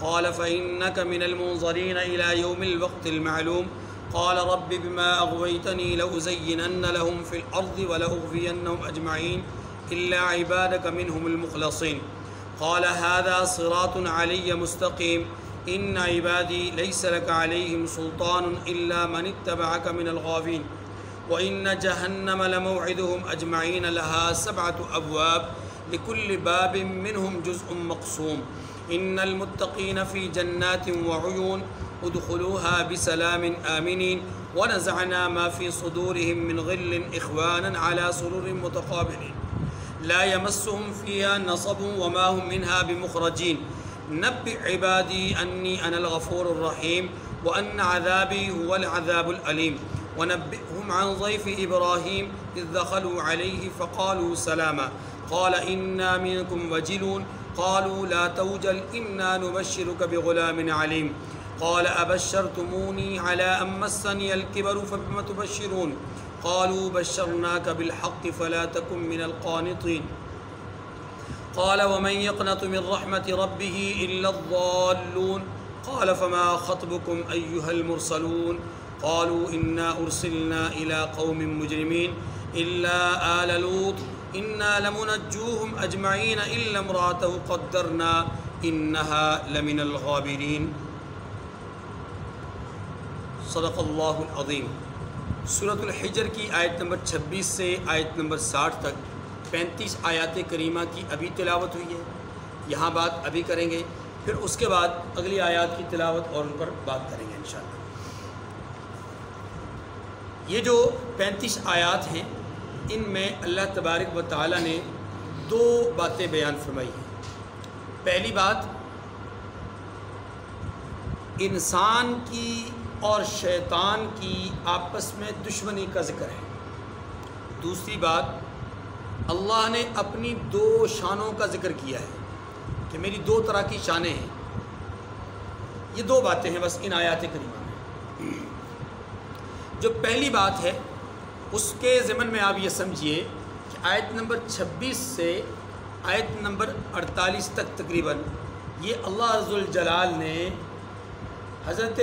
قال فإنك من المنظرين إلى يوم الوقت المعلوم قال رب بما أغويتني لأزينن لهم في الأرض ولأغوينهم أجمعين إلا عبادك منهم المخلصين قال هذا صراط علي مستقيم إن عبادي ليس لك عليهم سلطان إلا من اتبعك من الغاوين وإن جهنم لموعدهم أجمعين لها 7 أبواب لكل باب منهم جزء مقسوم إن المتقين في جنات وعيون ادخلوها بسلام آمنين ونزعنا ما في صدورهم من غل إخوانا على سرر متقابلين لا يمسهم فيها نصب وما هم منها بمخرجين نبئ عبادي أني أنا الغفور الرحيم وأن عذابي هو العذاب الأليم ونبئهم عن ضيف إبراهيم إذ دخلوا عليه فقالوا سلاما قال إنا منكم وجلون قالوا لا توجل إنا نبشرك بغلام عليم قال أبشرتموني على أن مسني الكبر فبم تبشرون قالوا بشرناك بالحق فلا تكن من القانطين قال ومن يقنط من رحمة ربه إلا الضالون قال فما خطبكم أيها المرسلون قالوا إنا أرسلنا إلى قوم مجرمين إلا آل لوط إنا لمنجوهم أجمعين إلا امرأته قدرنا إنها لمن الغابرين صدق اللہ العظیم۔ سورۃ الحجر کی آیت نمبر 26 سے آیت نمبر 60 تک 35 آیات کریمہ کی ابھی تلاوت ہوئی ہے، یہاں بات ابھی کریں گے، پھر اس کے بعد اگلی آیات کی تلاوت اور ان پر بات کریں گے انشاءاللہ۔ یہ جو 35 آیات ہیں ان میں اللہ تبارک و تعالی نے 2 باتیں بیان فرمائی ہیں۔ پہلی بات انسان کی اور شیطان کی آپس میں دشمنی کا ذکر ہے۔ دوسری بات اللہ نے اپنی 2 شانوں کا ذکر کیا ہے کہ میری 2 طرح کی شانیں ہیں۔ یہ 2 باتیں ہیں بس ان آیات کریمہ میں۔ جو پہلی بات ہے اس کے ضمن میں آپ یہ سمجھیے کہ آیت نمبر 26 سے آیت نمبر 48 تک تقریباً یہ اللہ عز الجلال نے حضرت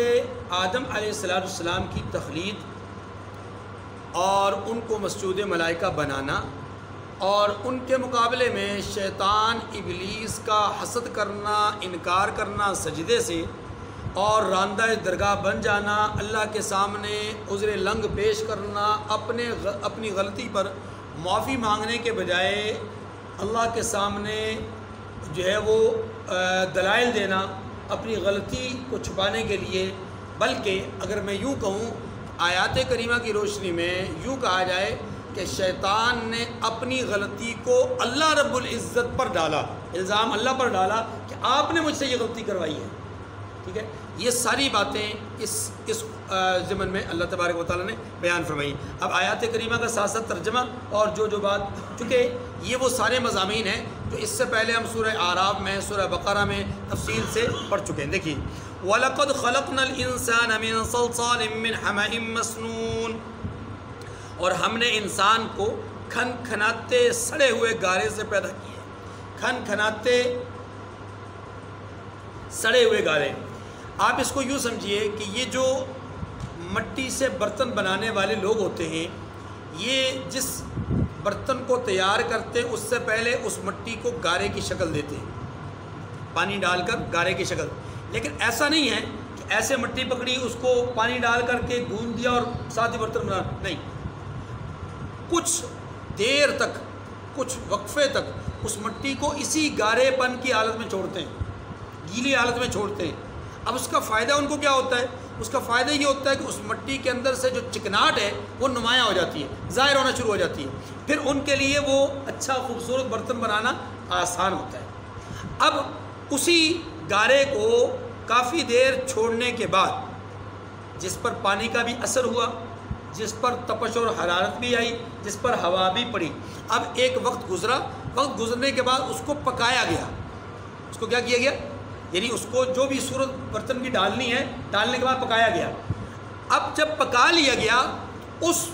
آدم علیہ السلام کی تخلیق اور ان کو مسجود ملائکہ بنانا اور ان کے مقابلے میں شیطان ابلیس کا حسد کرنا، انکار کرنا سجدے سے اور راندہ درگاہ بن جانا، اللہ کے سامنے عذر لنگ پیش کرنا، اپنی غلطی پر معافی مانگنے کے بجائے اللہ کے سامنے جو ہے وہ دلائل دینا اپنی غلطی کو چھپانے کے لیے، بلکہ اگر میں یوں کہوں آیات کریمہ کی روشنی میں یوں کہا جائے کہ شیطان نے اپنی غلطی کو اللہ رب العزت پر ڈالا، الزام اللہ پر ڈالا کہ آپ نے مجھ سے یہ غلطی کروائی ہے۔ ٹھیک ہے، یہ ساری باتیں اس ضمن میں اللہ تبارک و تعالیٰ نے بیان فرمائی۔ اب آیات کریمہ کا ساتھ ساتھ ترجمہ اور جو بات، چونکہ یہ وہ سارے مضامین ہیں جو اس سے پہلے ہم سورہ اعراف میں، سورہ بقرہ میں تفصیل سے پڑھ چکے ہیں۔ دیکھیے وَلَقَدْ خَلَقْنَا الْإِنسَانَ مِنْ صَلْصَالٍ مِّنْ حَمَإٍ مَّسْنُونٍ، اور ہم نے انسان کو کھن کھناتے سڑے ہوئے گارے سے پیدا کیا۔ کھن کھناتے سڑے ہوئے گارے، آپ اس کو یوں سمجھیے کہ یہ جو مٹی سے برتن بنانے والے لوگ ہوتے ہیں، یہ جس برتن کو تیار کرتے ہیں اس سے پہلے اس مٹی کو گارے کی شکل دیتے ہیں، پانی ڈال کر گارے کی شکل۔ لیکن ایسا نہیں ہے کہ ایسے مٹی پکڑی، اس کو پانی ڈال کر کے گوندھ دیا اور ساتھ ہی برتن بنا، نہیں، کچھ دیر تک، کچھ وقفے تک اس مٹی کو اسی گارے پن کی حالت میں چھوڑتے ہیں، گیلی حالت میں چھوڑتے ہیں۔ اب اس کا فائدہ ان کو کیا ہوتا ہے؟ اس کا فائدہ یہ ہوتا ہے کہ اس مٹی کے اندر سے جو چکناہٹ ہے وہ نمایاں ہو جاتی ہے، ظاہر ہونا شروع ہو جاتی ہے، پھر ان کے لیے وہ اچھا خوبصورت برتن بنانا آسان ہوتا ہے۔ اب اسی گارے کو کافی دیر چھوڑنے کے بعد، جس پر پانی کا بھی اثر ہوا، جس پر تپش اور حرارت بھی آئی، جس پر ہوا بھی پڑی، اب ایک وقت گزرا، وقت گزرنے کے بعد اس کو پکایا گیا۔ اس کو کیا کیا گیا؟ یعنی اس کو جو بھی صورت برتن کی ڈالنی ہے، ڈالنے کے بعد پکایا گیا۔ اب جب پکا لیا گیا، اس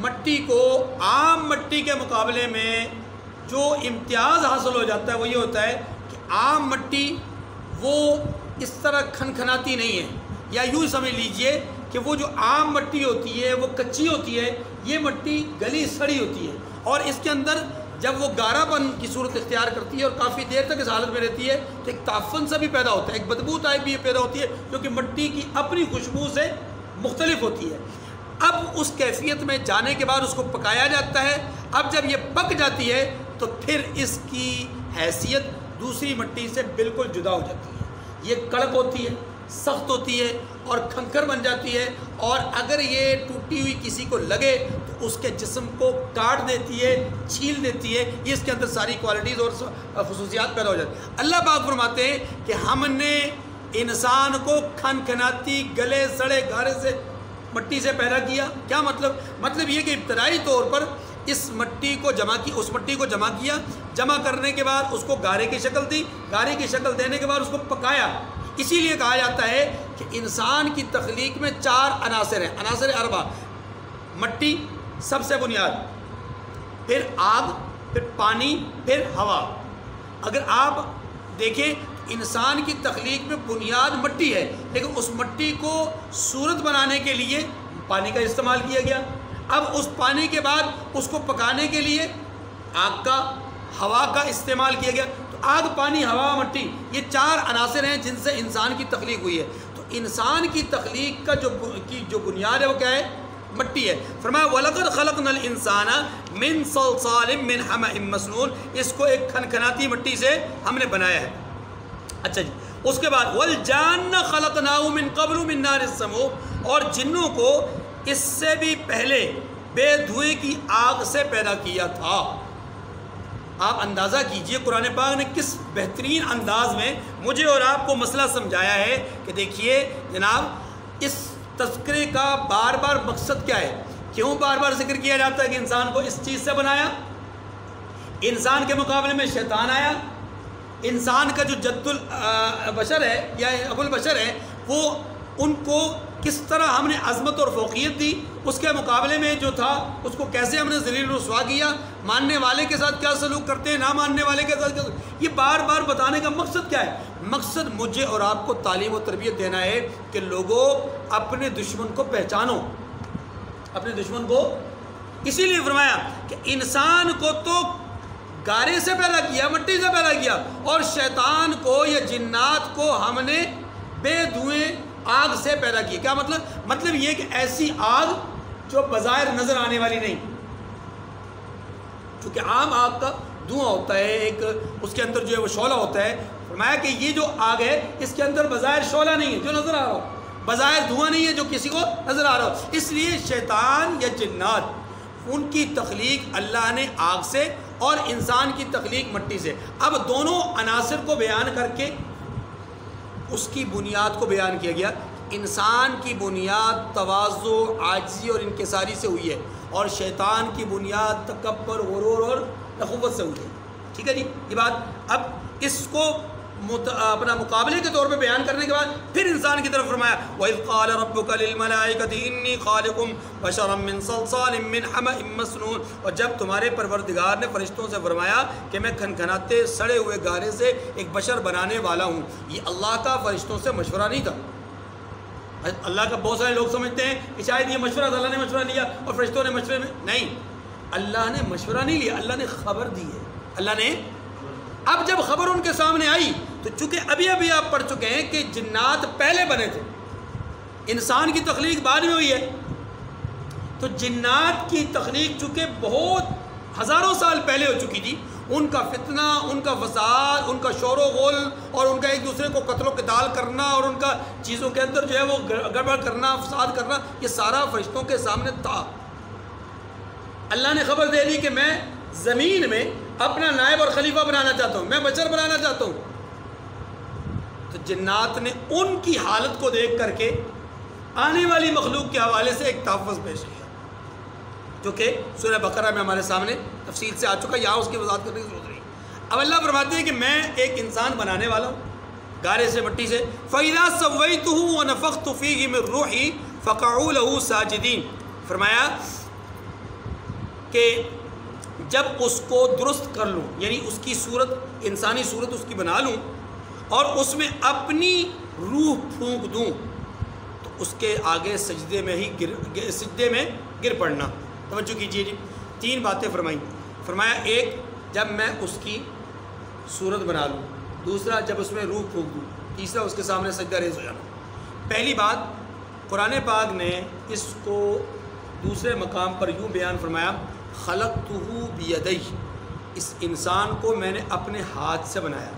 مٹی کو عام مٹی کے مقابلے میں جو امتیاز حاصل ہو جاتا ہے وہ یہ ہوتا ہے کہ عام مٹی وہ اس طرح کھنکھناتی نہیں ہے، یا یوں سمجھ لیجئے کہ وہ جو عام مٹی ہوتی ہے وہ کچی ہوتی ہے، یہ مٹی گلی سڑی ہوتی ہے، اور اس کے اندر جب وہ گارا پن کی صورت اختیار کرتی ہے اور کافی دیر تک اس حالت میں رہتی ہے تو ایک تعفن سا بھی پیدا ہوتا ہے، ایک بدبو ٹائپ بھی پیدا ہوتی ہے جو کہ مٹی کی اپنی خوشبو سے مختلف ہوتی ہے۔ اب اس کیفیت میں جانے کے بعد اس کو پکایا جاتا ہے۔ اب جب یہ پک جاتی ہے تو پھر اس کی حیثیت دوسری مٹی سے بالکل جدا ہو جاتی ہے، یہ کڑک ہوتی ہے، سخت ہوتی ہے اور کھنکھر بن جاتی ہے، اور اگر یہ ٹوٹی ہوئی کسی کو لگے تو اس کے جسم کو کاٹ دیتی ہے، چھیل دیتی ہے، یہ اس کے اندر ساری کوالٹیز اور خصوصیات پیدا ہو جاتی ہیں۔ اللہ پاک فرماتے ہیں کہ ہم نے انسان کو کھنکھناتی گلے سڑے گارے سے مٹی سے پیدا کیا۔ کیا مطلب یہ کہ ابتدائی طور پر اس مٹی کو اس مٹی کو جمع کیا، جمع کرنے کے بعد اس کو گارے کی شکل دی، گارے کی شکل دینے کے بعد اس کو پکایا۔ اسی لیے کہا جاتا ہے کہ انسان کی تخلیق میں 4 عناصر ہیں، عناصر اربع، مٹی سب سے بنیاد، پھر آگ، پھر پانی، پھر ہوا۔ اگر آپ دیکھیں انسان کی تخلیق میں بنیاد مٹی ہے، لیکن اس مٹی کو صورت بنانے کے لیے پانی کا استعمال کیا گیا۔ اب اس پانی کے بعد اس کو پکانے کے لیے آگ کا، ہوا کا استعمال کیا گیا۔ تو آگ، پانی، ہوا، مٹی، یہ 4 عناصر ہیں جن سے انسان کی تخلیق ہوئی ہے۔ تو انسان کی تخلیق کا جو بنیاد ہے وہ کیا ہے؟ مٹی ہے۔ فرمایا وَلَقَدْ خَلَقْنَا الْإِنسَانَ مِنْ صَلْصَالٍ مِنْ حَمَإٍ مَسْنُونٍ، اس کو ایک کھنکھناتی مٹی سے ہم نے بنایا ہے۔ اچھا جی، اس کے بعد وَالْجَانَّ خَلَقْنَاهُ مِنْ قَبْلُ مِنْ نَارِ السَّمُومِ، اور جنوں کو اس سے بھی پہلے بے دھوئے کی آگ سے پیدا کیا تھا۔ آپ اندازہ کیجئے قرآن پاک نے کس بہترین انداز میں مجھے اور آپ کو مسئلہ سمجھایا ہے کہ دیکھیے جناب اس تذکرے کا بار بار مقصد کیا ہے، کیوں بار بار ذکر کیا جاتا ہے کہ انسان کو اس چیز سے بنایا؟ انسان کے مقابلے میں شیطان آیا، انسان کا جو جد البشر ہے یا ابو البشر ہے، وہ ان کو کس طرح ہم نے عظمت اور فوقیت دی، اس کے مقابلے میں جو تھا اس کو کیسے ہم نے ذلیل و رسوا کیا، ماننے والے کے ساتھ کیا سلوک کرتے ہیں، نہ ماننے والے کے ساتھ کیا سلوک، یہ بار بار بتانے کا مقصد کیا ہے؟ مقصد مجھے اور آپ کو تعلیم و تربیت دینا ہے کہ لوگوں اپنے دشمن کو پہچانو، اپنے دشمن کو۔ اسی لیے فرمایا کہ انسان کو تو گارے سے پیدا کیا، مٹی سے پیدا کیا، اور شیطان کو یا جنات کو ہم نے بے دھوئیں آگ سے پیدا کی۔ کیا مطلب یہ کہ ایسی آگ جو بظاہر نظر آنے والی نہیں، چونکہ عام آگ کا دھواں ہوتا ہے، ایک اس کے اندر جو ہے وہ شعلہ ہوتا ہے۔ فرمایا کہ یہ جو آگ ہے اس کے اندر بظاہر شعلہ نہیں ہے جو نظر آ رہا ہو، بظاہر دھواں نہیں ہے جو کسی کو نظر آ رہا ہو۔ اس لیے شیطان یا جنات ان کی تخلیق اللہ نے آگ سے اور انسان کی تخلیق مٹی سے۔ اب دونوں عناصر کو بیان کر کے اس کی بنیاد کو بیان کیا گیا۔ انسان کی بنیاد تواضع، عاجزی اور انکساری سے ہوئی ہے، اور شیطان کی بنیاد تکبر، غرور اور نخوت سے ہوئی ہے۔ ٹھیک ہے جی، یہ بات۔ اب اس کو اپنا مقابلے کے طور پہ بیان کرنے کے بعد پھر انسان کی طرف فرمایا وَإِذْ قَالَ رَبُّكَ لِلْمَلَائِكَةِ إِنِّي خَالِقٌ بَشَرًا مِّن صَلْصَالٍ مِّنْ حَمَإٍ مَسْنُونٍ، اور جب تمہارے پروردگار نے فرشتوں سے فرمایا کہ میں کھنکھناتے سڑے ہوئے گارے سے ایک بشر بنانے والا ہوں، یہ اللہ کا فرشتوں سے مشورہ نہیں تھا۔ اللہ کا بہت سارے لوگ سمجھتے ہیں کہ شاید یہ مشورہ اللہ نے مشورہ لیا اور فرشتوں نے مشورے میں، نہیں، اللہ نے مشورہ نہیں لیا، اللہ نے خبر دی ہے۔ اللہ نے اب جب خبر ان کے سامنے آئی تو چونکہ ابھی آپ پڑھ چکے ہیں کہ جنات پہلے بنے تھے، انسان کی تخلیق بعد میں ہوئی ہے، تو جنات کی تخلیق چونکہ بہت ہزاروں سال پہلے ہو چکی تھی، ان کا فتنہ، ان کا فساد، ان کا شور و غل، اور ان کا ایک دوسرے کو قتل و قتال کرنا، اور ان کا چیزوں کے اندر جو ہے وہ گڑبڑ کرنا، فساد کرنا، یہ سارا فرشتوں کے سامنے تھا۔ اللہ نے خبر دے دی کہ میں زمین میں اپنا نائب اور خلیفہ بنانا چاہتا ہوں، میں بشر بنانا چاہتا ہوں۔ تو جنات نے ان کی حالت کو دیکھ کر کے آنے والی مخلوق کے حوالے سے ایک تحفظ پیش کیا، جو کہ سورہ بقرہ میں ہمارے سامنے تفصیل سے آ چکا، یہاں اس کی وضاحت کرنے کی ضرورت نہیں۔ اب اللہ فرماتے ہیں کہ میں ایک انسان بنانے والا ہوں گارے سے، مٹی سے۔ فَإِذَا سَوَّيْتُهُ وَنَفَخْتُ فِيهِ مِن رُّوحِي فَقَعُوا لَهُ سَاجِدِينَ، فرمایا کہ جب اس کو درست کر لوں، یعنی اس کی صورت، انسانی صورت اس کی بنا لوں اور اس میں اپنی روح پھونک دوں تو اس کے آگے سجدے میں گر پڑنا۔ توجہ کیجیے جی، 3 باتیں فرمائیں۔ فرمایا ایک، جب میں اس کی صورت بنا لوں، دوسرا جب اس میں روح پھونک دوں، تیسرا اس کے سامنے سجدہ ریز ہو جانا۔ پہلی بات، قرآن پاک نے اس کو دوسرے مقام پر یوں بیان فرمایا، خلقتہ بیدی، اس انسان کو میں نے اپنے ہاتھ سے بنایا۔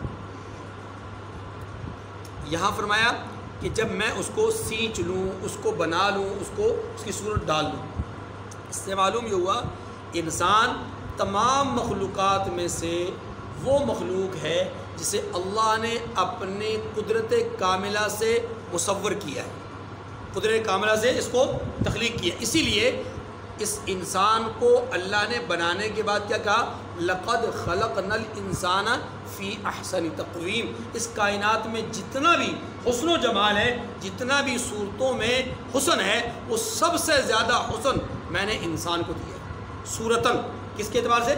یہاں فرمایا کہ جب میں اس کو سینچ لوں، اس کو بنا لوں، اس کی صورت ڈال دوں۔ اس سے معلوم یہ ہوا انسان تمام مخلوقات میں سے وہ مخلوق ہے جسے اللہ نے اپنے قدرت کاملہ سے مصور کیا ہے، قدرت کاملہ سے اس کو تخلیق کیا۔ اسی لیے اس انسان کو اللہ نے بنانے کے بعد کیا کہا، لقد خلقنا الانسان فی احسن تقویم۔ اس کائنات میں جتنا بھی حسن و جمال ہے، جتنا بھی صورتوں میں حسن ہے، وہ سب سے زیادہ حسن میں نے انسان کو دیا ہے۔ صورتاً، کس کے اعتبار سے؟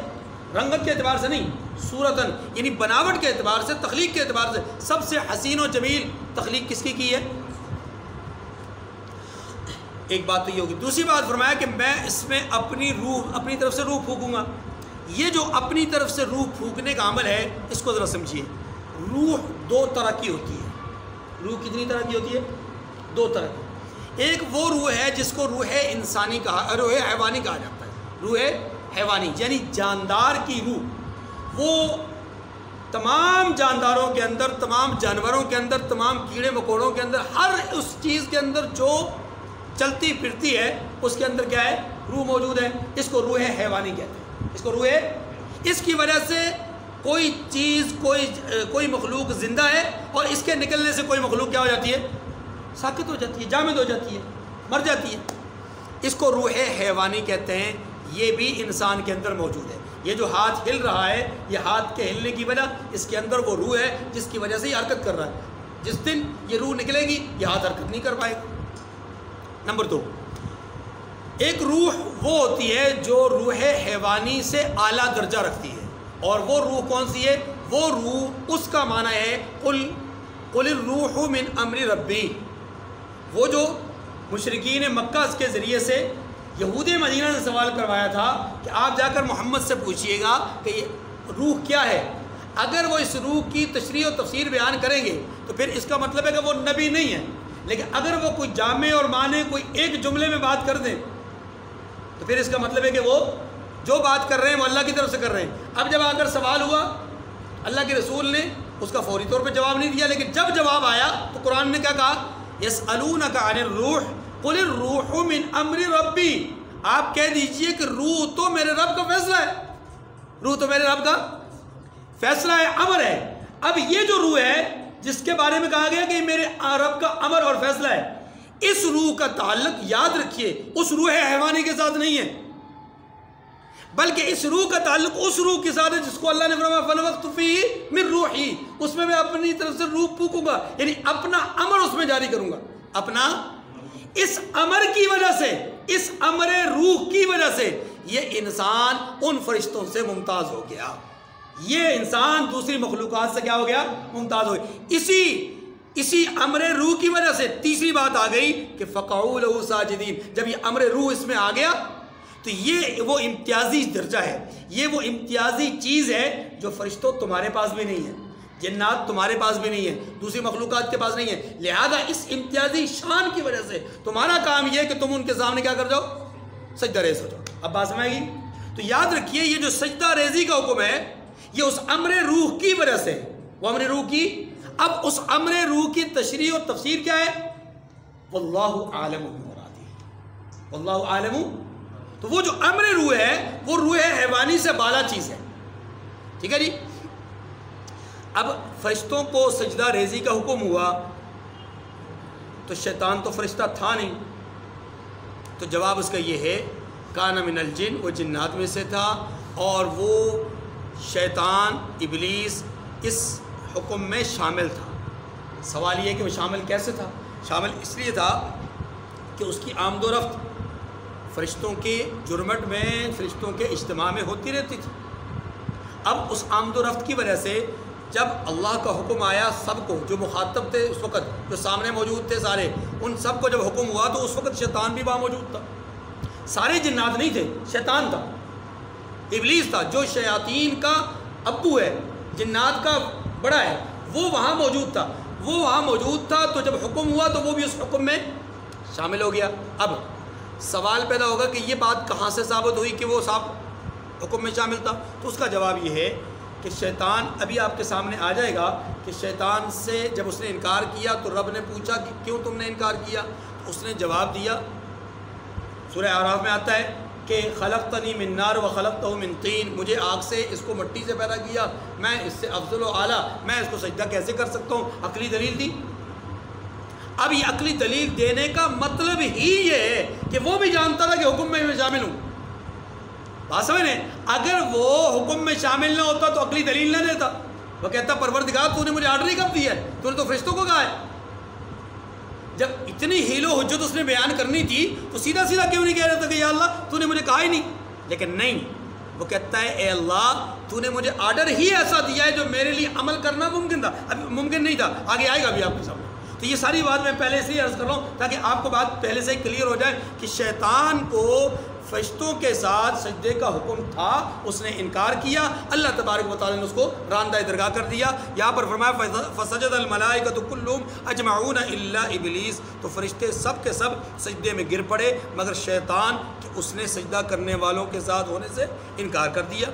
رنگت کے اعتبار سے نہیں، صورتاً یعنی بناوٹ کے اعتبار سے، تخلیق کے اعتبار سے سب سے حسین و جمیل تخلیق کس کی ہے؟ ایک بات تو یہ ہوگی۔ دوسری بات فرمایا کہ میں اس میں اپنی روح، اپنی طرف سے روح پھونکوں گا۔ یہ جو اپنی طرف سے روح پھونکنے کا عمل ہے، اس کو ذرا سمجھیے۔ روح 2 طرح کی ہوتی ہے۔ روح کتنی طرح کی ہوتی ہے؟ 2 طرح کی۔ ایک وہ روح ہے جس کو روح انسانی روح حیوانی کہا جاتا ہے۔ روح حیوانی یعنی جاندار کی روح، وہ تمام جانداروں کے اندر، تمام جانوروں کے اندر، تمام کیڑے مکوڑوں کے اندر، ہر اس چیز کے اندر جو چلتی پھرتی ہے اس کے اندر کیا ہے؟ روح موجود ہے۔ اس کو روح حیوانی کہتے ہیں۔ اس کو اس کی وجہ سے کوئی چیز، کوئی مخلوق زندہ ہے اور اس کے نکلنے سے کوئی مخلوق کیا ہو جاتی ہے؟ ساکت ہو جاتی ہے، جامد ہو جاتی ہے، مر جاتی ہے۔ اس کو روح حیوانی کہتے ہیں۔ یہ بھی انسان کے اندر موجود ہے۔ یہ جو ہاتھ ہل رہا ہے، یہ ہاتھ کے ہلنے کی وجہ، اس کے اندر وہ روح ہے جس کی وجہ سے یہ حرکت کر رہا ہے۔ جس دن یہ روح نکلے گی، یہ ہاتھ حرکت نہیں کر پائے گا۔ نمبر 2، ایک روح وہ ہوتی ہے جو روح حیوانی سے اعلیٰ درجہ رکھتی ہے، اور وہ روح کون سی ہے؟ وہ روح، اس کا معنی ہے قل الروح من امر ربی۔ وہ جو مشرکین مکہ کے ذریعے سے یہود مدینہ نے سوال کروایا تھا کہ آپ جا کر محمد سے پوچھئے گا کہ یہ روح کیا ہے۔ اگر وہ اس روح کی تشریح و تفسیر بیان کریں گے تو پھر اس کا مطلب ہے کہ وہ نبی نہیں ہے، لیکن اگر وہ کوئی جامع اور معنی کوئی ایک جملے میں بات کر دیں تو پھر اس کا مطلب ہے کہ وہ جو بات کر رہے ہیں وہ اللہ کی طرف سے کر رہے ہیں۔ اب جب آ کر سوال ہوا، اللہ کے رسول نے اس کا فوری طور پہ جواب نہیں دیا، لیکن جب جواب آیا تو قرآن نے کیا کہا؟ یسألونک عن الروح قل الروح من امر ربی۔ آپ کہہ دیجئے کہ روح تو میرے رب کا فیصلہ ہے، روح تو میرے رب کا فیصلہ ہے، امر ہے۔ اب یہ جو روح ہے جس کے بارے میں کہا گیا کہ میرے رب کا امر اور فیصلہ ہے، اس روح کا تعلق یاد رکھیے اس روح حیوانی کے ساتھ نہیں ہے، بلکہ اس روح کا تعلق اس روح کے ساتھ ہے جس کو اللہ نے فرمایا فنفخت فیہ من روحی، اس میں اپنی طرف سے روح پھونکوں گا، یعنی اپنا امر اس میں جاری کروں گا۔ اپنا اس امر کی وجہ سے، اس امر روح کی وجہ سے یہ انسان ان فرشتوں سے ممتاز ہو گیا، یہ انسان دوسری مخلوقات سے کیا ہو گیا؟ ممتاز ہو گیا۔ اسی امر روح کی وجہ سے تیسری بات آ گئی کہ فقعوا لہ ساجدین۔ جب یہ امر روح اس میں آ گیا تو یہ وہ امتیازی درجہ ہے، یہ وہ امتیازی چیز ہے جو فرشتوں تمہارے پاس بھی نہیں ہے، جنات تمہارے پاس بھی نہیں ہے، دوسری مخلوقات کے پاس نہیں ہے، لہذا اس امتیازی شان کی وجہ سے تمہارا کام یہ ہے کہ تم ان کے سامنے کیا کر جاؤ؟ سجدہ ریز ہو جاؤ۔ اب بات سمجھ گی؟ تو یاد رکھیے یہ جو سجدہ ریزی کا حکم ہے یہ اس امر روح کی وجہ سے، وہ امر روح کی۔ اب اس امر روح کی تشریح اور تفسیر کیا ہے؟ واللہ عالم بمرادہ، واللہ عالم۔ تو وہ جو امر روح ہے وہ روح حیوانی سے بالا چیز ہے، ٹھیک ہے جی۔ اب فرشتوں کو سجدہ ریزی کا حکم ہوا تو شیطان تو فرشتہ تھا نہیں، تو جواب اس کا یہ ہے کان من الجن، وہ جنات میں سے تھا، اور وہ شیطان ابلیس اس حکم میں شامل تھا۔ سوال یہ ہے کہ وہ شامل کیسے تھا؟ شامل اس لیے تھا کہ اس کی آمد و رفت فرشتوں کے جرمٹ میں، فرشتوں کے اجتماع میں ہوتی رہتی تھی۔ اب اس آمد و رفت کی وجہ سے جب اللہ کا حکم آیا سب کو جو مخاطب تھے اس وقت، جو سامنے موجود تھے سارے، ان سب کو جب حکم ہوا تو اس وقت شیطان بھی وہاں موجود تھا. سارے جنات نہیں تھے، شیطان تھا، ابلیس تھا جو شیاطین کا ابو ہے، جنات کا بڑا ہے، وہ وہاں موجود تھا. وہ وہاں موجود تھا تو جب حکم ہوا تو وہ بھی اس حکم میں شامل ہو گیا. اب سوال پیدا ہوگا کہ یہ بات کہاں سے ثابت ہوئی کہ وہ صاحب حکم میں شامل تھا؟ تو اس کا جواب یہ ہے کہ شیطان ابھی آپ کے سامنے آ جائے گا کہ شیطان سے جب اس نے انکار کیا تو رب نے پوچھا کہ کیوں تم نے انکار کیا؟ تو اس نے جواب دیا، سورہ اعراف میں آتا ہے کہ خلقتنی من نار و خلقتہ من طین، مجھے آگ سے، اس کو مٹی سے پیدا کیا، میں اس سے افضل و اعلیٰ، میں اس کو سجدہ کیسے کر سکتا ہوں؟ عقلی دلیل دی. اب یہ عقلی دلیل دینے کا مطلب ہی یہ ہے کہ وہ بھی جانتا تھا کہ حکم میں شامل ہوں. بات سمجھیں؟ اگر وہ حکم میں شامل نہ ہوتا تو عقلی دلیل نہ دیتا، وہ کہتا پروردگار تو نے مجھے آرڈر ہی کب دیا ہے، تو نے تو فرشتوں کو کہا ہے. جب اتنی حیل و حجت اس نے بیان کرنی تھی تو سیدھا سیدھا کیوں نہیں کہہ رہا تھا کہ یا اللہ تو نے مجھے کہا ہی نہیں؟ لیکن نہیں، وہ کہتا ہے اے اللہ تو نے مجھے آرڈر ہی ایسا دیا ہے جو میرے لیے عمل کرنا ممکن تھا، ابھی ممکن نہیں تھا، آگے آئے گا بھی آپ کے سامنے. تو یہ ساری بات میں پہلے سے ہی عرض کر رہا ہوں تاکہ آپ کو بات پہلے سے ہی کلیئر ہو جائے کہ شیطان کو فرشتوں کے ساتھ سجدے کا حکم تھا، اس نے انکار کیا، اللہ تبارک و تعالیٰ نے اس کو راندہ درگاہ کر دیا. یہاں پر فرمایا فسجد الملائکۃ کلہم اجمعون الا ابلیس، تو فرشتے سب کے سب سجدے میں گر پڑے مگر شیطان کہ اس نے سجدہ کرنے والوں کے ساتھ ہونے سے انکار کر دیا.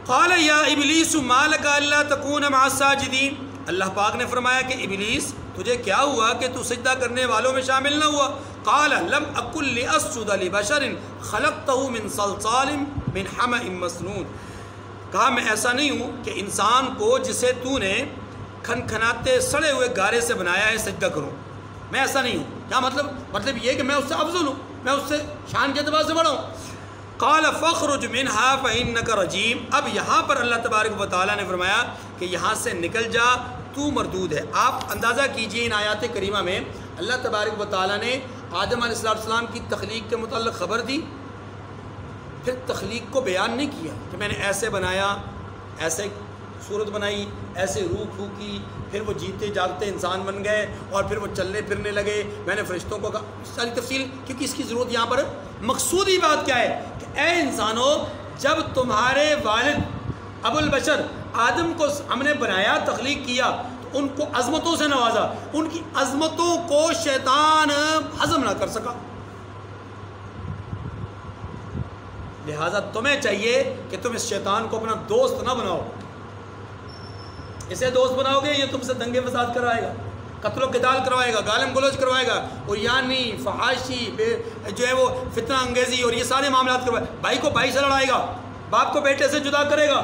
قال یا ابلیس ما لک الا تکون مع الساجدین، اللہ پاک نے فرمایا کہ ابلیس تجھے کیا ہوا کہ تو سجدہ کرنے والوں میں شامل نہ ہوا؟ قال لم اکن لاسجد لبشر خلقتہ من صلصال من حمأ مسنون، کہا میں ایسا نہیں ہوں کہ انسان کو جسے تو نے کھنکھناتے سڑے ہوئے گارے سے بنایا ہے سجدہ کروں، میں ایسا نہیں ہوں. کیا مطلب یہ کہ میں اس سے افضل ہوں، میں اس سے شان کے اعتبار سے بڑا ہوں. قال فاخرج منها فانک رجیم، اب یہاں پر اللہ تبارک و تعالیٰ نے فرمایا کہ یہاں سے نکل جا، تو مردود ہے. آپ اندازہ کیجئے ان آیات کریمہ میں اللہ تبارک و تعالیٰ نے آدم علیہ السلام کی تخلیق کے متعلق خبر دی، پھر تخلیق کو بیان نہیں کیا کہ میں نے ایسے بنایا، ایسے صورت بنائی، ایسے روح پھونکی، پھر وہ جیتے جاگتے انسان بن گئے اور پھر وہ چلنے پھرنے لگے، میں نے فرشتوں کو کہا. ساری تفصیل کیونکہ اس کی ضرورت یہاں پر مقصودی بات کیا ہے کہ اے انسانوں، جب تمہارے والد ابو البشر آدم کو ہم نے بنایا، تخلیق کیا، تو ان کو عظمتوں سے نوازا، ان کی عظمتوں کو شیطان ہضم نہ کر سکا. لہٰذا تمہیں چاہیے کہ تم اس شیطان کو اپنا دوست نہ بناؤ. اسے دوست بناؤ گے یہ تم سے دنگے فساد کروائے گا، قتل و قتال کروائے گا، گالم گلوچ کروائے گا، اور یعنی فحاشی جو ہے وہ فتنہ انگیزی اور یہ سارے معاملات کروائے. بھائی کو بھائی سے لڑائے گا، باپ کو بیٹے سے جدا کرے گا،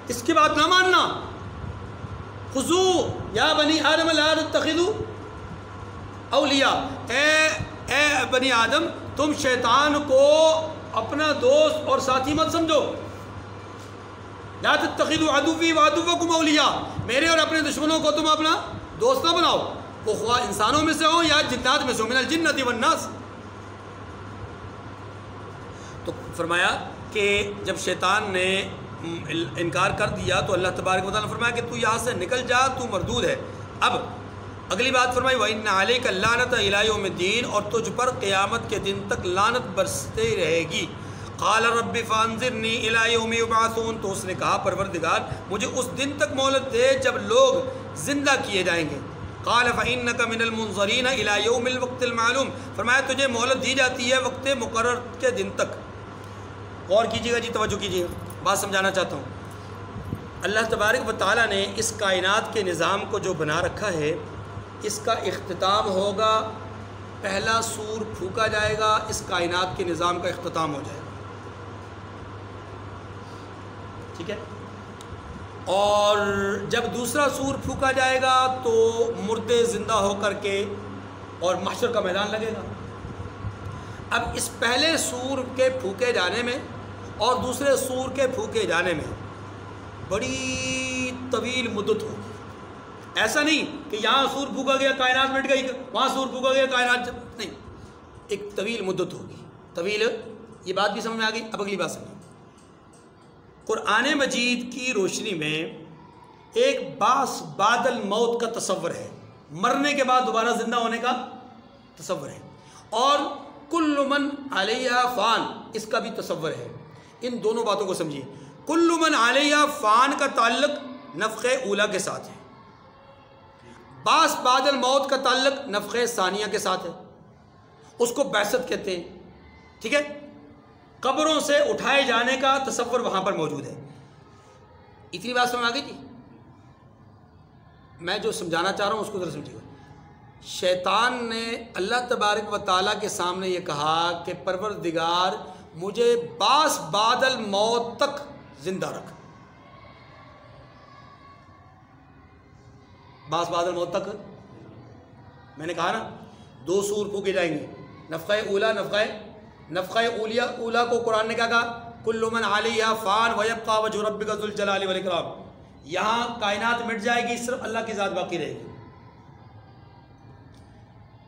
اس کی بات نہ ماننا. خذو یا بنی آدم لا تتخذوا اولیاء، اے بنی آدم تم شیطان کو اپنا دوست اور ساتھی مت سمجھو. لا تتخذوا عدوی وعدوکم اولیاء، میرے اور اپنے دشمنوں کو تم اپنا دوست نہ بناؤ، وہ خواہ انسانوں میں سے ہو یا جنات میں سے ہو، من الجنۃ والناس. تو فرمایا کہ جب شیطان نے انکار کر دیا تو اللہ تبارک و تعالیٰ نے فرمایا کہ تو یہاں سے نکل جا، تو مردود ہے. اب اگلی بات فرمائی وَإِنَّ عَلَيْكَ اللَّعْنَةَ إِلَىٰ يَوْمِ الدِّينِ، اور تجھ پر قیامت کے دن تک لعنت برستے رہے گی. قال رب فانظرنی الی یوم یبعثون، تو اس نے کہا پروردگار مجھے اس دن تک مہلت دے جب لوگ زندہ کیے جائیں گے. قال فإنک من المنظرین الی یوم الوقت المعلوم، فرمایا تجھے مہلت دی جاتی ہے وقت مقرر کے دن تک. غور کیجیے گا جی، توجہ کیجیے گا، بات سمجھانا چاہتا ہوں. اللہ تبارک و تعالیٰ نے اس کائنات کے نظام کو جو بنا رکھا ہے، اس کا اختتام ہوگا، پہلا سور پھونکا جائے گا، اس کائنات کے نظام کا اختتام ہو جائے گا. ٹھیک ہے، اور جب دوسرا سور پھونکا جائے گا تو مردے زندہ ہو کر کے اور محشر کا میدان لگے گا. اب اس پہلے سور کے پھونکے جانے میں اور دوسرے سور کے پھونکے جانے میں بڑی طویل مدت ہوگی. ایسا نہیں کہ یہاں سور پھونکا گیا کائنات مٹ گئی، وہاں سور پھونکا گیا کائنات نہیں، ایک طویل مدت ہوگی. طویل، یہ بات بھی سمجھ میں آ گئی. اب اگلی بات سمجھیں. قرآن مجید کی روشنی میں ایک باس بعد الموت کا تصور ہے، مرنے کے بعد دوبارہ زندہ ہونے کا تصور ہے، اور کل من علیہ فان اس کا بھی تصور ہے۔ ان دونوں باتوں کو سمجھیے۔ کل من علیہ فان کا تعلق نفخ اولا کے ساتھ ہے، باس بعد الموت کا تعلق نفخ ثانیہ کے ساتھ ہے، اس کو بعثت کہتے ہیں، ٹھیک ہے۔ قبروں سے اٹھائے جانے کا تصور وہاں پر موجود ہے۔ اتنی بات سمجھ آ گئی تھی؟ میں جو سمجھانا چاہ رہا ہوں اس کو ذرا سمجھیے گا۔ شیطان نے اللہ تبارک و تعالیٰ کے سامنے یہ کہا کہ پروردگار مجھے باس بعد الموت تک زندہ رکھ، باس بعد الموت تک۔ میں نے کہا نا 2 سور پھونکے جائیں گے، نفخہ اولا، نفخہ اولا کو قرآن نے کیا کہا؟ کل من علیہ فان ویبقى وجہ ربک ذو الجلال والاکرام۔ یہاں کائنات مٹ جائے گی، صرف اللہ کی ذات باقی رہے گی۔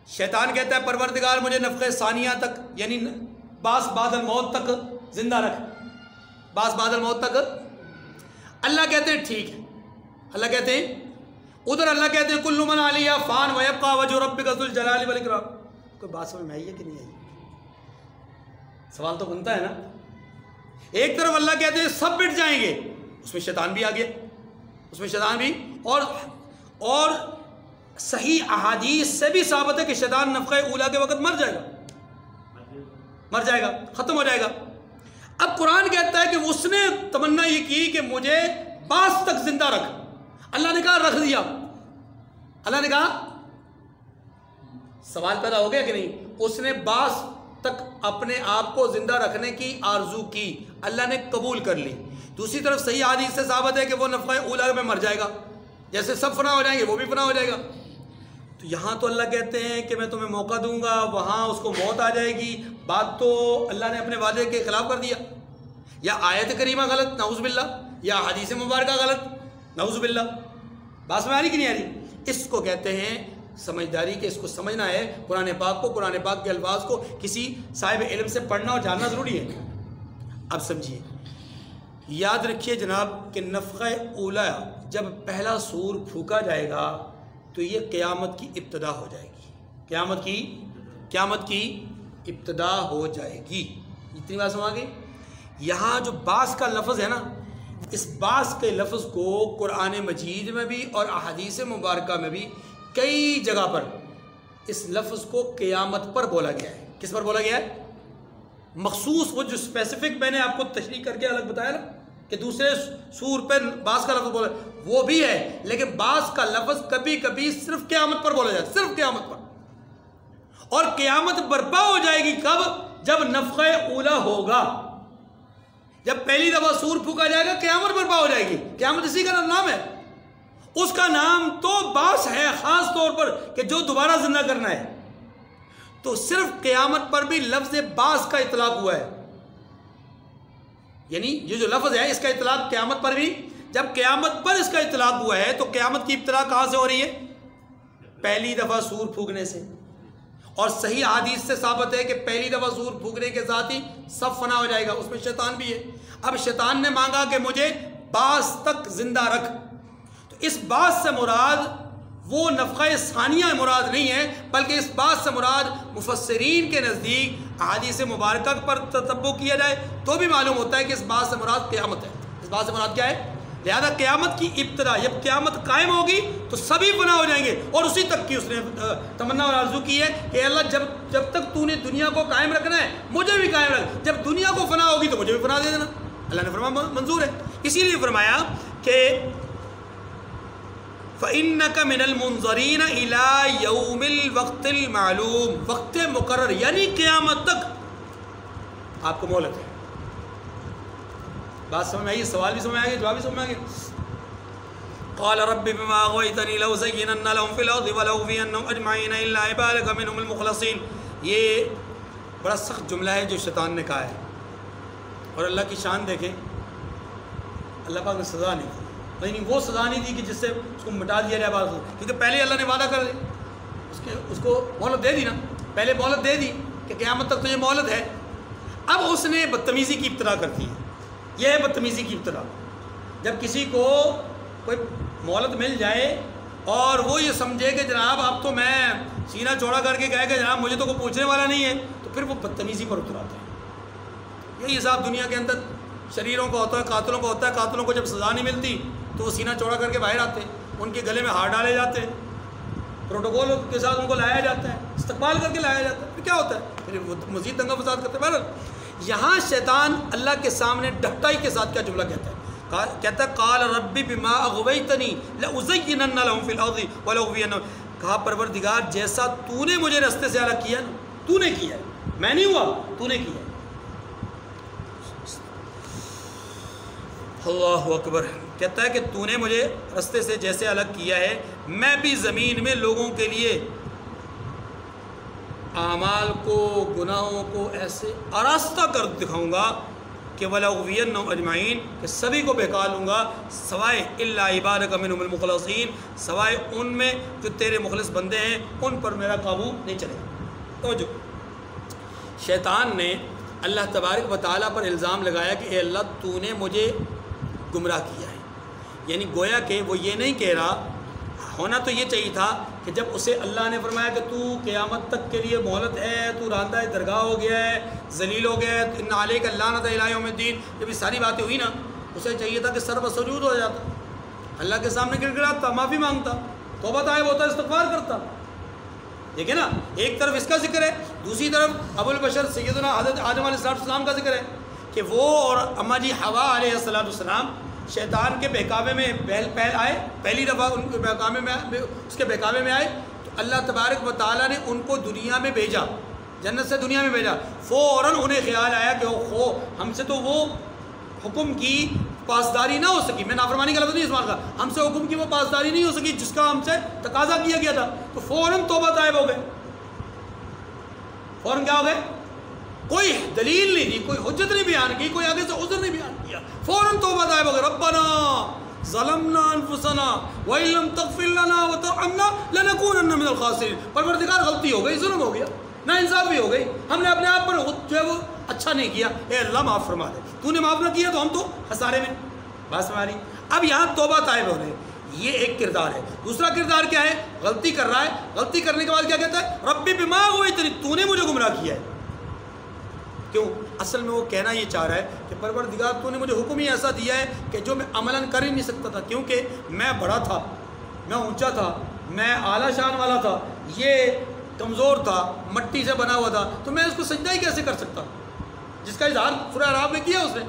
شیطان کہتا ہے پروردگار مجھے نفخہ ثانیہ تک یعنی باس بعد الموت تک زندہ رکھ، باس بعد الموت تک۔ اللہ کہتے ہیں ٹھیک ہے، اللہ کہتے ہیں ادھر اللہ کہتے ہیں کل من علیہ فان ویبقى وجہ ربک ذو الجلال والاکرام۔ کوئی بات سمجھ میں آئی ہے کہ نہیں آئی؟ سوال تو بنتا ہے نا۔ ایک طرف اللہ کہتے ہیں سب مٹ جائیں گے، اس میں شیطان بھی آ گیا، اس میں شیطان بھی، اور صحیح احادیث سے بھی ثابت ہے کہ شیطان نفخہ اولا کے وقت مر جائے گا، ختم ہو جائے گا۔ اب قرآن کہتا ہے کہ اس نے تمنا یہ کی کہ مجھے باس تک زندہ رکھ۔ اللہ نے کہا رکھ دیا، اللہ نے کہا، سوال پیدا ہو گیا کہ نہیں؟ اس نے باس تک اپنے آپ کو زندہ رکھنے کی آرزو کی، اللہ نے قبول کر لی۔ دوسری طرف صحیح حدیث سے ثابت ہے کہ وہ نفخہ اولا میں مر جائے گا، جیسے سب فنا ہو جائیں گے وہ بھی فنا ہو جائے گا۔ تو یہاں تو اللہ کہتے ہیں کہ میں تمہیں موقع دوں گا، وہاں اس کو موت آ جائے گی۔ بات تو اللہ نے اپنے وعدے کے خلاف کر دیا، یا آیت کریمہ غلط نعوذ باللہ، یا حدیث مبارکہ غلط نعوذ باللہ۔ بات سمجھ آ رہی کہ نہیں آ رہی؟ اس کو کہتے ہیں سمجھداری، کہ اس کو سمجھنا ہے قرآن پاک کو، قرآن پاک کے الفاظ کو کسی صاحب علم سے پڑھنا اور جاننا ضروری ہے۔ اب سمجھیے، یاد رکھیے جناب کہ نفخہ اولا جب پہلا سور پھونکا جائے گا تو یہ قیامت کی ابتدا ہو جائے گی، قیامت کی ابتدا ہو جائے گی۔ اتنی بات سمجھ گئی؟ یہاں جو باس کا لفظ ہے نا، اس باس کے لفظ کو قرآن مجید میں بھی اور احادیث مبارکہ میں بھی کئی جگہ پر اس لفظ کو قیامت پر بولا گیا ہے۔ کس پر بولا گیا ہے؟ مخصوص وہ جو اسپیسیفک میں نے آپ کو تشریح کر کے الگ بتایا نا کہ دوسرے سور پہ باس کا لفظ بولا، وہ بھی ہے، لیکن باس کا لفظ کبھی کبھی صرف قیامت پر بولا جاتا ہے، صرف قیامت پر۔ اور قیامت برپا ہو جائے گی کب؟ جب نفخہ اولا ہوگا، جب پہلی دفعہ سور پھونکا جائے گا قیامت برپا ہو جائے گی۔ قیامت اسی کا نام ہے، اس کا نام تو باس ہے خاص طور پر کہ جو دوبارہ زندہ کرنا ہے۔ تو صرف قیامت پر بھی لفظ باس کا اطلاق ہوا ہے، یعنی یہ جو لفظ ہے اس کا اطلاق قیامت پر بھی، جب قیامت پر اس کا اطلاق ہوا ہے تو قیامت کی ابتدا کہاں سے ہو رہی ہے؟ پہلی دفعہ سور پھونکنے سے۔ اور صحیح حدیث سے ثابت ہے کہ پہلی دفعہ سور پھونکنے کے ساتھ ہی سب فنا ہو جائے گا، اس میں شیطان بھی ہے۔ اب شیطان نے مانگا کہ مجھے باس تک زندہ رکھ، تو اس باس سے مراد وہ نفخہ ثانیہ مراد نہیں ہے، بلکہ اس بات سے مراد مفسرین کے نزدیک احادیث مبارکہ پر تتبع کیا جائے تو بھی معلوم ہوتا ہے کہ اس بات سے مراد قیامت ہے۔ اس بات سے مراد کیا ہے؟ لہذا قیامت کی ابتدا، جب قیامت قائم ہوگی تو سبھی فنا ہو جائیں گے، اور اسی تک کی اس نے تمنا اور آرزو کی ہے کہ اللہ جب تک تو نے دنیا کو قائم رکھنا ہے مجھے بھی قائم رکھ، جب دنیا کو فنا ہوگی تو مجھے بھی فنا دے دینا۔ اللہ نے فرمایا منظور ہے، اسی لیے فرمایا کہ فَإِنَّكَ مِنَ الْمُنظَرِينَ إِلَىٰ يَوْمِ الْوَقْتِ الْمَعْلُومِ، وقت مقرر یعنی قیامت تک آپ کو مہلت ہے۔ بات سمجھ میں آئی؟ سوال بھی سمجھ آئے گا، جواب بھی سمجھ آئے گا۔ قال رب بما اغويتني لأزينن لهم في الارض ولأغوينهم اجمعين الا عبادك منهم المخلصين۔ یہ بڑا سخت جملہ ہے جو شیطان نے کہا ہے، اور اللہ کی شان دیکھیں، اللہ پاک نے سزا نہیں دی، یعنی وہ سزا نہیں دی کہ جس سے اس کو مٹا دیا جائے، کیونکہ پہلے اللہ نے وعدہ کر دیا، اس کو مہلت دے دی نا، پہلے مہلت دے دی کہ قیامت تک تجھے مہلت ہے۔ اب اس نے بدتمیزی کی ابتدا کرتی ہے، یہ ہے بدتمیزی کی ابتدا۔ جب کسی کو کوئی مہلت مل جائے اور وہ یہ سمجھے کہ جناب اب تو میں سینہ چوڑا کر کے کہے کہ جناب مجھے تو کوئی پوچھنے والا نہیں ہے، تو پھر وہ بدتمیزی پر اتر آتے ہیں۔ یہی حساب دنیا کے اندر شریروں کا ہوتا ہے، قاتلوں کا ہوتا ہے۔ قاتلوں کو جب سزا نہیں ملتی تو وہ سینہ چوڑا کر کے باہر آتے ہیں، ان کے گلے میں ہار ڈالے جاتے ہیں، پروٹوکول کے ساتھ ان کو لایا جاتا ہے، استقبال کر کے لایا جاتا ہے، پھر کیا ہوتا ہے؟ پھر وہ مزید دنگا فساد کرتے ہیں۔ بہرحال یہاں شیطان اللہ کے سامنے ڈھٹائی کے ساتھ کیا جملہ کہتا ہے؟ کہتا ہے قال ربی بما اغویتنی لازینن لهم فی الارض ولأغوینہم، کہا پروردگار جیسا تو نے مجھے رستے سے الگ کیا نا، تو نے کیا ہے، میں نہیں ہوا، تو نے کیا ہے۔ اللہ اکبر، کہتا ہے کہ تو نے مجھے رستے سے جیسے الگ کیا ہے، میں بھی زمین میں لوگوں کے لیے اعمال کو، گناہوں کو ایسے آراستہ کر دکھاؤں گا کہ وَلَأُغْوِيَنَّهُمْ أَجْمَعِينَ، کہ سبھی کو بہکا لوں گا سوائے إِلَّا عِبَادَكَ مِنْهُمُ الْمُخْلَصِينَ، سوائے ان میں جو تیرے مخلص بندے ہیں، ان پر میرا قابو نہیں چلے گا۔ تو جو شیطان نے اللہ تبارک و تعالیٰ پر الزام لگایا کہ اے اللہ تو نے مجھے گمراہ کیا ہے، یعنی گویا کہ وہ یہ نہیں کہہ رہا، ہونا تو یہ چاہیے تھا کہ جب اسے اللہ نے فرمایا کہ تو قیامت تک کے لیے مہلت ہے، تو راندہ درگاہ ہو گیا ہے، ذلیل ہو گیا ہے، ان علیک اللعنۃ الی یوم الدین، جب یہ ساری باتیں ہوئی نا، اسے چاہیے تھا کہ سر بسجود ہو جاتا، اللہ کے سامنے گر گراتا، معافی مانگتا، توبہ طائب ہوتا، استغفار کرتا۔ دیکھیں نا، ایک طرف اس کا ذکر ہے، دوسری طرف ابو البشر سیدنا حضرت آدم علیہ السلام کا ذکر ہے کہ وہ اور اماں جی حوا علیہ السلام شیطان کے بہکاوے میں پہل آئے، پہلی دفعہ ان کے بہکاوے میں، اس کے بہکاوے میں آئے تو اللہ تبارک و تعالیٰ نے ان کو دنیا میں بھیجا، جنت سے دنیا میں بھیجا۔ فوراً انہیں خیال آیا کہ ہم سے تو وہ حکم کی پاسداری نہ ہو سکی، میں نافرمانی کا لفظ نہیں استعمال کرا، ہم سے حکم کی وہ پاسداری نہیں ہو سکی جس کا ہم سے تقاضا کیا گیا تھا، تو فوراً توبہ طائب ہو گئے۔ فوراً کیا ہو گئے؟ کوئی دلیل نہیں دی، کوئی حجت نہیں بیان کی، کوئی آگے سے عذر نہیں بیان کیا، فوراً توبہ طائب ہو گئے۔ ربنا ظلمنا انفسنا وان لم تغفر لنا وترحمنا لنكونن من الخاسرین، پروردگار غلطی ہو گئی، ظلم ہو گیا، نا انصافی ہو گئی، ہم نے اپنے آپ پر جو ہے وہ اچھا نہیں کیا، اے اللہ معاف فرما دے، تو نے معاف نہ کیا تو ہم تو خسارے میں۔ بات ہماری اب یہاں توبہ طائب ہو رہے ہیں، یہ ایک کردار ہے۔ دوسرا کردار کیا ہے؟ غلطی کر رہا ہے، غلطی کرنے کے بعد کیا کہتا ہے؟ ربی بما اغویتنی، تو نے مجھے گمراہ کیا ہے۔ کیوں؟ اصل میں وہ کہنا یہ چاہ رہا ہے کہ پروردگار تو نے مجھے حکم ہی ایسا دیا ہے کہ جو میں عملاً کر ہی نہیں سکتا تھا، کیونکہ میں بڑا تھا، میں اونچا تھا، میں اعلیٰ شان والا تھا، یہ کمزور تھا، مٹی سے بنا ہوا تھا، تو میں اس کو سجدہ ہی کیسے کر سکتا، جس کا اظہار سورہ اعراف میں کیا اس نے۔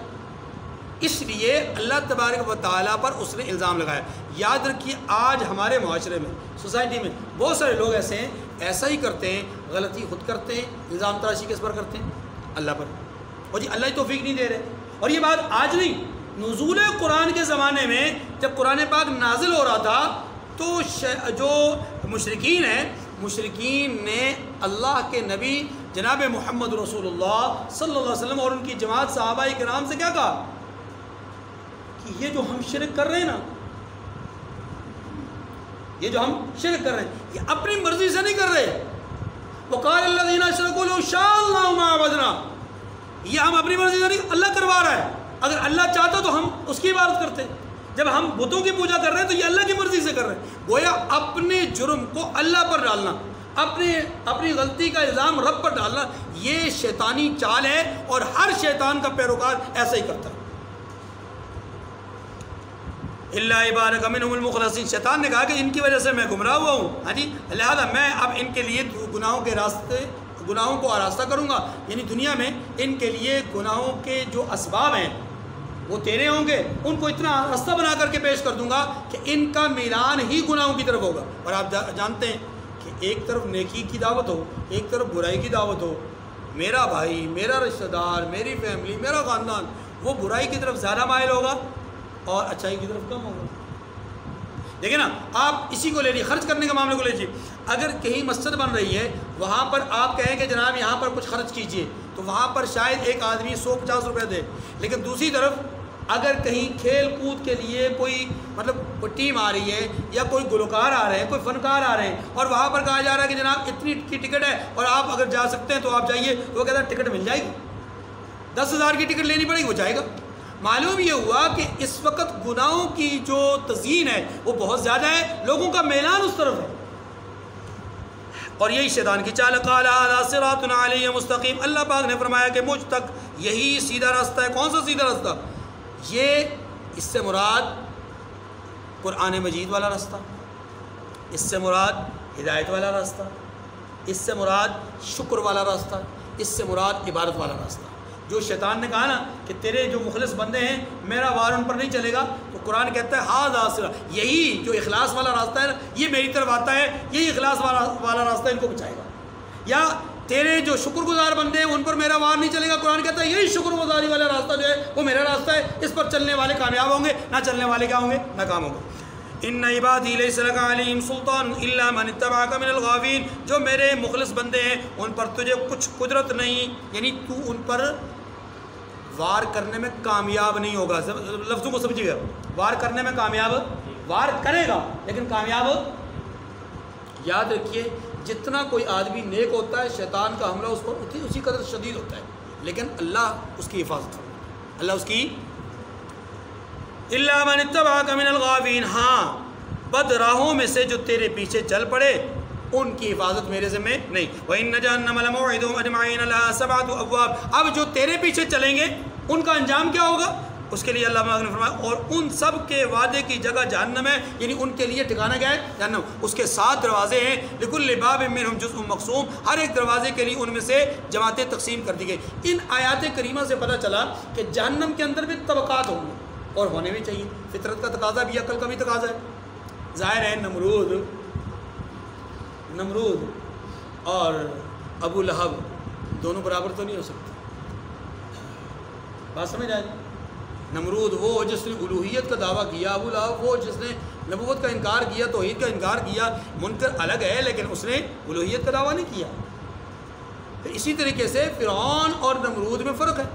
اس لیے اللہ تبارک و تعالیٰ پر اس نے الزام لگایا۔ یاد رکھیے آج ہمارے معاشرے میں، سوسائٹی میں بہت سارے لوگ ایسے ہیں، ایسا ہی کرتے ہیں، غلطی خود کرتے ہیں، الزام تراشی کس پر کرتے ہیں؟ اللہ پر، اور جی اللہ ہی توفیق نہیں دے رہے۔ اور یہ بات آج نہیں، نزول قرآن کے زمانے میں جب قرآن پاک نازل ہو رہا تھا تو جو مشرکین ہیں، مشرکین نے اللہ کے نبی جناب محمد رسول اللہ صلی اللہ علیہ وسلم اور ان کی جماعت صحابہ کرام سے کیا کہا کہ یہ جو ہم شرک کر رہے ہیں نا، یہ جو ہم شرک کر رہے ہیں، یہ اپنی مرضی سے نہیں کر رہے۔ وقال الذین اشرکوا لو شاء اللہ ما عبدنا، یہ ہم اپنی مرضی سے نہیں، اللہ کروا رہا ہے، اگر اللہ چاہتا تو ہم اس کی عبادت کرتے، جب ہم بتوں کی پوجا کر رہے ہیں تو یہ اللہ کی مرضی سے کر رہے ہیں۔ گویا اپنے جرم کو اللہ پر ڈالنا، اپنی غلطی کا الزام رب پر ڈالنا، یہ شیطانی چال ہے اور ہر شیطان کا پیروکار ایسا ہی کرتا ہے۔ الا عبادک منہم المخلصین، شیطان نے کہا کہ ان کی وجہ سے میں گمراہ ہوا ہوں، ہاں جی، لہذا میں اب ان کے لیے گناہوں کے راستے، گناہوں کو آراستہ کروں گا، یعنی دنیا میں ان کے لیے گناہوں کے جو اسباب ہیں وہ تیرے ہوں گے، ان کو اتنا راستہ بنا کر کے پیش کر دوں گا کہ ان کا میلان ہی گناہوں کی طرف ہوگا۔ اور آپ جانتے ہیں کہ ایک طرف نیکی کی دعوت ہو، ایک طرف برائی کی دعوت ہو، میرا بھائی، میرا رشتہ دار، میری فیملی، میرا خاندان، وہ برائی کی طرف زیادہ مائل ہوگا اور اچھائی کی طرف کم ہوگا۔ دیکھیں نا، آپ اسی کو لے لیجیے، خرچ کرنے کے معاملے کو لے لیجیے، اگر کہیں مسجد بن رہی ہے، وہاں پر آپ کہیں کہ جناب یہاں پر کچھ خرچ کیجئے، تو وہاں پر شاید ایک آدمی 150 روپے دے، لیکن دوسری طرف اگر کہیں کھیل کود کے لیے کوئی کوئی ٹیم آ رہی ہے یا کوئی گلوکار آ رہے ہیں، کوئی فنکار آ رہے ہیں، اور وہاں پر کہا جا رہا ہے کہ جناب اتنی کی ٹکٹ ہے اور آپ اگر جا سکتے ہیں تو آپ جائیے، تو وہ کہتا ہے ٹکٹ مل جائے گی، 10,000 کی ٹکٹ لینی پڑے گی، وہ جائے گا۔ معلوم یہ ہوا کہ اس وقت گناہوں کی جو تزیین ہے وہ بہت زیادہ ہے، لوگوں کا میلان اس طرف ہے، اور یہی شیطان کی چال۔ قال ھذا صراط علی مستقیم، اللہ پاک نے فرمایا کہ مجھ تک یہی سیدھا راستہ ہے۔ کون سا سیدھا راستہ؟ یہ اس سے مراد قرآن مجید والا راستہ، اس سے مراد ہدایت والا راستہ، اس سے مراد شکر والا راستہ، اس سے مراد عبادت والا راستہ۔ جو شیطان نے کہا نا کہ تیرے جو مخلص بندے ہیں میرا وار ان پر نہیں چلے گا، تو قرآن کہتا ہے ھذا صراط، یہی جو اخلاص والا راستہ ہے نا یہ میری طرف آتا ہے، یہی اخلاص والا راستہ ان کو بچائے گا۔ یا تیرے جو شکر گزار بندے ہیں ان پر میرا وار نہیں چلے گا، قرآن کہتا ہے یہی شکر گزاری والا راستہ جو ہے وہ میرا راستہ ہے، اس پر چلنے والے کامیاب ہوں گے، نہ چلنے والے کیا ہوں گے؟ ناکام ہوں گے۔ ان عبادی لیس لک علیہم سلطان الا من اتبعک من الغاوین، جو میرے مخلص بندے ہیں ان پر تجھے کچھ قدرت نہیں، یعنی تو ان پر وار کرنے میں کامیاب نہیں ہوگا۔ لفظوں کو سمجھیے گا، وار کرنے میں کامیاب، وار کرے گا لیکن کامیاب۔ یاد رکھیے جتنا کوئی آدمی نیک ہوتا ہے شیطان کا حملہ اس پر اسی قدر شدید ہوتا ہے، لیکن اللہ اس کی حفاظت کرتا ہے، اللہ اس کی الا من اتبعک من الغاوین، ہاں بد راہوں میں سے جو تیرے پیچھے چل پڑے ان کی حفاظت میرے ذمہ نہیں۔ وَإِنَّ جَهَنَّمَ لَمَوْعِدُهُمْ أَجْمَعِينَ لَهَا 7 أَبْوَابٍ، اب جو تیرے پیچھے چلیں گے ان کا انجام کیا ہوگا؟ اس کے لیے اللہ پاک نے فرمایا اور ان سب کے وعدے کی جگہ جہنم ہے، یعنی ان کے لیے ٹھکانہ کیا ہے؟ جہنم۔ اس کے 7 دروازے ہیں، لِكُلِّ بَابٍ مِّنْهُمْ جُزْءٌ مَقْسُومٌ، ہر ایک دروازے کے لیے ان میں سے جماعتیں تقسیم کر دی گئی۔ ان آیات کریمہ سے پتہ چلا کہ جہنم کے اندر بھی طبقات ہوں گے، اور ہونے بھی چاہیے، فطرت کا تقاضا بھی، عقل کا بھی تقاضا ہے۔ ظاہر ہے نمرود اور ابو لہب دونوں برابر تو نہیں ہو سکتے، بات سمجھ آئے؟ نمرود وہ جس نے الوہیت کا دعویٰ کیا، ابو لہب وہ جس نے نبوت کا انکار کیا، توحید کا انکار کیا۔ منکر الگ ہے لیکن اس نے الوہیت کا دعویٰ نہیں کیا۔ اسی طریقے سے فرعون اور نمرود میں فرق ہے،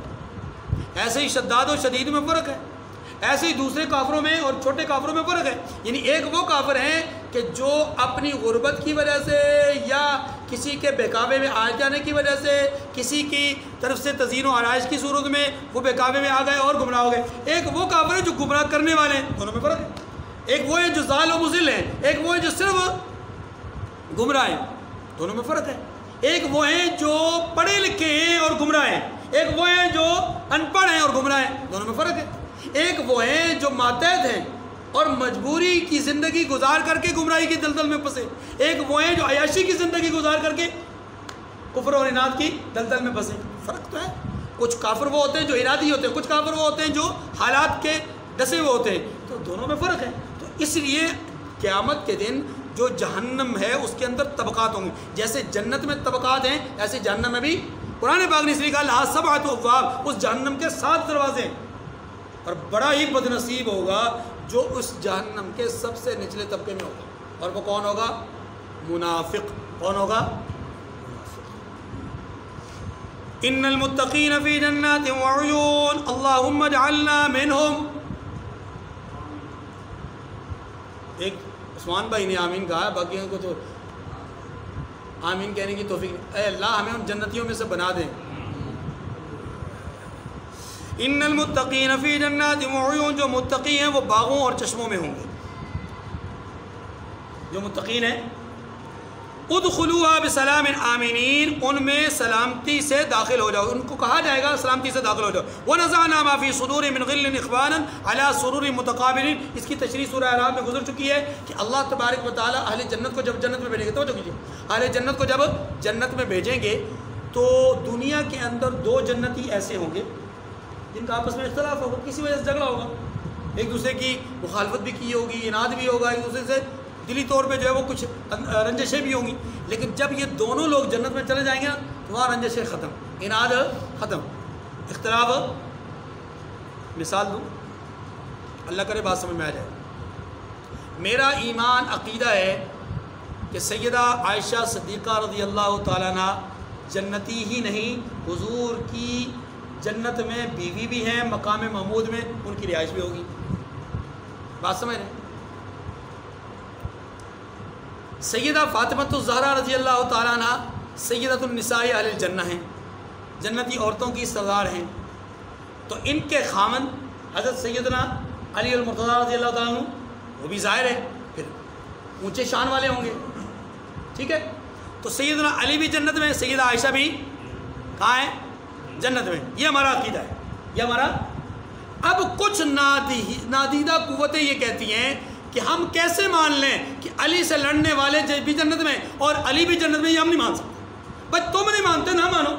ایسے ہی شداد و شدید میں فرق ہے، ایسے ہی دوسرے کافروں میں اور چھوٹے کافروں میں فرق ہے۔ یعنی ایک وہ کافر ہیں کہ جو اپنی غربت کی وجہ سے یا کسی کے بہکاوے میں آ جانے کی وجہ سے، کسی کی طرف سے تزیین و آرائش کی صورت میں وہ بہکاوے میں آ گئے اور گمراہ ہو گئے۔ ایک وہ کافر ہے جو گمراہ کرنے والے ہیں، دونوں میں فرق ہے۔ ایک وہ ہے جو ضال و مضل ہیں، ایک وہ ہے جو صرف گمراہ ہیں، دونوں میں فرق ہے۔ ایک وہ ہیں جو پڑھے لکھے ہیں اور گمراہ ہیں، ایک وہ ہیں جو ان پڑھ ہیں اور گمراہ ہیں، دونوں میں فرق ہے۔ ایک وہ ہیں جو ماتحت ہیں اور مجبوری کی زندگی گزار کر کے گمراہی کی دلدل میں پھنسے، ایک وہ ہیں جو عیاشی کی زندگی گزار کر کے کفر اور اناد کی دلدل میں پھنسے۔ فرق تو ہے۔ کچھ کافر وہ ہوتے ہیں جو ارادی ہوتے ہیں، کچھ کافر وہ ہوتے ہیں جو حالات کے ڈسے ہوئے ہوتے ہیں، تو دونوں میں فرق ہے۔ تو اس لیے قیامت کے دن جو جہنم ہے اس کے اندر طبقات ہوں گے، جیسے جنت میں طبقات ہیں ایسے جہنم میں بھی۔ قرآن پاک نے اس لیے کہا لہا 7 ابواب، اس جہنم کے 7 دروازے ہیں، اور بڑا ہی بد نصیب ہوگا جو اس جہنم کے سب سے نچلے طبقے میں ہوگا، اور وہ کون ہوگا؟ منافق۔ کون ہوگا؟ ان المتقین فی جنات وعیون اللہم اجعلنا منہم۔ ایک عثمان بھائی نے آمین کہا، باقیوں کو تو آمین کہنے کی توفیق نہیں۔ اے اللہ ہمیں ان جنتیوں میں سے بنا دیں۔ ان المتقین فی جنات وعیون، جو متقی ہیں وہ باغوں اور چشموں میں ہوں گے۔ جو متقین ہیں ادخلوها بسلام آمینین، ان میں سلامتی سے داخل ہو جاؤ، ان کو کہا جائے گا سلامتی سے داخل ہو جاؤ۔ ونزعنا ما فی صدور من غل اخوانا علی سرور متقابلین، اس کی تشریح سورہ اعراف میں گزر چکی ہے کہ اللہ تبارک و تعالی اہل جنت کو جب جنت میں بھیجیں گے، توجہ کیجیے، اہل جنت کو جب جنت میں بھیجیں گے تو دنیا کے اندر 2 جنتی ایسے ہوں گے جن کا آپس میں اختلاف ہوگا، کسی وجہ سے جھگڑا ہوگا، ایک دوسرے کی مخالفت بھی کی ہوگی، اناد بھی ہوگا، ایک دوسرے سے دلی طور پہ جو ہے وہ کچھ رنجشیں بھی ہوں گی۔ لیکن جب یہ دونوں لوگ جنت میں چلے جائیں گے نا تو وہاں رنجشیں ختم، اناد ختم، اختلاف۔ مثال دوں، اللہ کرے بات سمجھ میں آ جائے۔ میرا ایمان عقیدہ ہے کہ سیدہ عائشہ صدیقہ رضی اللہ تعالیٰ عنہ جنتی ہی نہیں، حضور کی جنت میں بیوی بھی ہیں، مقام محمود میں ان کی رہائش بھی ہوگی۔ بات سمجھ رہے؟ سیدہ فاطمۃ الزہرا رضی اللہ تعالیٰ عنہ سیدۃ النساء اہل الجنہ ہیں، جنتی عورتوں کی سردار ہیں، تو ان کے خامن حضرت سیدنا علی المرتضیٰ رضی اللہ تعالیٰ عنہ وہ بھی ظاہر ہے پھر اونچے شان والے ہوں گے، ٹھیک ہے. تو سیدنا علی بھی جنت میں، سیدہ عائشہ بھی کہاں ہے؟ جنت میں. یہ ہمارا عقیدہ ہے، یہ ہمارا. اب کچھ نادیدہ قوتیں یہ کہتی ہیں کہ ہم کیسے مان لیں کہ علی سے لڑنے والے بھی جنت میں اور علی بھی جنت میں، یہ ہم نہیں مان سکتے. بس تم نہیں مانتے نہ مانو،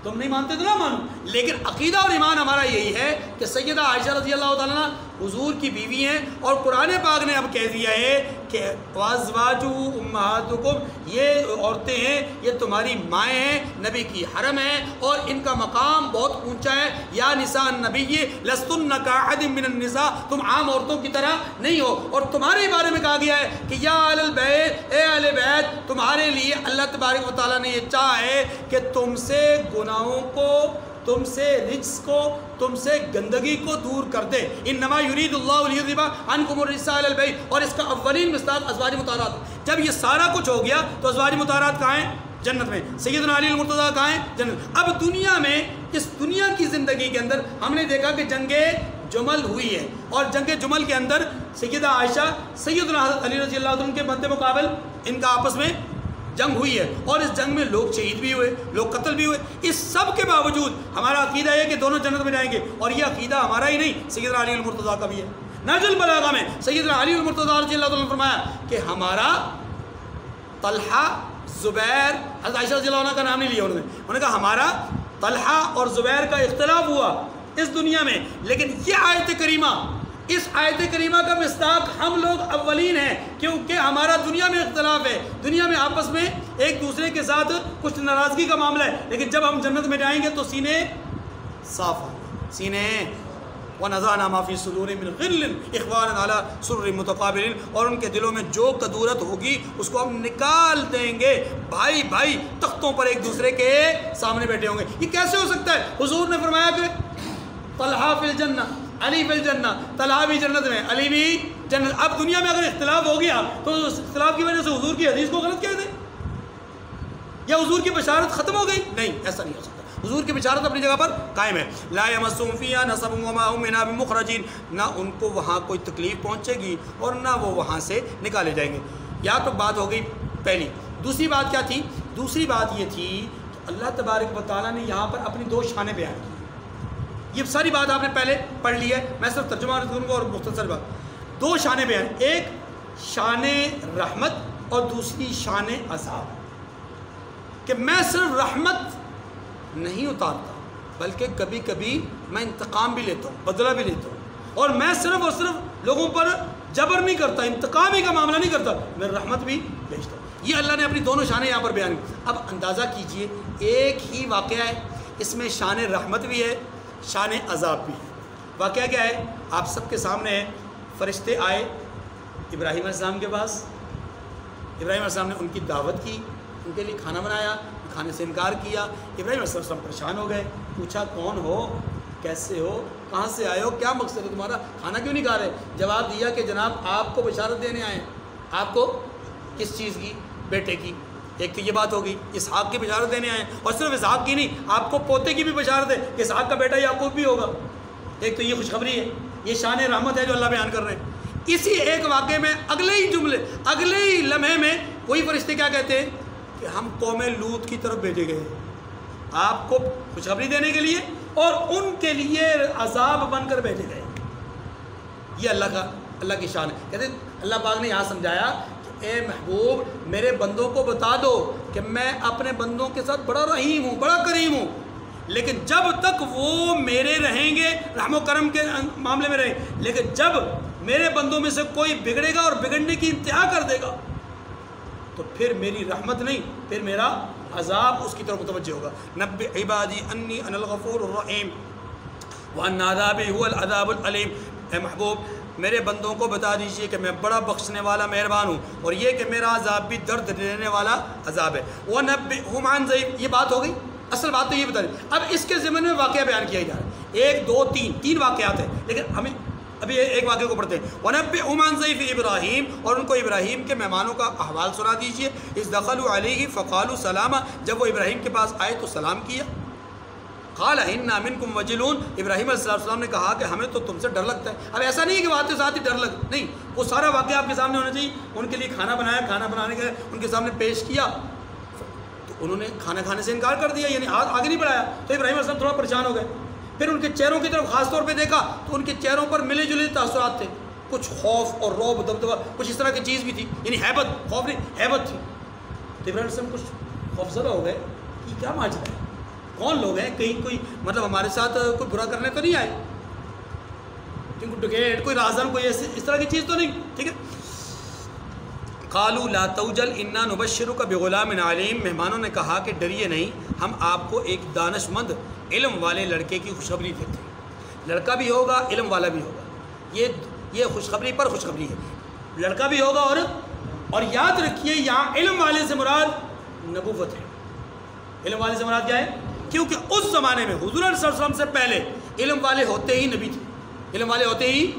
تم نہیں مانتے تو نہ مانو، لیکن عقیدہ اور ایمان ہمارا یہی ہے کہ سیدہ عائشہ رضی اللہ تعالیٰ عنہ حضور کی بیوی ہیں، اور قرآن پاک نے اب کہہ دیا ہے کہ وَأَزْوَاجُهُ أُمَّهَاتُكُمْ، یہ عورتیں ہیں، یہ تمہاری مائیں ہیں، نبی کی حرم ہیں، اور ان کا مقام بہت اونچا ہے. یا نساء النبی لستن کأحد من النساء، تم عام عورتوں کی طرح نہیں ہو. اور تمہارے بارے میں کہا گیا ہے کہ یا اہل البیت، اے اہل بیت، تمہارے لیے اللہ تبارک و تعالیٰ نے یہ چاہا ہے کہ تم سے گناہوں کو، تم سے رجس کو، تم سے گندگی کو دور کر دے. انما یرید اللہ لیذھب عنکم الرجس اہل البیت. اور اس کا اولین مصداق ازواج مطہرات. جب یہ سارا کچھ ہو گیا تو ازواج مطہرات کہاں ہیں؟ جنت میں. سیدنا علی المرتضیٰ کہاں ہیں؟ جنت. اب دنیا میں، اس دنیا کی زندگی کے اندر ہم نے دیکھا کہ جنگ جمل ہوئی ہے، اور جنگ جمل کے اندر سیدہ عائشہ سیدنا حضرت علی رضی اللہ عنہ کے مد مقابل ان کا آپس میں جنگ ہوئی ہے، اور اس جنگ میں لوگ شہید بھی ہوئے، لوگ قتل بھی ہوئے. اس سب کے باوجود ہمارا عقیدہ ہے کہ دونوں جنت میں جائیں گے. اور یہ عقیدہ ہمارا ہی نہیں، سیدنا علی المرتضیٰ کا بھی ہے. نہج البلاغہ میں سیدنا علی المرتضیٰ رضی اللہ عنہ نے فرمایا کہ ہمارا طلحہ، زبیر، حضرت عائشہ رضی اللہ عنہ کا نام نہیں لیا انہوں نے کہا ہمارا طلحہ اور زبیر کا اختلاف ہوا اس دنیا میں، لیکن یہ آیت کریمہ، اس آیت کریمہ کا مصداق ہم لوگ اولین ہیں، کیونکہ ہمارا دنیا میں اختلاف ہے، دنیا میں آپس میں ایک دوسرے کے ساتھ کچھ ناراضگی کا معاملہ ہے، لیکن جب ہم جنت میں جائیں گے تو سینے صاف ہوں گے، سینے. وَنَزَعْنَا مَا فِي صُدُورِهِم مِّن غِلٍّ إِخْوَانًا عَلَىٰ سُرُرٍ مُتَقَابِلِينَ. اور ان کے دلوں میں جو کدورت ہوگی اس کو ہم نکال دیں گے، بھائی بھائی تختوں پر ایک دوسرے کے سامنے بیٹھے ہوں گے. یہ کیسے ہو سکتا ہے؟ حضور نے فرمایا کہ طلحہ فی الجنہ، علی فی الجنہ، طلحہ بھی جنت میں، علی بھی جنت. اب دنیا میں اگر اختلاف ہو گیا تو اس اختلاف کی وجہ سے حضور کی حدیث کو غلط کہہ دیں، یا حضور کی بشارت ختم ہو گئی؟ نہیں، ایسا نہیں ہو سکتا. حضور کی بشارت اپنی جگہ پر قائم ہے. لا یمسہم فیہا نصب وما ہم منہا بمخرجین. نہ ان کو وہاں کوئی تکلیف پہنچے گی اور نہ وہ وہاں سے نکالے جائیں گے. یا تو بات ہو گئی پہلی. دوسری بات کیا تھی؟ دوسری بات یہ تھی کہ اللہ تبارک و تعالیٰ نے یہاں پر اپنی دو شانیں بیان کی. یہ ساری بات آپ نے پہلے پڑھ لی ہے، میں صرف ترجمہ کروں گا اور مختصر بات. دو شانیں بیان، ایک شان رحمت اور دوسری شان عذاب. کہ میں صرف رحمت نہیں اتارتا بلکہ کبھی کبھی میں انتقام بھی لیتا ہوں، بدلہ بھی لیتا ہوں، اور میں صرف اور صرف لوگوں پر جبر نہیں کرتا، انتقام ہی کا معاملہ نہیں کرتا، میں رحمت بھی بھیجتا ہوں. یہ اللہ نے اپنی دونوں شانیں یہاں پر بیان کی. اب اندازہ کیجئے ایک ہی واقعہ ہے، اس میں شان رحمت بھی ہے، شان عذاب بھی ہے. واقعہ کیا ہے؟ آپ سب کے سامنے ہے. فرشتے آئے ابراہیم علیہ السلام کے پاس، ابراہیم علیہ السلام نے ان کی دعوت کی، ان کے لیے کھانا بنایا، کھانے سے انکار کیا. ابراہیم علیہ السلام پریشان ہو گئے، پوچھا کون ہو، کیسے ہو، کہاں سے آئے ہو، کیا مقصد ہے تمہارا، کھانا کیوں نہیں کھا رہے؟ جواب دیا کہ جناب آپ کو بشارت دینے آئے ہیں. آپ کو کس چیز کی؟ بیٹے کی. ایک تو یہ بات ہو گئی، اسحاق کی بشارت دینے آئے ہیں، اور صرف اسحاق کی نہیں، آپ کو پوتے کی بھی بشارت ہے کہ اسحاق کا بیٹا یعقوب بھی ہوگا. ایک تو یہ خوشخبری ہے، یہ شان رحمت ہے جو اللہ بیان کر رہے ہیں. اسی ایک واقعے میں اگلے ہی جملے، اگلے ہی لمحے میں وہی فرشتے کیا کہتے ہیں کہ ہم قوم لوط کی طرف بھیجے گئے آپ کو خوشخبری دینے کے لیے، اور ان کے لیے عذاب بن کر بھیجے گئے. یہ اللہ کی شان ہے. کہتے ہیں اللہ پاک نے یہاں سمجھایا کہ اے محبوب میرے بندوں کو بتا دو کہ میں اپنے بندوں کے ساتھ بڑا رحیم ہوں، بڑا کریم ہوں، لیکن جب تک وہ میرے رہیں گے، رحم و کرم کے معاملے میں رہیں، لیکن جب میرے بندوں میں سے کوئی بگڑے گا اور بگڑنے کی انتہا کر دے گا تو پھر میری رحمت نہیں، پھر میرا عذاب اس کی طرف متوجہ ہوگا. نبئ عبادی انی انا الغفور الرحیم وان عذابی هو العذاب العلیم. اے محبوب میرے بندوں کو بتا دیجئے کہ میں بڑا بخشنے والا مہربان ہوں، اور یہ کہ میرا عذاب بھی درد دینے والا عذاب ہے. وَنَبِّئْهُمْ عَنْ ضَيْفٍ. یہ بات ہو گئی، اصل بات تو یہ بتا رہی. اب اس کے ضمن میں واقعہ بیان کیا جا رہا ہے. ایک دو تین واقعات ہیں، لیکن ہمیں ابھی ایک واقعے کو پڑھتے ہیں. وَنَبِّئْهُمْ عَنْ ضَيْفِ إِبْرَاهِيمَ. اور ان کو ابراہیم کے مہمانوں کا احوال سنا دیجئے. إِذْ دَخَلُوا عَلَيْهِ فَقَالُوا سَلَامًا. جب وہ ابراہیم کے پاس آئے تو سلام کیا. قال انا منکم وجلون، ابراہیم علیہ السلام نے کہا کہ ہمیں تو تم سے ڈر لگتا ہے۔ اب ایسا نہیں ہے کہ بات کے ساتھ ہی ڈر لگ، نہیں، وہ سارا واقعہ آپ کے سامنے ہونا چاہیے۔ ان کے لیے کھانا بنایا، کھانا بنانے کے ان کے سامنے پیش کیا تو انہوں نے کھانا کھانے سے انکار کر دیا، یعنی ہاتھ آگے نہیں بڑھایا، تو ابراہیم علیہ السلام تھوڑا پریشان ہو گئے۔ پھر ان کے چہروں کی طرف خاص طور پہ دیکھا تو ان کے چہروں پر ملے جلے تاثرات تھے، کچھ خوف اور رعب، دبدبہ، کچھ اس طرح کی چیز بھی تھی، یعنی ہیبت، خوف نہیں ہیبت تھی۔ تو ابراہیم علیہ السلام کچھ خوفزدہ ہو گئے کہ کیا ماجرا ہے، کون لوگ ہیں، کہیں کوئی مطلب ہمارے ساتھ کوئی برا کرنے تو نہیں آئے، کوئی ڈکیٹ، کوئی رازن، کوئی اس طرح کی چیز تو نہیں، ٹھیک ہے۔ قالوا لا توجل انا نبشرک بغلام علیم، مہمانوں نے کہا کہ ڈریے نہیں، ہم آپ کو ایک دانش مند علم والے لڑکے کی خوشخبری دیتے ہیں۔ لڑکا بھی ہوگا، علم والا بھی ہوگا، یہ خوشخبری پر خوشخبری ہے، لڑکا بھی ہوگا اور یاد رکھیے یہاں علم والے سے مراد نبوت ہے۔ علم والے سے مراد کیا ہے؟ کیونکہ اس زمانے میں حضور صلی اللہ علیہ وسلم سے پہلے علم والے ہوتے ہی نبی تھے، علم والے ہوتے ہی۔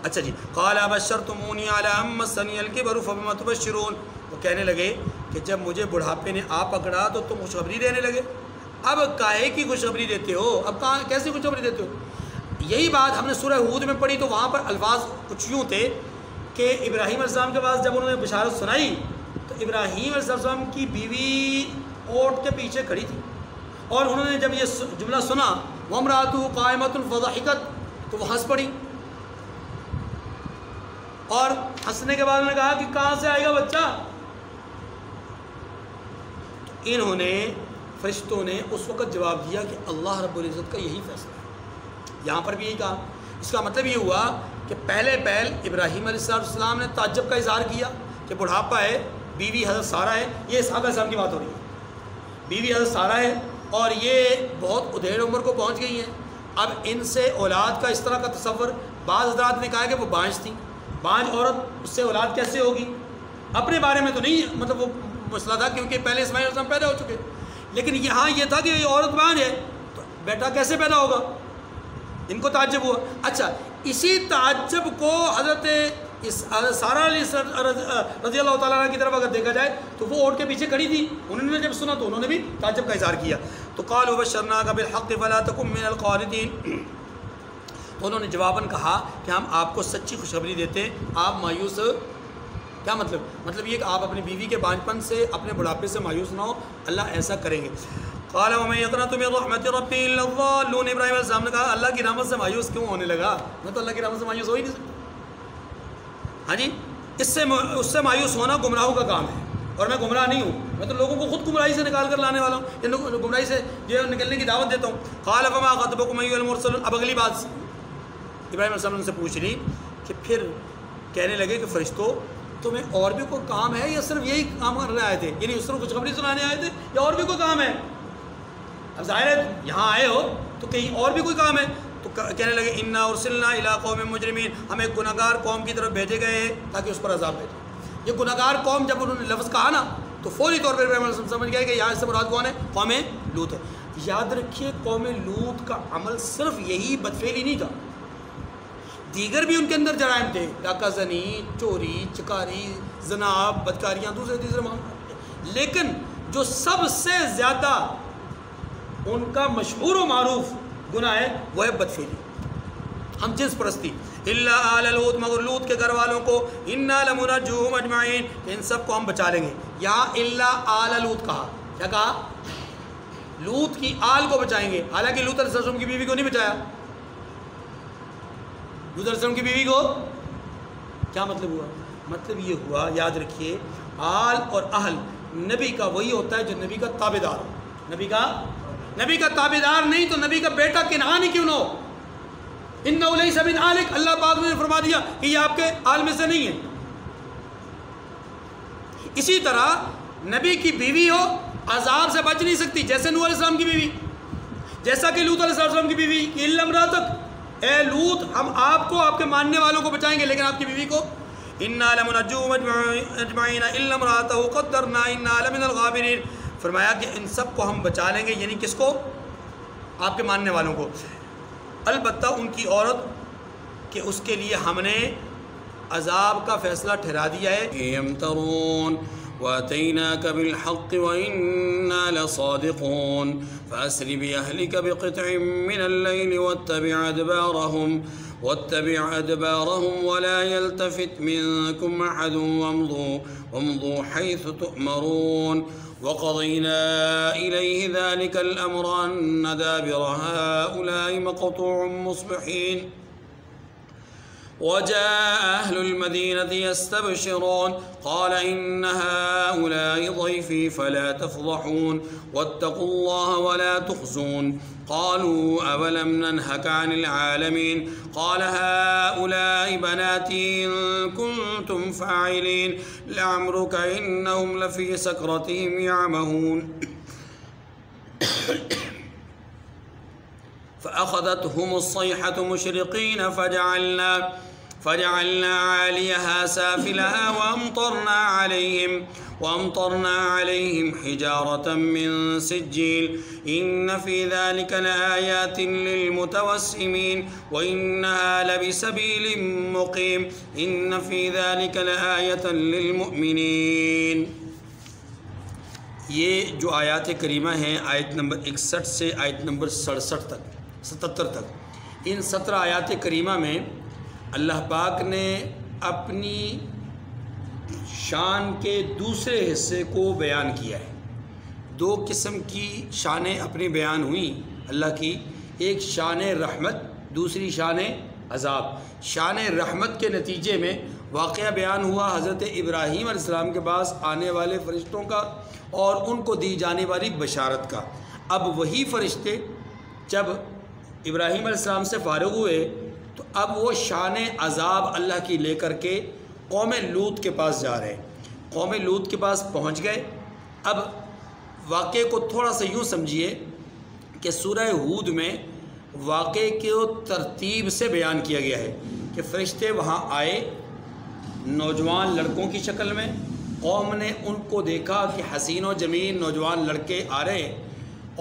اچھا جی، قال ابشرتمونی علی ان مسنی الکبر فبما تبشرون، وہ کہنے لگے کہ جب مجھے بڑھاپے نے آ پکڑا تو تم خوشخبری دینے لگے، اب کاہے کی خوشخبری دیتے ہو، اب کیسی خوشخبری دیتے ہو؟ یہی بات ہم نے سورہ ہود میں پڑھی تو وہاں پر الفاظ کچھ یوں تھے کہ ابراہیم علیہ السلام کے پاس جب انہوں نے بشارت سنائی تو ابراہیم علیہ السلام کی بیوی اونٹ کے پیچھے کھڑی تھی، اور انہوں نے جب یہ جملہ سنا وامرأتہ قائمۃ فضحکت، تو وہ ہنس پڑی، اور ہنسنے کے بعد انہوں نے کہا کہ کہاں سے آئے گا بچہ؟ تو انہوں نے، فرشتوں نے اس وقت جواب دیا کہ اللہ رب العزت کا یہی فیصلہ ہے۔ یہاں پر بھی یہی کہا، اس کا مطلب یہ ہوا کہ پہلے ابراہیم علیہ السلام نے تعجب کا اظہار کیا کہ بڑھاپا ہے، بیوی حضرت سارہ ہے، یہ اسحاق علیہ السلام کی بات ہو رہی ہے، بیوی حضرت سارہ ہے اور یہ بہت ادھیڑ عمر کو پہنچ گئی ہیں، اب ان سے اولاد کا اس طرح کا تصور، بعض حضرات نے کہا کہ وہ بانجھ تھیں، بانجھ عورت اس سے اولاد کیسے ہوگی؟ اپنے بارے میں تو نہیں مطلب وہ مسئلہ تھا کیونکہ پہلے اسماعیل علیہ السلام پیدا ہو چکے، لیکن یہاں یہ تھا کہ یہ عورت بانجھ ہے تو بیٹا کیسے پیدا ہوگا؟ ان کو تعجب ہوا۔ اچھا، اسی تعجب کو حضرت سارہ رضی اللہ تعالیٰ عنہ کی طرف اگر دیکھا جائے تو وہ اونٹ کے پیچھے کھڑی تھی، انہوں نے جب سنا تو انہوں نے بھی تعجب کا اظہار کیا۔ تو قالوا بشرناک بالحق فلا تکن من القانطین، تو انہوں نے جواباً کہا کہ ہم آپ کو سچی خوشخبری دیتے ہیں، آپ مایوس، کیا مطلب یہ کہ آپ اپنی بیوی کے بانجھ پن سے، اپنے بڑھاپے سے مایوس نہ ہو، اللہ ایسا کریں گے۔ قال ومن يقنط من رحمت ربه الا الضالون، ابراہیم علیہ السلام نے کہا اللہ کی رحمت سے مایوس کیوں ہونے لگا، میں تو اللہ کی رحمت سے مایوس ہو ہی نہیں سکتا۔ ہاں جی، اس سے مایوس ہونا گمراہوں کا کام ہے، اور میں گمراہ نہیں ہوں، میں تو لوگوں کو خود گمراہی سے نکال کر لانے والا ہوں، یا گمراہی سے جو نکلنے کی دعوت دیتا ہوں۔ قال فما خطبكم ايها المرسلون، اب اگلی بات ابراہیم علیہ السلام سے پوچھ لی کہ پھر کہنے لگے کہ فرشتوں تمہیں اور بھی کوئی کام ہے یا صرف یہی کام کرنے آئے تھے، یعنی صرف خوشخبری سنانے آئے تھے یا اور بھی کوئی کام ہے؟ اب ظاہر ہے یہاں آئے ہو تو کہیں اور بھی کوئی کام ہے؟ تو کہنے لگے انا ارسلنا الی قوم مجرمین، ہم ایک گناہ گار قوم کی طرف بھیجے گئے ہیں تاکہ اس پر عذاب بھیجے۔ یہ گناہ گار قوم جب انہوں نے لفظ کہا نا تو فوری طور پر ابراہیم علیہ السلام سمجھ گئے کہ یہاں سے مراد کون ہے؟ قوم لوط ہے۔ یاد رکھیے قوم لوط کا عمل صرف یہی بدفعلی نہیں تھا، دیگر بھی ان کے اندر جرائم تھے، ڈاکہ زنی، چوری، چکاری، زنا، بدکاریاں، دوسرے تیسرے معاملات، لیکن جو سب سے زیادہ ان کا مشہور و معروف گناہ ہے وہ ہے بدفعلی، ہم جنس پرستی۔ الا آل لوط، مگر لوط کے گھر والوں کو، انا لمنجوہم اجمعین، کہ ان سب کو ہم بچا لیں گے۔ یہاں الا آل لوط کہا، کیا کہا؟ لوط کی آل کو بچائیں گے، حالانکہ لوط علیہ السلام کی بیوی کو نہیں بچایا۔ لوط علیہ السلام کی بیوی کو کیا مطلب ہوا؟ مطلب یہ ہوا، یاد رکھیے، آل اور اہل نبی کا وہی ہوتا ہے جو نبی کا تابعدار ہو، نبی کا تابعدار نہیں تو نبی کا بیٹا کنعان ہی کیوں نہ ہو۔ انہ لیس من آلک، اللہ پاک نے فرما دیا کہ یہ آپ کے آل میں سے نہیں ہے۔ اسی طرح نبی کی بیوی ہو عذاب سے بچ نہیں سکتی، جیسے نوح علیہ السلام کی بیوی، جیسا کہ لوط علیہ السلام کی بیوی کہ الا امرأتک، اے لوط ہم آپ کو، آپ کے ماننے والوں کو بچائیں گے لیکن آپ کی بیوی کو انا لمنجوہم اجمعین الا امرأتہ قدرنا انا لمن الغابرین، فرمایا کہ ان سب کو ہم بچا لیں گے، یعنی کس کو؟ آپ کے ماننے والوں کو، البتہ ان کی عورت کہ اس کے لیے ہم نے عذاب کا فیصلہ ٹھہرا دیا ہے۔ یمترون وأتيناك بالحق وإنا لصادقون فأسر بأهلك بقطع من الليل واتبع أدبارهم ولا يلتفت منكم أحد وامضوا حيث تؤمرون وقضينا إليه ذلك الأمر أن دابر هؤلاء مقطوع مصبحين وجاء أهل المدينة يستبشرون قال إن هؤلاء ضيفي فلا تفضحون واتقوا الله ولا تخزون قالوا أولم ننهك عن العالمين قال هؤلاء بناتي إن كنتم فاعلين لعمرك إنهم لفي سكرتهم يعمهون فأخذتهم الصيحة مشرقين فجعلنا عاليها سافلها وأمطرنا عليهم حجارة من سجيل إن في ذلك لآيات للمتوسمين وإنها لبسبيل مقيم إن في ذلك لآية للمؤمنين. یہ جو آیات کریمہ ہیں آیت نمبر 61 سے آیت نمبر 77 تک، ان 17 آیات کریمہ میں اللہ پاک نے اپنی شان کے دوسرے حصے کو بیان کیا ہے. دو قسم کی شانیں اپنی بیان ہوئیں اللہ کی، ایک شان رحمت، دوسری شان عذاب. شان رحمت کے نتیجے میں واقعہ بیان ہوا حضرت ابراہیم علیہ السلام کے پاس آنے والے فرشتوں کا اور ان کو دی جانے والی بشارت کا. اب وہی فرشتے جب ابراہیم علیہ السلام سے فارغ ہوئے تو اب وہ شان عذاب اللہ کی لے کر کے قوم لوط کے پاس جا رہے ہیں. قوم لوط کے پاس پہنچ گئے. اب واقعے کو تھوڑا سا یوں سمجھیے کہ سورہ ہود میں واقعے کو ترتیب سے بیان کیا گیا ہے کہ فرشتے وہاں آئے نوجوان لڑکوں کی شکل میں. قوم نے ان کو دیکھا کہ حسین و جمیل نوجوان لڑکے آ رہے ہیں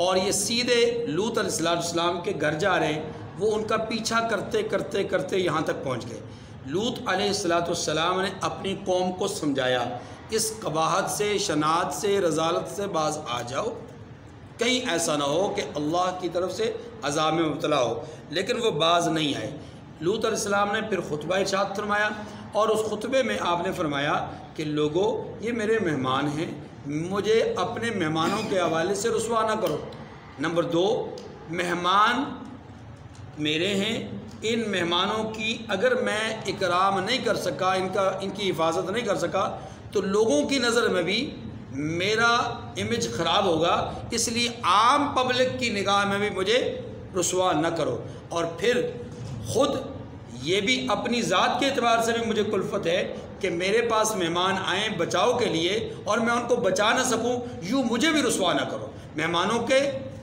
اور یہ سیدھے لوط علیہ السلام کے گھر جا رہے ہیں. وہ ان کا پیچھا کرتے کرتے کرتے یہاں تک پہنچ گئے. لوط علیہ السلام نے اپنی قوم کو سمجھایا اس قباحت سے، شناعت سے، رذالت سے باز آ جاؤ، کہیں ایسا نہ ہو کہ اللہ کی طرف سے عذاب میں مبتلا ہو. لیکن وہ باز نہیں آئے. لوط علیہ السلام نے پھر خطبہ ارشاد فرمایا اور اس خطبے میں آپ نے فرمایا کہ لوگو یہ میرے مہمان ہیں، مجھے اپنے مہمانوں کے حوالے سے رسوا نہ کرو. نمبر 2، مہمان میرے ہیں، ان مہمانوں کی اگر میں اکرام نہیں کر سکا، ان کی حفاظت نہیں کر سکا تو لوگوں کی نظر میں بھی میرا امیج خراب ہوگا. اس لیے عام پبلک کی نگاہ میں بھی مجھے رسوا نہ کرو. اور پھر خود یہ بھی اپنی ذات کے اعتبار سے بھی مجھے کلفت ہے کہ میرے پاس مہمان آئیں بچاؤ کے لیے اور میں ان کو بچا نہ سکوں، یوں مجھے بھی رسوا نہ کرو. مہمانوں کے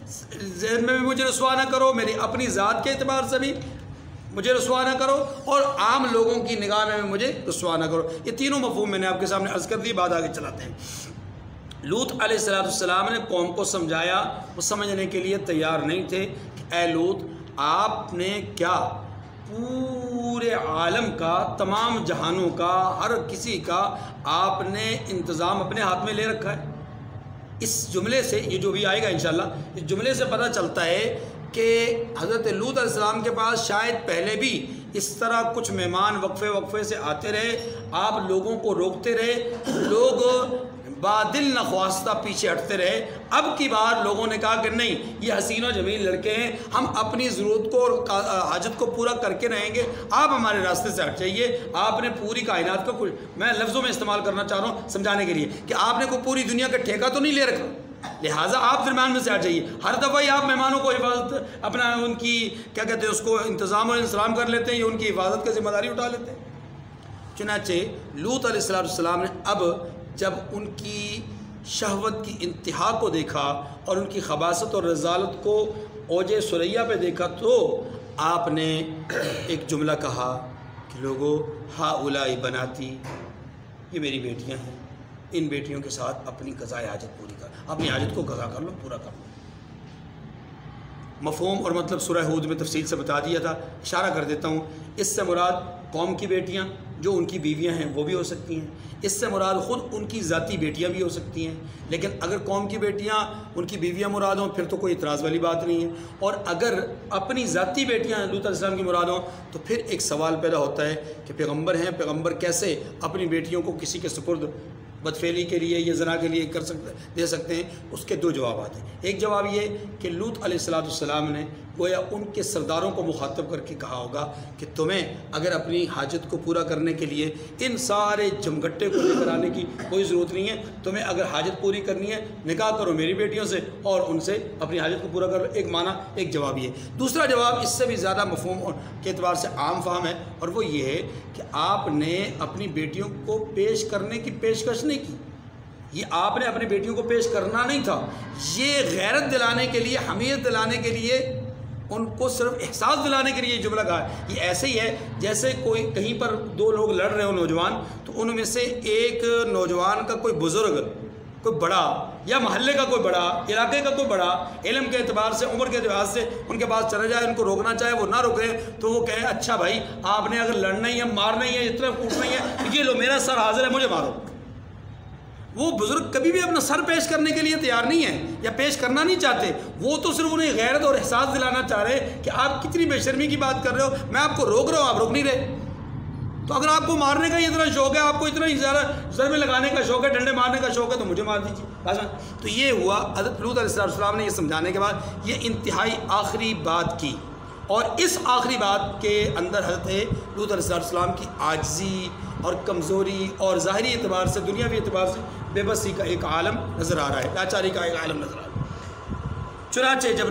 ذہن میں بھی مجھے رسوا نہ کرو، میری اپنی ذات کے اعتبار سے بھی مجھے رسوا نہ کرو، اور عام لوگوں کی نگاہ میں بھی مجھے رسوا نہ کرو. یہ تینوں مفہوم میں نے آپ کے سامنے عرض کر دی. بات آگے چلاتے ہیں. لوط علیہ السلام نے قوم کو سمجھایا، وہ سمجھنے کے لیے تیار نہیں تھے کہ اے لوط آپ نے کیا پورے عالم کا، تمام جہانوں کا، ہر کسی کا آپ نے انتظام اپنے ہاتھ میں لے رکھا ہے. اس جملے سے، یہ جو بھی آئے گا انشاءاللہ، اس جملے سے پتہ چلتا ہے کہ حضرت لوط علیہ السلام کے پاس شاید پہلے بھی اس طرح کچھ مہمان وقفے سے آتے رہے، آپ لوگوں کو روکتے رہے، لوگ بادل نخواستہ پیچھے ہٹتے رہے. اب کی بار لوگوں نے کہا کہ نہیں، یہ حسین و جمیل لڑکے ہیں، ہم اپنی ضرورت کو اور حاجت کو پورا کر کے رہیں گے، آپ ہمارے راستے سے ہٹ جائیے. آپ نے پوری کائنات کو، میں لفظوں میں استعمال کرنا چاہ رہا ہوں سمجھانے کے لیے کہ آپ نے کوئی پوری دنیا کا ٹھیکہ تو نہیں لے رکھا، لہٰذا آپ درمیان میں سے ہٹ جائیے. ہر دفعہ ہی آپ مہمانوں کو حفاظت اپنا، ان کی کیا کہتے ہیں اس کو، انتظام اور انسلام کر لیتے ہیں یا ان کی حفاظت کی ذمہ داری اٹھا لیتے ہیں. چنانچہ لوط علیہ السلام نے اب جب ان کی شہوت کی انتہا کو دیکھا اور ان کی خباثت اور رذالت کو اوج ثریا پہ دیکھا تو آپ نے ایک جملہ کہا کہ لوگو ہؤلاء بناتی، یہ میری بیٹیاں ہیں، ان بیٹیوں کے ساتھ اپنی قضائے حاجت پوری کر، اپنی حاجت کو قضا کر لو، پورا کر لو. مفہوم اور مطلب سورہ ہود میں تفصیل سے بتا دیا تھا، اشارہ کر دیتا ہوں. اس سے مراد قوم کی بیٹیاں جو ان کی بیویاں ہیں وہ بھی ہو سکتی ہیں، اس سے مراد خود ان کی ذاتی بیٹیاں بھی ہو سکتی ہیں، لیکن اگر قوم کی بیٹیاں ان کی بیویاں مراد ہوں پھر تو کوئی اعتراض والی بات نہیں ہے، اور اگر اپنی ذاتی بیٹیاں لوط علیہ السلام کی مراد ہوں تو پھر ایک سوال پیدا ہوتا ہے کہ پیغمبر ہیں، پیغمبر کیسے اپنی بیٹیوں کو کسی کے سپرد بدفعلی کے لیے یا زنا کے لیے دے سکتے ہیں؟ اس کے دو جوابات ہیں۔ ایک جواب یہ کہ لوط علیہ السلام نے گویا ان کے سرداروں کو مخاطب کر کے کہا ہوگا کہ تمہیں اگر اپنی حاجت کو پورا کرنے کے لیے ان سارے جمگٹے کو لے کر آنے کی کوئی ضرورت نہیں ہے، تمہیں اگر حاجت پوری کرنی ہے نکاح کرو میری بیٹیوں سے اور ان سے اپنی حاجت کو پورا کرو۔ ایک معنی، ایک جواب یہ۔ دوسرا جواب اس سے بھی زیادہ مفہوم کے اعتبار سے عام فہم ہے، اور وہ یہ ہے کہ آپ نے اپنی بیٹیوں کو پیش کرنے کی پیشکش نہیں کی، یہ آپ نے اپنی بیٹیوں کو پیش کرنا نہیں تھا، یہ غیرت دلانے کے لیے، حمیت دلانے کے لیے، ان کو صرف احساس دلانے کے لیے یہ جملہ کہا ہے۔ یہ ایسے ہی ہے جیسے کوئی کہیں پر دو لوگ لڑ رہے ہو نوجوان، تو ان میں سے ایک نوجوان کا کوئی بزرگ، کوئی بڑا، یا محلے کا کوئی بڑا، علاقے کا کوئی بڑا، علم کے اعتبار سے، عمر کے اعتبار سے ان کے پاس چلا جائے، ان کو روکنا چاہے، وہ نہ روکے، تو وہ کہے اچھا بھائی آپ نے اگر لڑنا ہی ہے، مارنا ہی ہے، اتنا کوٹنا ہی ہے، یہ لو میرا سر حاضر ہے، مجھے مارو۔ وہ بزرگ کبھی بھی اپنا سر پیش کرنے کے لیے تیار نہیں ہے یا پیش کرنا نہیں چاہتے، وہ تو صرف انہیں غیرت اور احساس دلانا چاہ رہے کہ آپ کتنی بے شرمی کی بات کر رہے ہو، میں آپ کو روک رہا ہوں، آپ روک نہیں رہے۔ تو اگر آپ کو مارنے کا اتنا شوق ہے، آپ کو اتنا ہی زیادہ ضربے لگانے کا شوق ہے، ڈنڈے مارنے کا شوق ہے، تو مجھے مار دیجیے۔ تو یہ ہوا حضرت لوط علیہ السلام نے یہ سمجھانے کے بعد یہ انتہائی آخری بات کی، اور اس آخری بات کے اندر حضرت لوط علیہ السلام کی عاجزی اور کمزوری اور ظاہری اعتبار سے، دنیاوی اعتبار سے بے بسی کا ایک عالم نظر آ رہا ہے، لاچاری کا ایک عالم نظر آ رہا ہے۔ چنانچہ جب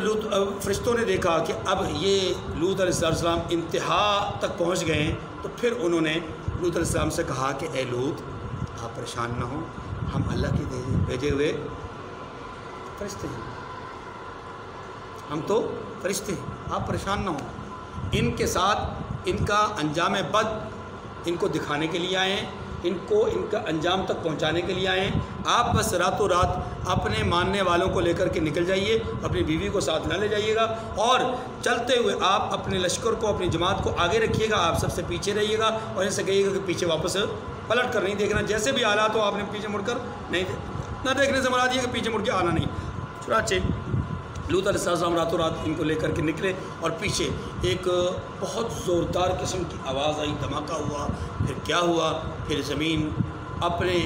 فرشتوں نے دیکھا کہ اب یہ لوط علیہ السلام انتہا تک پہنچ گئے ہیں، تو پھر انہوں نے لوط علیہ السلام سے کہا کہ اے لوط آپ پریشان نہ ہوں، ہم اللہ کے بھیجے ہوئے فرشتے ہیں، ہم تو فرشتے ہیں، آپ پریشان نہ ہوں۔ ان کے ساتھ ان کا انجام بد ان کو دکھانے کے لیے آئے ہیں، ان کو ان کا انجام تک پہنچانے کے لیے آئے ہیں، آپ بس راتوں رات اپنے ماننے والوں کو لے کر کے نکل جائیے، اپنی بیوی کو ساتھ نہ لے جائیے گا، اور چلتے ہوئے آپ اپنے لشکر کو، اپنی جماعت کو آگے رکھیے گا، آپ سب سے پیچھے رہیے گا، اور ان سے کہیے گا کہ پیچھے واپس پلٹ کر نہیں دیکھنا، جیسے بھی حالات ہو آپ نے پیچھے مڑ کر نہیں نہ دیکھنے سے مراد یہ کہ پیچھے مڑ کے آنا نہیں۔ چنانچہ لوط علیہ السلام راتوں رات ان کو لے کر کے نکلے، اور پیچھے ایک بہت زوردار قسم کی آواز آئی، دھماکہ ہوا، پھر کیا ہوا، پھر زمین اپنے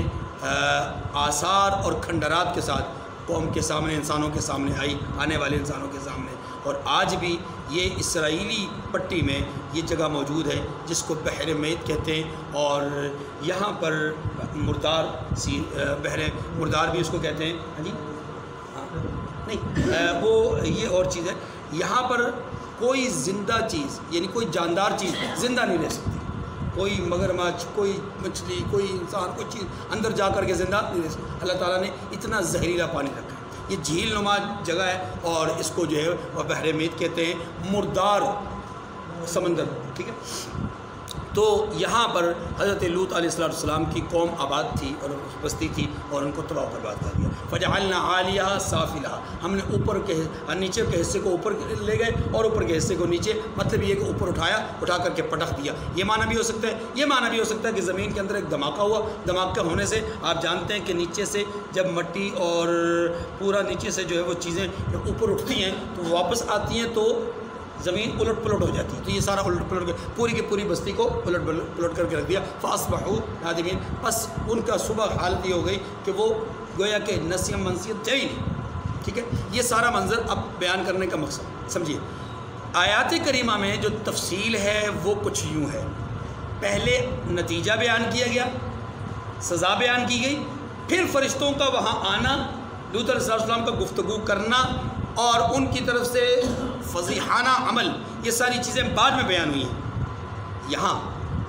آثار اور کھنڈرات کے ساتھ قوم کے سامنے، انسانوں کے سامنے آئی، آنے والے انسانوں کے سامنے، اور آج بھی یہ اسرائیلی پٹی میں یہ جگہ موجود ہے جس کو بحر میت کہتے ہیں، اور یہاں پر مردار بحر مردار بھی اس کو کہتے ہیں، ہاں جی نہیں وہ یہ اور چیز ہے، یہاں پر کوئی زندہ چیز یعنی کوئی جاندار چیز زندہ نہیں رہ سکتی، کوئی مگرمچھ، کوئی مچھلی، کوئی انسان، کوئی چیز اندر جا کر کے زندہ نہیں رہ سکتی۔ اللہ تعالیٰ نے اتنا زہریلا پانی رکھا ہے، یہ جھیل نما جگہ ہے، اور اس کو جو ہے وہ بحر میت کہتے ہیں، مردار سمندر، ٹھیک ہے۔ تو یہاں پر حضرت لوط علیہ السلام کی قوم آباد تھی اور بستی تھی، اور ان کو تباہ و برباد کر دیا۔ فجعلنا عالیہا سافلہا، ہم نے اوپر کے نیچے کے حصے کو اوپر لے گئے اور اوپر کے حصے کو نیچے، مطلب یہ کہ اوپر اٹھا کر کے پٹخ دیا۔ یہ معنی بھی ہو سکتا ہے، یہ معنی بھی ہو سکتا ہے کہ زمین کے اندر ایک دھماکہ ہوا، دھماکہ ہونے سے آپ جانتے ہیں کہ نیچے سے جب مٹی اور پورا نیچے سے جو ہے وہ چیزیں جب اوپر اٹھتی ہیں تو واپس آتی ہیں تو زمین الٹ پلٹ ہو جاتی ہے، تو یہ سارا الٹ پلٹ کر پوری کی پوری بستی کو الٹ پلٹ کر کے رکھ دیا۔ فاصبحوا نادمین، بس ان کا صبح حالت یہ ہو گئی کہ وہ گویا کہ نسیم منسیت جائی نہیں، ٹھیک ہے۔ یہ سارا منظر اب بیان کرنے کا مقصد سمجھیے، آیات کریمہ میں جو تفصیل ہے وہ کچھ یوں ہے، پہلے نتیجہ بیان کیا گیا، سزا بیان کی گئی، پھر فرشتوں کا وہاں آنا، لوط علیہ السلام کا گفتگو کرنا، اور ان کی طرف سے فضیحانہ عمل، یہ ساری چیزیں بعد میں بیان ہوئی ہیں یہاں،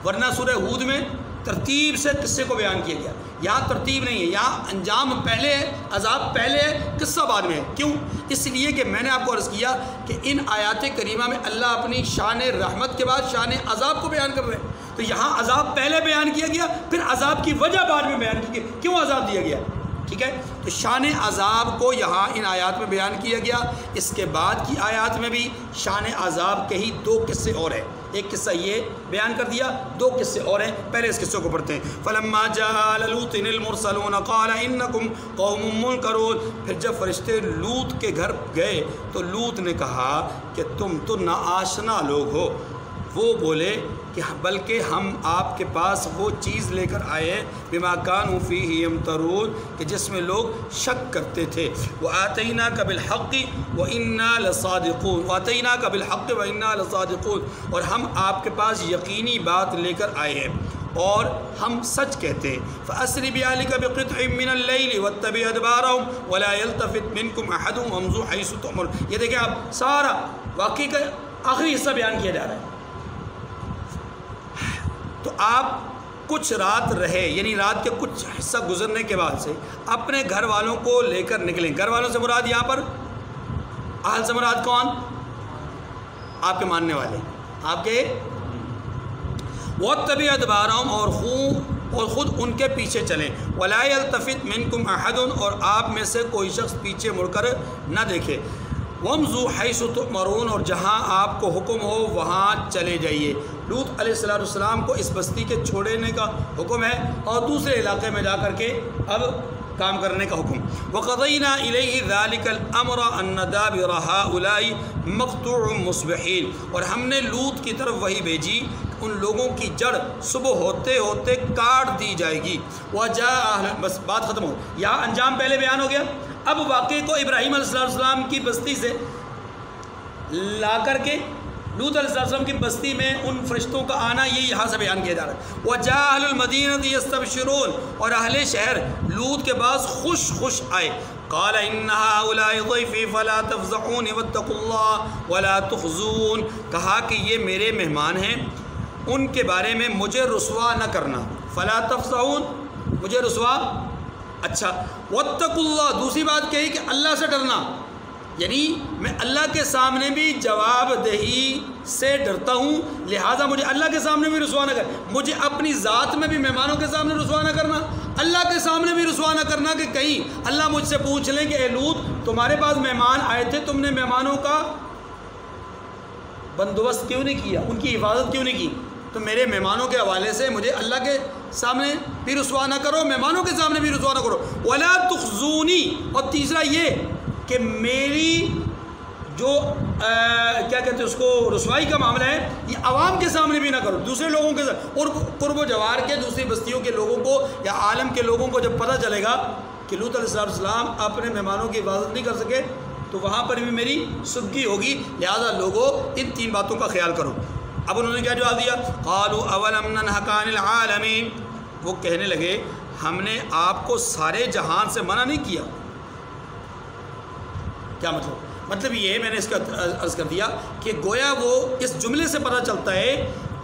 ورنہ سورہ ہود میں ترتیب سے قصے کو بیان کیا گیا، یہاں ترتیب نہیں ہے، یہاں انجام پہلے ہے، عذاب پہلے ہے، قصہ بعد میں ہے۔ کیوں؟ اس لیے کہ میں نے آپ کو عرض کیا کہ ان آیات کریمہ میں اللہ اپنی شان رحمت کے بعد شان عذاب کو بیان کر رہے ہیں، تو یہاں عذاب پہلے بیان کیا گیا، پھر عذاب کی وجہ بعد میں بیان کی گئی، کیوں عذاب دیا گیا، ٹھیک ہے۔ تو شان عذاب کو یہاں ان آیات میں بیان کیا گیا، اس کے بعد کی آیات میں بھی شان عذاب کے ہی دو قصے اور ہیں۔ ایک قصہ یہ بیان کر دیا، دو قصے اور ہیں، پہلے اس قصے کو پڑھتے ہیں۔ فلما جاء لوط المرسلون قال انکم قوم منکرون، پھر جب فرشتے لوط کے گھر گئے تو لوط نے کہا کہ تم تو ناآشنا لوگ ہو۔ وہ بولے کہ بلکہ ہم آپ کے پاس وہ چیز لے کر آئے ہیں بما کانوا فیہ یمترون، کہ جس میں لوگ شک کرتے تھے۔ وآتیناک بالحق وانا لصادقون، وآتیناک بالحق وانا لصادقون، اور ہم آپ کے پاس یقینی بات لے کر آئے ہیں اور ہم سچ کہتے ہیں۔ فأسر بأہلک بقطع من اللیل واتبع ادبارهم ولا یلتفت منکم احد وامضوا حیث تؤمرون۔ یہ دیکھیں آپ سارا واقعے کا آخری حصہ بیان کیا جا رہا ہے۔ تو آپ کچھ رات رہے، یعنی رات کے کچھ حصہ گزرنے کے بعد سے اپنے گھر والوں کو لے کر نکلیں۔ گھر والوں سے مراد یہاں پر اہل سے مراد کون؟ آپ کے ماننے والے، آپ کے وَاتَّبِعْ أَدْبَارَهُمْ، اور خود ان کے پیچھے چلیں۔ وَلَا يَلْتَفِتْ مِنْكُمْ أَحَدٌ، اور آپ میں سے کوئی شخص پیچھے مڑ کر نہ دیکھے۔ وَامْضُوا حَيْثُ تُؤْمَرُونَ، اور جہاں آپ کو حکم ہو وہاں چلے جائیے۔ لوط علیہ السلام کو اس بستی کے چھوڑنے کا حکم ہے اور دوسرے علاقے میں جا کر کے اب کام کرنے کا حکم۔ وَقَضَيْنَا إِلَيْهِ ذَلِكَ الْأَمْرَ أَنَّ دَابِرَ هَؤُلَاءِ مَقْطُوعٌ مُصْبِحِينَ، اور ہم نے لوط کی طرف وحی بھیجی ان لوگوں کی جڑ صبح ہوتے ہوتے کاٹ دی جائے گی۔ وَجَاءَ أَهْلُ، بس بات ختم ہو، یہاں انجام پہلے بیان ہو گیا۔ اب واقعے کو ابراہیم علیہ السلام کی بستی سے لا کر کے لوط علیہ السلام کی بستی میں ان فرشتوں کا آنا، یہ یہاں سے بیان کیا جا رہا ہے۔ وَجَاءَ أَهْلُ الْمَدِينَةِ يَسْتَبْشِرُونَ، اور اہل شہر لوط کے پاس خوش آئے۔ قَالَ إِنَّ هَؤُلَاءِ ضَيْفِي فَلَا تَفْزَعُونِ وَاتَّقُوا اللَّهَ وَلَا تُخْزُونِ، کہا کہ یہ میرے مہمان ہیں، ان کے بارے میں مجھے رسوا نہ کرنا۔ فَلَا تَفْزَعُونَ، مجھے رسوا، اچھا۔ وَاتَّقُوا اللَّهَ، دوسری بات کہی کہ اللہ سے ڈرنا، یعنی میں اللہ کے سامنے بھی جواب دہی سے ڈرتا ہوں، لہٰذا مجھے اللہ کے سامنے بھی رسوا نہ کر، مجھے اپنی ذات میں بھی مہمانوں کے سامنے رسوا نہ کرنا، اللہ کے سامنے بھی رسوا نہ کرنا کہ کہیں اللہ مجھ سے پوچھ لیں کہ اے لوط تمہارے پاس مہمان آئے تھے، تم نے مہمانوں کا بندوبست کیوں نہیں کیا، ان کی حفاظت کیوں نہیں کی؟ تو میرے مہمانوں کے حوالے سے مجھے اللہ کے سامنے بھی رسوا نہ کرو، مہمانوں کے سامنے بھی رسوا نہ کرو۔ وَلَا تُخْزُونِي، اور تیسرا یہ کہ میری جو کیا کہتے ہیں اس کو رسوائی کا معاملہ ہے، یہ عوام کے سامنے بھی نہ کرو، دوسرے لوگوں کے ساتھ، اور قرب و جوار کے دوسری بستیوں کے لوگوں کو یا عالم کے لوگوں کو جب پتہ چلے گا کہ لوط علیہ السلام اپنے مہمانوں کی حفاظت نہیں کر سکے تو وہاں پر بھی میری سدگی ہوگی، لہذا لوگوں ان تین باتوں کا خیال کرو۔ اب انہوں نے کیا جواب دیا؟ قالوا اولم ننهك عن العالمین، وہ کہنے لگے ہم نے آپ کو سارے جہان سے منع نہیں کیا۔ کیا مطلب یہ ہے، میں نے اس کا عرض کر دیا کہ گویا وہ اس جملے سے پتہ چلتا ہے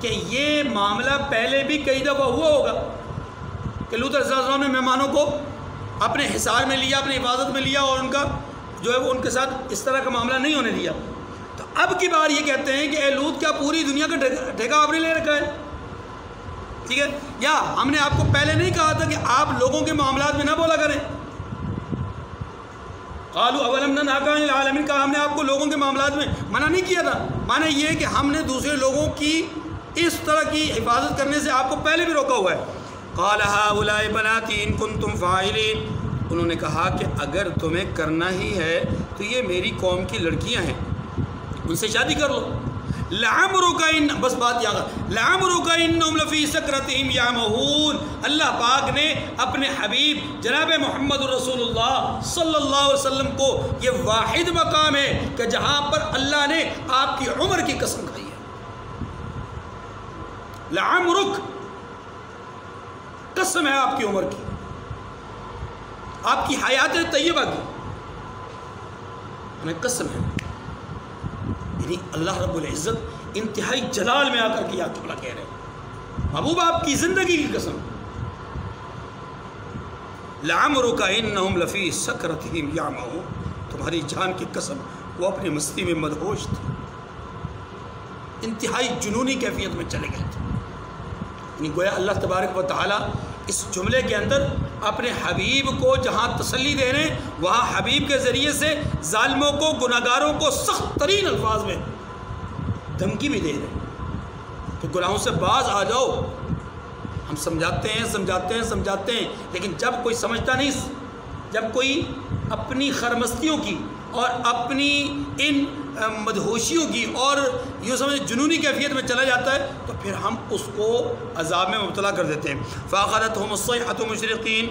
کہ یہ معاملہ پہلے بھی کئی دفعہ ہوا ہوگا کہ لوط علیہ السلام نے مہمانوں کو اپنے حصار میں لیا، اپنی حفاظت میں لیا، اور ان کا جو ہے وہ ان کے ساتھ اس طرح کا معاملہ نہیں ہونے دیا۔ تو اب کی بار یہ کہتے ہیں کہ اے لوط کیا پوری دنیا کا ٹھیکہ آپ نے لے رکھا ہے؟ ٹھیک ہے، یا ہم نے آپ کو پہلے نہیں کہا تھا کہ آپ لوگوں کے معاملات میں نہ بولا کریں؟ قالوا اولم ننهك عن العالمین، کہا ہم نے آپ کو لوگوں کے معاملات میں منع نہیں کیا تھا، معنی یہ کہ ہم نے دوسرے لوگوں کی اس طرح کی حفاظت کرنے سے آپ کو پہلے بھی روکا ہوا ہے۔ قال هؤلاء بناتي ان كنتم فاعلين، انہوں نے کہا کہ اگر تمہیں کرنا ہی ہے تو یہ میری قوم کی لڑکیاں ہیں، ان سے شادی کر لو۔ لعمرک ان، بس بات یاد، لعمرک انہم لفی سکرتہم یعمہون، اللہ پاک نے اپنے حبیب جناب محمد رسول اللہ صلی اللہ علیہ وسلم کو یہ واحد مقام ہے کہ جہاں پر اللہ نے آپ کی عمر کی قسم کھائی ہے۔ لعمرک، قسم ہے آپ کی عمر کی، آپ کی حیات طیبہ کی، ہمیں قسم ہے، یعنی اللہ رب العزت انتہائی جلال میں آ کر کے کہہ رہے ہیں محبوب آپ کی زندگی کی قسم، لعمرک انہم لفی سکرتہم یعمہون، تمہاری جان کی قسم وہ اپنی مستی میں مدہوش تھے، انتہائی جنونی کیفیت میں چلے گئے تھے۔ یعنی گویا اللہ تبارک و تعالی اس جملے کے اندر اپنے حبیب کو جہاں تسلی دے رہے ہیں وہاں حبیب کے ذریعے سے ظالموں کو، گناہگاروں کو سخت ترین الفاظ میں دھمکی بھی دے رہے ہیں تو گناہوں سے باز آ جاؤ. ہم سمجھاتے ہیں لیکن جب کوئی سمجھتا نہیں، جب کوئی اپنی خرمستیوں کی اور اپنی ان مدہوشیوں کی اور یوں سمجھ جنونی کیفیت میں چلا جاتا ہے تو پھر ہم اس کو عذاب میں مبتلا کر دیتے ہیں. فَأَخَذَتْهُمُ الصَّيْحَةُ مُشْرِقِينَ،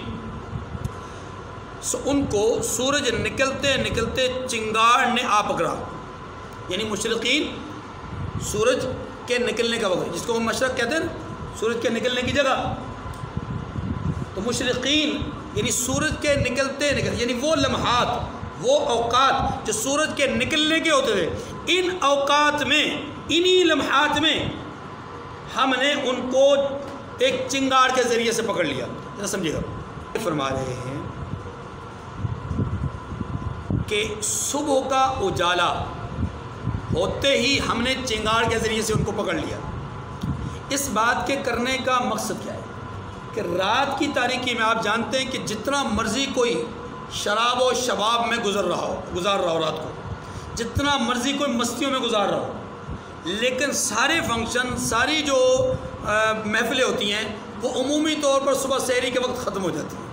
ان کو سورج نکلتے چنگاڑ نے آ پکڑا. یعنی مشرقین سورج کے نکلنے کا وقت، جس کو ہم مشرق کہتے ہیں، سورج کے نکلنے کی جگہ. تو مشرقین یعنی سورج کے نکلتے یعنی وہ لمحات، وہ اوقات جو سورج کے نکلنے کے ہوتے تھے، ان اوقات میں، انہی لمحات میں ہم نے ان کو ایک چنگاڑ کے ذریعے سے پکڑ لیا. ذرا سمجھیے گا، فرما رہے ہیں کہ صبح کا اجالا ہوتے ہی ہم نے چنگاڑ کے ذریعے سے ان کو پکڑ لیا. اس بات کے کرنے کا مقصد کیا ہے کہ رات کی تاریکی میں آپ جانتے ہیں کہ جتنا مرضی کوئی شراب و شباب میں گزار رہا ہو رات کو، جتنا مرضی کوئی مستیوں میں گزار رہا ہو، لیکن سارے فنکشن، ساری جو محفلیں ہوتی ہیں وہ عمومی طور پر صبح سحری کے وقت ختم ہو جاتی ہیں،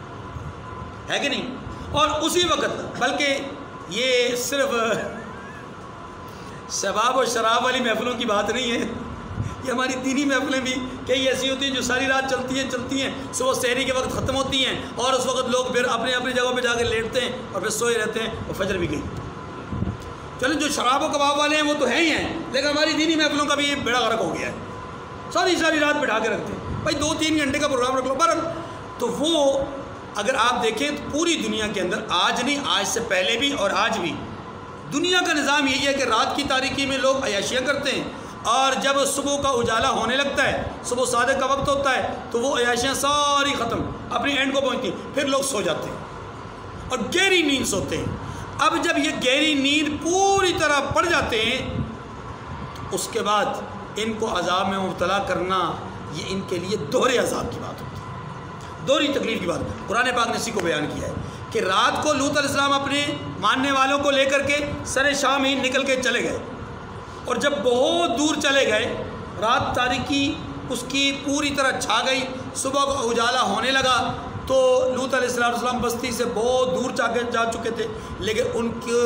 ہے کہ نہیں؟ اور اسی وقت، بلکہ یہ صرف شباب و شراب والی محفلوں کی بات نہیں ہے، یہ ہماری دینی محفلیں بھی کئی ایسی ہوتی ہیں جو ساری رات چلتی ہیں، صبح سحری کے وقت ختم ہوتی ہیں اور اس وقت لوگ پھر اپنی جگہوں پہ جا کے لیٹتے ہیں اور پھر سوئے رہتے ہیں اور فجر بھی گئی. چلو جو شراب و کباب والے ہیں وہ تو ہیں ہی ہیں، لیکن ہماری دینی محفلوں کا بھی یہ بیڑا غرق ہو گیا ہے. ساری رات بٹھا کے رکھتے ہیں، بھائی 2-3 گھنٹے کا پروگرام رکھ لو برن. تو وہ اگر آپ دیکھیں تو پوری دنیا کے اندر، آج نہیں، آج سے پہلے بھی اور آج بھی دنیا کا نظام یہی ہے کہ رات کی تاریکی میں لوگ عیاشیاں کرتے ہیں، اور جب صبح کا اجالا ہونے لگتا ہے، صبح صادق کا وقت ہوتا ہے، تو وہ عیاشیاں ساری ختم اپنی اینڈ کو پہنچتی ہیں، پھر لوگ سو جاتے ہیں اور گہری نیند سوتے ہیں. اب جب یہ گہری نیند پوری طرح پڑ جاتے ہیں تو اس کے بعد ان کو عذاب میں مبتلا کرنا، یہ ان کے لیے دوہرے عذاب کی بات ہوتی ہے، دوہری تکلیف کی بات. قرآن پاک نے اسی کو بیان کیا ہے کہ رات کو لوط علیہ السلام اپنے ماننے والوں کو لے کر کے سر شام ہی نکل کے چلے گئے، اور جب بہت دور چلے گئے، رات تاریکی اس کی پوری طرح چھا گئی، صبح کا اجالا ہونے لگا، تو لوط علیہ السلام بستی سے بہت دور جا چکے تھے، لیکن ان کے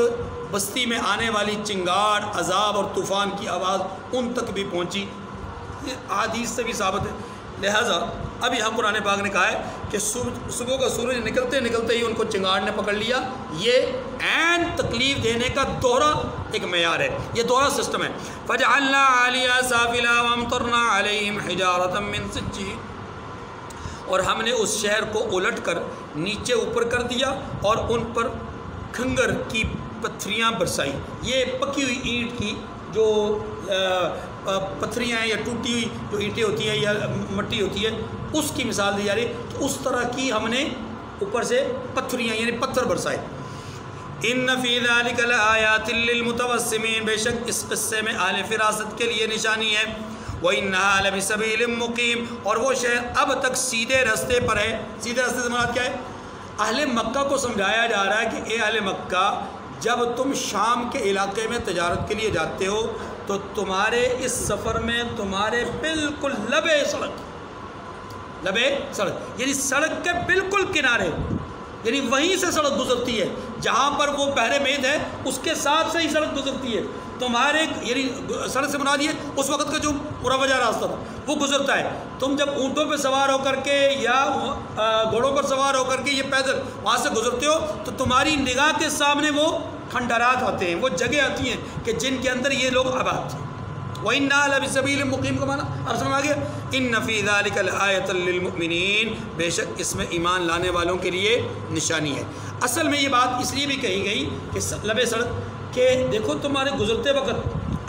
بستی میں آنے والی چنگاڑ، عذاب اور طوفان کی آواز ان تک بھی پہنچی. یہ حدیث سے بھی ثابت ہے. لہٰذا اب یہاں قرآن پاک نے کہا ہے کہ صبح کا سورج نکلتے ہی ان کو چنگاڑ نے پکڑ لیا. یہ عین تکلیف دینے کا دوہرا ایک معیار ہے، یہ دوہرا سسٹم ہے. فَجَعَلْنَا عَلِيهَا سَافِلًا وَأَمْطَرْنَا عَلَيْهِمْ حِجَارَةً مِّن سِجِّيلٍ، اور ہم نے اس شہر کو الٹ کر نیچے اوپر کر دیا اور ان پر کھنگر کی پتھریاں برسائی. یہ پکی ہوئی اینٹ کی جو پتھریاں ہیں یا ٹوٹی ہوئی جو اینٹیں ہوتی ہیں یا مٹی ہوتی ہے، اس کی مثال دی جا رہی ہے کہ اس طرح کی ہم نے اوپر سے پتھریاں یعنی پتھر برسائے. ان فی ذلک لآیات للمتوسمین، بے شک اس قصے میں اہل فراست کے لیے نشانی ہے. وَإِنَّهَا لَبِسَبِيلٍ مُقِيمٍ، اور وہ شہر اب تک سیدھے راستے پر ہے. سیدھے راستے سے مراد کیا ہے؟ اہل مکہ کو سمجھایا جا رہا ہے کہ اے اہل مکہ، جب تم شام کے علاقے میں تجارت کے لیے جاتے ہو تو تمہارے اس سفر میں تمہارے بالکل لبے سڑک یعنی سڑک کے بالکل کنارے، یعنی وہیں سے سڑک گزرتی ہے، جہاں پر وہ بحر مید ہے اس کے ساتھ سے ہی سڑک گزرتی ہے. تمہارے یعنی سڑک سے مراد یہ اس وقت کا جو مروجہ راستہ تھا وہ گزرتا ہے. تم جب اونٹوں پہ سوار ہو کر کے یا گھوڑوں پر سوار ہو کر کے یہ پیدل وہاں سے گزرتے ہو تو تمہاری نگاہ کے سامنے وہ کھنڈرات آتے ہیں، وہ جگہ آتی ہیں کہ جن کے اندر یہ لوگ آباد تھے. وَإِنَّهَا لَبِسَبِيلٍ مُقِيمٍ کا معنی اب سمجھ آ گیا. إِنَّ فِي ذَلِكَ لَآیَةً لِّلْمُؤْمِنِينَ، بے شک اس میں ایمان لانے والوں کے لیے نشانی ہے. اصل میں یہ بات اس لیے بھی کہی گئی کہ لبے سڑک کہ دیکھو تمہارے گزرتے وقت،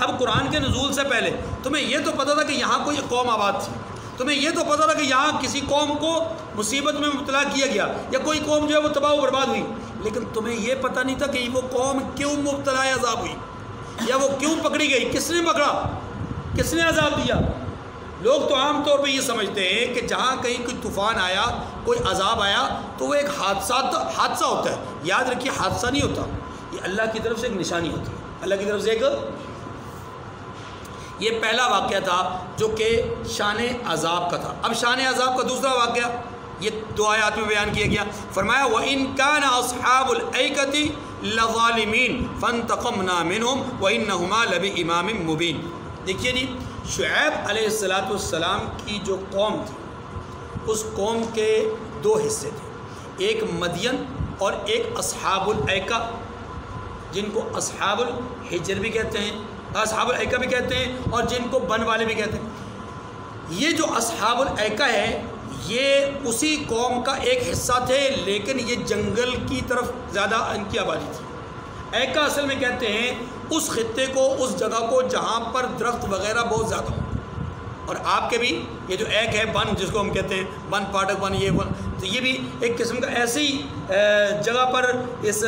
اب قرآن کے نزول سے پہلے تمہیں یہ تو پتہ تھا کہ یہاں کوئی قوم آباد تھی، تمہیں یہ تو پتہ تھا کہ یہاں کسی قوم کو مصیبت میں مبتلا کیا گیا یا کوئی قوم جو ہے وہ تباہ و برباد ہوئی، لیکن تمہیں یہ پتہ نہیں تھا کہ وہ قوم کیوں مبتلا عذاب ہوئی یا وہ کیوں پکڑی گئی، کس نے پکڑا، کس نے عذاب دیا. لوگ تو عام طور پہ یہ سمجھتے ہیں کہ جہاں کہیں کوئی طوفان آیا، کوئی عذاب آیا تو وہ ایک حادثہ ہوتا ہے. یاد رکھیے حادثہ نہیں ہوتا، یہ اللہ کی طرف سے ایک نشانی ہوتی ہے. اللہ کی طرف سے ایک یہ پہلا واقعہ تھا جو کہ شان عذاب کا تھا۔ اب شان عذاب کا دوسرا واقعہ یہ 2 آیات میں بیان کیا گیا۔ فرمایا وَإِن كَانَ أَصْحَابُ الْأَيْكَةِ لَظَالِمِينَ فَانْتَقَمْنَا مِنْهُمْ وَإِنَّهُمَا لَبِإِمَامٍ مُبِينٍ۔ دیکھیے جی، شعیب علیہ السلام کی جو قوم تھی اس قوم کے 2 حصے تھے، ایک مدین اور ایک اصحاب الایکہ، جن کو اصحاب الحجر بھی کہتے ہیں، اصحاب الایکہ بھی کہتے ہیں، اور جن کو بن والے بھی کہتے ہیں۔ یہ جو اصحاب الایکہ ہے یہ اسی قوم کا ایک حصہ تھے، لیکن یہ جنگل کی طرف زیادہ ان کی آبادی تھی۔ ایکا اصل میں کہتے ہیں اس خطے کو، اس جگہ کو جہاں پر درخت وغیرہ بہت زیادہ ہو۔ اور آپ کے بھی یہ جو ایک ہے بن، جس کو ہم کہتے ہیں بن پاٹک بن، یہ بن، تو یہ بھی ایک قسم کا ایسی جگہ پر اس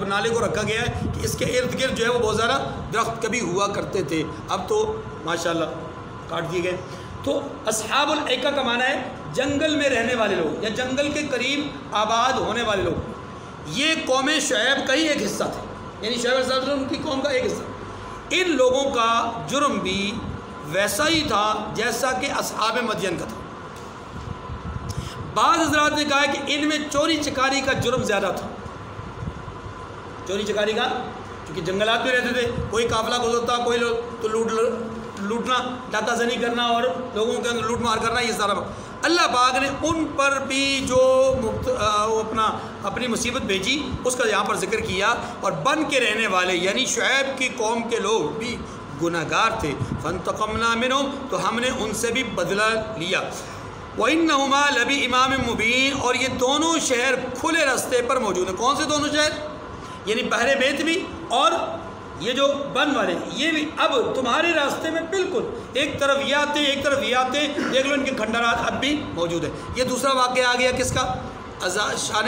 نالے کو رکھا گیا ہے کہ اس کے ارد گرد جو ہے وہ بہت زیادہ درخت کبھی ہوا کرتے تھے، اب تو ماشاءاللہ کاٹ دیے گئے۔ تو اصحاب الایکہ کا معنی ہے جنگل میں رہنے والے لوگ یا جنگل کے قریب آباد ہونے والے لوگ۔ یہ قوم شعیب کا ہی ایک حصہ تھے، یعنی شعیب علیہ السلام کی قوم کا ایک حصہ۔ ان لوگوں کا جرم بھی ویسا ہی تھا جیسا کہ اصحاب مدین کا تھا۔ بعض حضرات نے کہا کہ ان میں چوری چکاری کا جرم زیادہ تھا۔ چوری چکاری کا، کیونکہ جنگلات میں رہتے تھے، کوئی قافلہ گزرتا، کوئی لوگ تو لوٹنا، ڈاکہ زنی کرنا اور لوگوں کے اندر لوٹ مار کرنا، یہ سارا۔ اللہ پاک نے ان پر بھی جو اپنی مصیبت بھیجی اس کا یہاں پر ذکر کیا، اور بن کے رہنے والے یعنی شعیب کی قوم کے لوگ بھی گناہگار تھے۔ فانتقمنا منہم، تو ہم نے ان سے بھی بدلہ لیا۔ وَإِنَّهُمَا لَبِإِمَامٍ مُبِينٍ، اور یہ دونوں شہر کھلے راستے پر موجود ہیں۔ کون سے دونوں شہر؟ یعنی بحر بیت بھی اور یہ جو بن والے، یہ بھی اب تمہارے راستے میں بالکل ایک طرف یہ آتے ایک طرف یہ آتے، دیکھ لو ان کے کھنڈرات اب بھی موجود ہیں۔ یہ دوسرا واقعہ آ گیا کس کا؟ شان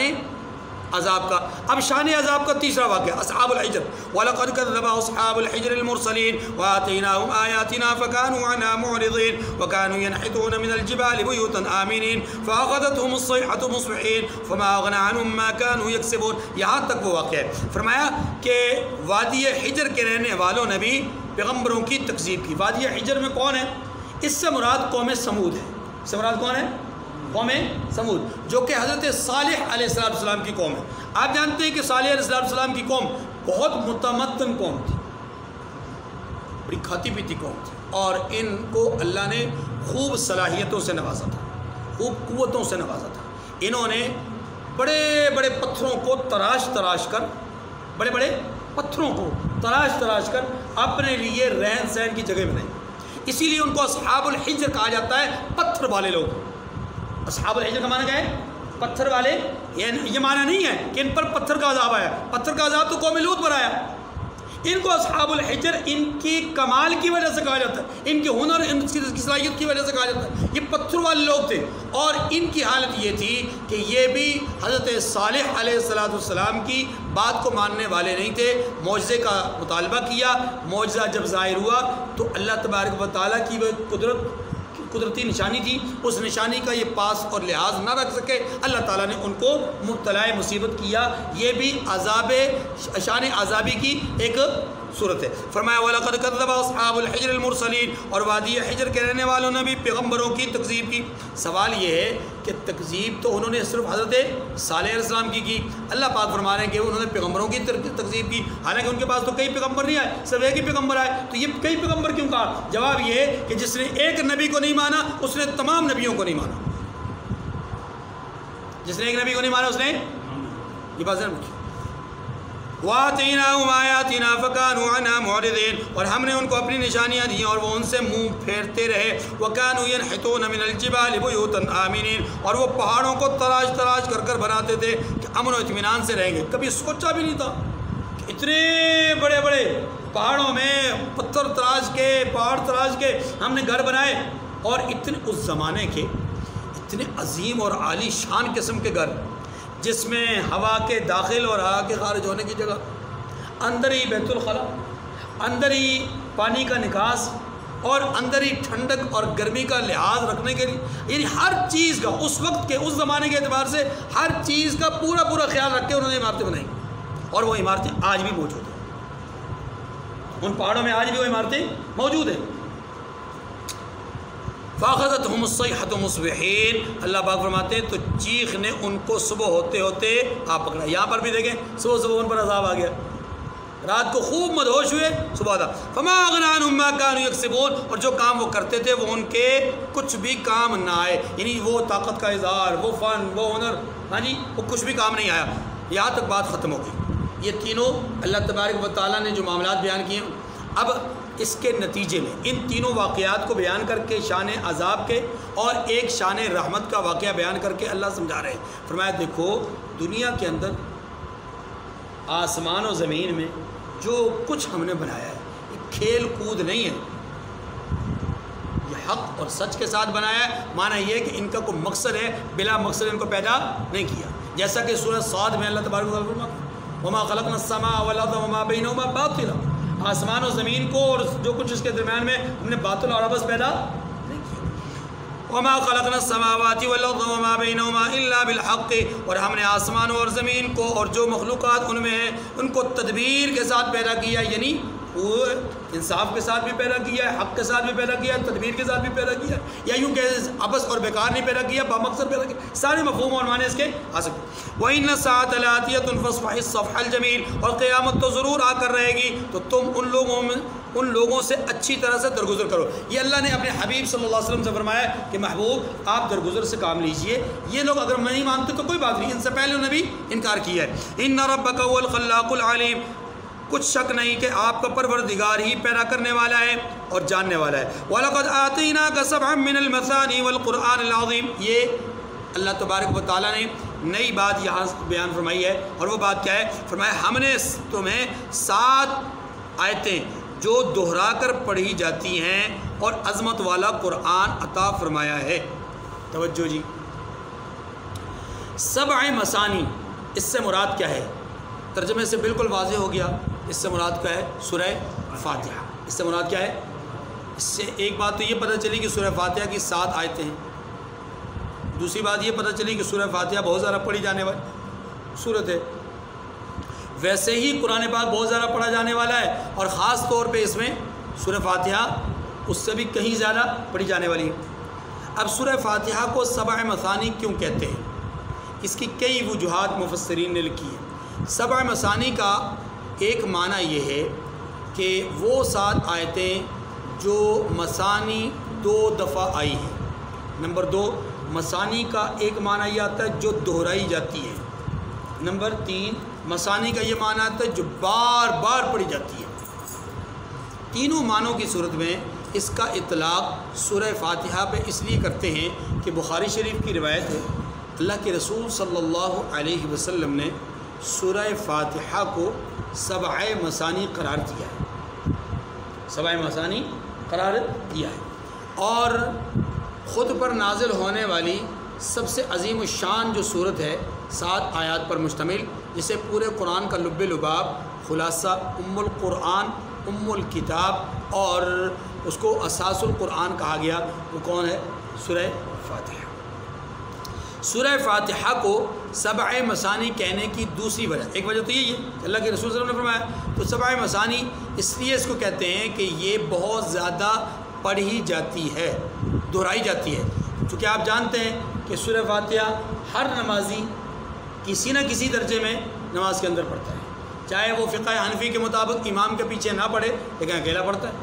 عذاب کا۔ اب شان عذاب کا تیسرا واقعہ اصحاب الحجر۔ وَلَقَدْ كَذَّبَ أَصْحَابُ الْحِجْرِ الْمُرْسَلِينَ وَآتَيْنَاهُمْ آيَاتِنَا فَكَانُوا عَنْهَا مُعْرِضِينَ وَكَانُوا يَنْحِتُونَ مِنَ الْجِبَالِ بُيُوتًا آمِنِينَ فَأَخَذَتْهُمُ الصَّيْحَةُ مُصْبِحِينَ فَمَا أَغْنَىٰ عَنْهُم مَّا كَانُوا يَكْسِبُونَ۔ یہاں تک وہ واقعہ ہے۔ فرمایا کہ وادی حجر کے رہنے والوں نے بھی پیغمبروں کی تکذیب کی۔ وادی حجر میں کون ہے؟ اس سے مراد قوم سمود ہے۔ اس سے مراد کون ہے؟ قوم سمود، جو کہ حضرت صالح علیہ السلام کی قوم ہے۔ آپ جانتے ہیں کہ صالح علیہ السلام کی قوم بہت متمدن قوم تھی، بڑی کھاتی پیتی قوم تھی، اور ان کو اللہ نے خوب صلاحیتوں سے نوازا تھا، خوب قوتوں سے نوازا تھا۔ انہوں نے بڑے بڑے پتھروں کو تراش کر، بڑے بڑے پتھروں کو تراش کر اپنے لیے رہن سہن کی جگہ بنائی۔ اسی لیے ان کو اصحاب الحجر کہا جاتا ہے، پتھر والے لوگ۔ اصحاب الحجر کا معنی کیا ہے؟ پتھر والے۔ یہ معنی نہیں ہے کہ ان پر پتھر کا عذاب آیا، پتھر کا عذاب تو قوم لوط پر آیا۔ ان کو اصحاب الحجر ان کی کمال کی وجہ سے کہا جاتا ہے، ان کے ہنر، ان کی صلاحیت کی وجہ سے کہا جاتا ہے۔ یہ پتھر والے لوگ تھے، اور ان کی حالت یہ تھی کہ یہ بھی حضرت صالح علیہ السلام کی بات کو ماننے والے نہیں تھے۔ معجزے کا مطالبہ کیا، معجزہ جب ظاہر ہوا تو اللہ تبارک و تعالیٰ کی وہ قدرتی نشانی تھی، اس نشانی کا یہ پاس اور لحاظ نہ رکھ سکے، اللہ تعالیٰ نے ان کو مبتلا مصیبت کیا۔ یہ بھی عذاب شان عذابی کی ایک صورت ہے۔ فرمایا وَلَقَدْ كَذَّبَ أَصْحَابُ الْحِجْرِ الْمُرْسَلِينَ، اور وادی حجر کے رہنے والوں نے بھی پیغمبروں کی تکذیب کی۔ سوال یہ ہے کہ تکذیب تو انہوں نے صرف حضرت صالح علیہ السلام کی۔ اللہ پاک فرما رہے ہیں کہ انہوں نے پیغمبروں کی تکذیب کی، حالانکہ ان کے پاس تو کئی پیغمبر نہیں آئے، صرف ایک ہی پیغمبر آئے۔ تو یہ کئی پیغمبر کیوں کہا؟ جواب یہ ہے کہ جس نے ایک نبی کو نہیں مانا اس نے تمام نبیوں کو نہیں مانا۔ جس نے ایک نبی کو نہیں مانا اس نے یہ بات ضرور کی۔ وَآتَيْنَاهُمْ آيَاتِنَا فَكَانُوا عَنْهَا مُعْرِضِينَ، اور ہم نے ان کو اپنی نشانیاں دی اور وہ ان سے منہ پھیرتے رہے۔ وَكَانُوا يَنْحِتُونَ مِنَ الْجِبَالِ بُيُوتًا آمِنِينَ، اور وہ پہاڑوں کو تراش کر بناتے تھے کہ امن و اطمینان سے رہیں گے۔ کبھی سوچا بھی نہیں تھا کہ اتنے بڑے بڑے پہاڑوں میں پتھر پہاڑ تراش کے ہم نے گھر بنائے، اور اتنے اس زمانے کے اتنے عظیم اور عالی شان قسم کے گھر، جس میں ہوا کے داخل اور ہوا کے خارج ہونے کی جگہ، اندر ہی بیت الخلا، اندر ہی پانی کا نکاس، اور اندر ہی ٹھنڈک اور گرمی کا لحاظ رکھنے کے لیے، یعنی ہر چیز کا اس وقت کے اس زمانے کے اعتبار سے ہر چیز کا پورا خیال رکھ کے انہوں نے عمارتیں بنائی، اور وہ عمارتیں آج بھی موجود ہیں۔ ان پہاڑوں میں آج بھی وہ عمارتیں موجود ہیں. فاخذتهم الصیحۃ مصبحین، اللہ پاک فرماتے ہیں تو چیخ نے ان کو صبح ہوتے ہوتے آپ پکڑا. یہاں پر بھی دیکھیں صبح ان پر عذاب آ گیا، رات کو خوب مدہوش ہوئے، صبح تھا. فما اغنی عنہم ما كانوا یکسبون، اور جو کام وہ کرتے تھے وہ ان کے کچھ بھی کام نہ آئے. یعنی وہ طاقت کا اظہار، وہ فن، وہ ہنر، ہاں جی، وہ کچھ بھی کام نہیں آیا. یہاں تک بات ختم ہو گئی. یہ تینوں اللہ تبارک و تعالیٰ نے جو معاملات بیان کیے، اب اس کے نتیجے میں ان تینوں واقعات کو بیان کر کے شان عذاب کے اور ایک شان رحمت کا واقعہ بیان کر کے اللہ سمجھا رہے ہیں. فرمایا دیکھو دنیا کے اندر آسمان و زمین میں جو کچھ ہم نے بنایا ہے یہ کھیل کود نہیں ہے، یہ حق اور سچ کے ساتھ بنایا ہے. معنی یہ ہے کہ ان کا کوئی مقصد ہے، بلا مقصد ان کو پیدا نہیں کیا. جیسا کہ سورہ صاد میں اللہ تبارک و تعالیٰ فرماتا ہے وما خلقنا السماء والارض وما بینہما باطلا، آسمان و زمین کو اور جو کچھ اس کے درمیان میں ہم نے باطل اور عبث پیدا نہیں کیا. وما خلقنا السماوات والارض وما بینہما الا بالحق، اور ہم نے آسمانوں اور زمین کو اور جو مخلوقات ان میں ہیں ان کو تدبیر کے ساتھ پیدا کیا، یعنی وہ انصاف کے ساتھ بھی پیدا کیا ہے، حق کے ساتھ بھی پیدا کیا ہے، تدبیر کے ساتھ بھی پیدا کیا ہے، یا یوں کہ عبث اور بیکار نہیں پیدا کیا، بامقصد پیدا کیا. سارے مفہوم اور معنی اس کے آ سکتے. وَإِنَّ السَّاعَةَ لَآتِيَةٌ فَاصْفَحِ الصَّفْحَ الْجَمِيلَ، اور قیامت تو ضرور آ کر رہے گی تو تم ان لوگوں سے اچھی طرح سے درگزر کرو. یہ اللہ نے اپنے حبیب صلی اللہ علیہ وسلم سے فرمایا کہ محبوب آپ درگزر سے کام لیجئے. یہ لوگ اگر نہیں مانتے تو کوئی بات نہیں، ان سے پہلے انہوں نے بھی انکار کیا ہے. إِنَّ رَبَّكَ هُوَ الْخَلَّاقُ الْعَلِيمُ، کچھ شک نہیں کہ آپ کا پروردگار ہی پیدا کرنے والا ہے اور جاننے والا ہے. وَلَقَدْ آتَيْنَاكَ سَبْعًا مِّنَ الْمَثَانِي وَالْقُرْآنِ الْعَظِيمِ، یہ اللہ تبارک و تعالیٰ نے نئی بات یہاں بیان فرمائی ہے. اور وہ بات کیا ہے؟ فرمایا ہم نے تمہیں 7 آیتیں جو دہرا کر پڑھی جاتی ہیں اور عظمت والا قرآن عطا فرمایا ہے. توجہ جی، 7 مثانی، اس سے مراد کیا ہے؟ ترجمے سے بالکل واضح ہو گیا. اس سے مراد کیا ہے؟ سورہ فاتحہ. اس سے مراد کیا ہے؟ اس سے ایک بات تو یہ پتہ چلی کہ سورہ فاتحہ کی 7 آیتیں ہیں. دوسری بات یہ پتہ چلی کہ سورہ فاتحہ بہت زیادہ پڑھی جانے والی صورت ہے. ویسے ہی قرآن پاک بہت زیادہ پڑھا جانے والا ہے، اور خاص طور پہ اس میں سورہ فاتحہ اس سے بھی کہیں زیادہ پڑھی جانے والی ہے. اب سورہ فاتحہ کو 7 مثانی کیوں کہتے ہیں؟ اس کی کئی وجوہات مفسرین نے لکھی ہیں. 7 مثانی کا ایک معنی یہ ہے کہ وہ 7 آیتیں جو مثانی 2 دفعہ آئی ہیں. نمبر 2، مثانی کا ایک معنی یہ آتا ہے جو دہرائی جاتی ہے. نمبر 3، مثانی کا یہ معنی آتا ہے جو بار بار پڑھی جاتی ہے. تینوں معنوں کی صورت میں اس کا اطلاق سورہ فاتحہ پہ اس لیے کرتے ہیں کہ بخاری شریف کی روایت ہے اللہ کے رسول صلی اللہ علیہ وسلم نے سورہ فاتحہ کو 7 مثانی قرار دیا ہے. 7 مثانی قرار دیا ہے، اور خود پر نازل ہونے والی سب سے عظیم الشان جو صورت ہے 7 آیات پر مشتمل، جسے پورے قرآن کا لب لباب، خلاصہ، القرآن، الکتاب، اور اس کو اساس القرآن کہا گیا، وہ کون ہے؟ سورہ فاتحہ. سورہ فاتحہ کو 7 مثانی کہنے کی دوسری وجہ، ایک وجہ تو یہی ہے کہ اللہ کے رسول صلی اللہ علیہ وسلم نے فرمایا تو 7 مثانی اس لیے اس کو کہتے ہیں کہ یہ بہت زیادہ پڑھی جاتی ہے، دہرائی جاتی ہے. چونکہ آپ جانتے ہیں کہ سورہ فاتحہ ہر نمازی کسی نہ کسی درجے میں نماز کے اندر پڑھتا ہے، چاہے وہ فقہ حنفی کے مطابق امام کے پیچھے نہ پڑھے لیکن اکیلا پڑھتا ہے،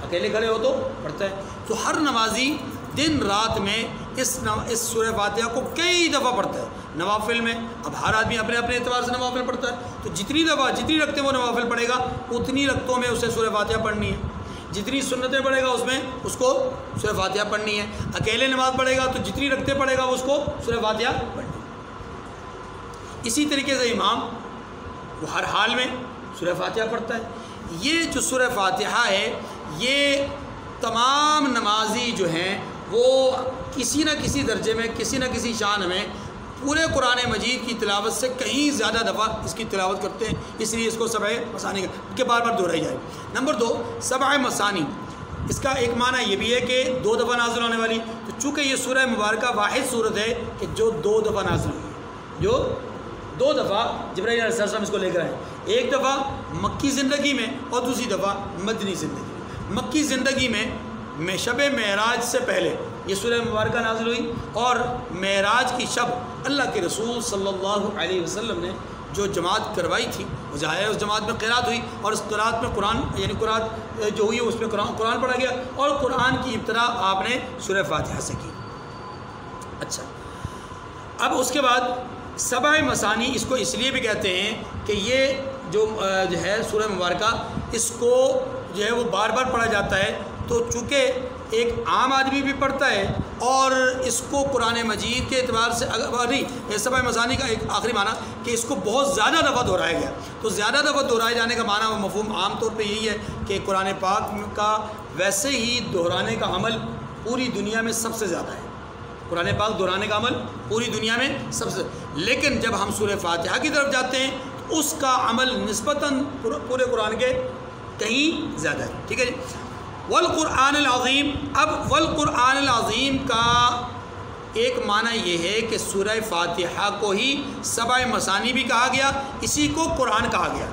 اکیلے کھڑے ہو تو پڑھتا ہے. تو ہر نمازی دن رات میں اس سورہ فاتحہ کو کئی دفعہ پڑھتا ہے. نوافل میں اب ہر آدمی اپنے اپنے اعتبار سے نوافل پڑھتا ہے، تو جتنی رکھتے وہ نوافل پڑھے گا اتنی رکھتوں میں اسے سورہ فاتحہ پڑھنی ہے. جتنی سنتیں پڑھے گا اس میں اس کو سورہ فاتحہ پڑھنی ہے. اکیلے نماز پڑھے گا تو جتنی رکھتے پڑھے گا اس کو سورہ فاتحہ پڑھنی ہے. اسی طریقے سے امام وہ ہر حال میں سورہ فاتحہ پڑھتا ہے. یہ جو سورہ فاتحہ ہے یہ تمام نمازی جو ہیں وہ کسی نہ کسی درجے میں، کسی نہ کسی شان میں پورے قرآن مجید کی تلاوت سے کہیں زیادہ دفعہ اس کی تلاوت کرتے ہیں، اس لیے اس کو 7 مثانی کے بار بار دہرائی جائے. نمبر 2، 7 مثانی اس کا ایک معنی یہ بھی ہے کہ 2 دفعہ نازل ہونے والی. تو چونکہ یہ سورہ مبارکہ واحد صورت ہے کہ جو 2 دفعہ نازل ہوئی، جو 2 دفعہ جبرائیل علیہ السلام اس کو لے کر آئے. ایک دفعہ مکی زندگی میں اور دوسری دفعہ مدنی زندگی میں۔ مکی زندگی میں شب معراج سے پہلے یہ سورہ مبارکہ نازل ہوئی، اور معراج کی شب اللہ کے رسول صلی اللہ علیہ وسلم نے جو جماعت کروائی تھی وہ جائے، اس جماعت میں قرات ہوئی، اور اس قرات میں قرآن یعنی قرات جو ہوئی اس میں قرآن پڑھا گیا، اور قرآن کی ابتدا آپ نے سورہ فاتحہ سے کی۔ اچھا، اب اس کے بعد سبع مثانی اس کو اس لیے بھی کہتے ہیں کہ یہ جو ہے سورہ مبارکہ، اس کو جو ہے وہ بار بار پڑھا جاتا ہے، تو چونکہ ایک عام آدمی بھی پڑھتا ہے، اور اس کو قرآن مجید کے اعتبار سے نہیں، سبع مثانی کا ایک آخری معنی کہ اس کو بہت زیادہ دفعہ دہرایا گیا، تو زیادہ دفعہ دہرائے جانے کا معنی و مفہوم عام طور پہ یہی ہے کہ قرآن پاک کا ویسے ہی دہرانے کا عمل پوری دنیا میں سب سے زیادہ ہے، قرآن پاک دہرانے کا عمل پوری دنیا میں سب سے، لیکن جب ہم سورہ فاتحہ کی طرف جاتے ہیں تو اس کا عمل نسبتاً پورے قرآن کے کہیں زیادہ ہے۔ ٹھیک ہے جی، والقرآن العظیم۔ اب والقرآن العظیم کا ایک معنی یہ ہے کہ سورہ فاتحہ کو ہی سبع مثانی بھی کہا گیا، اسی کو قرآن کہا گیا،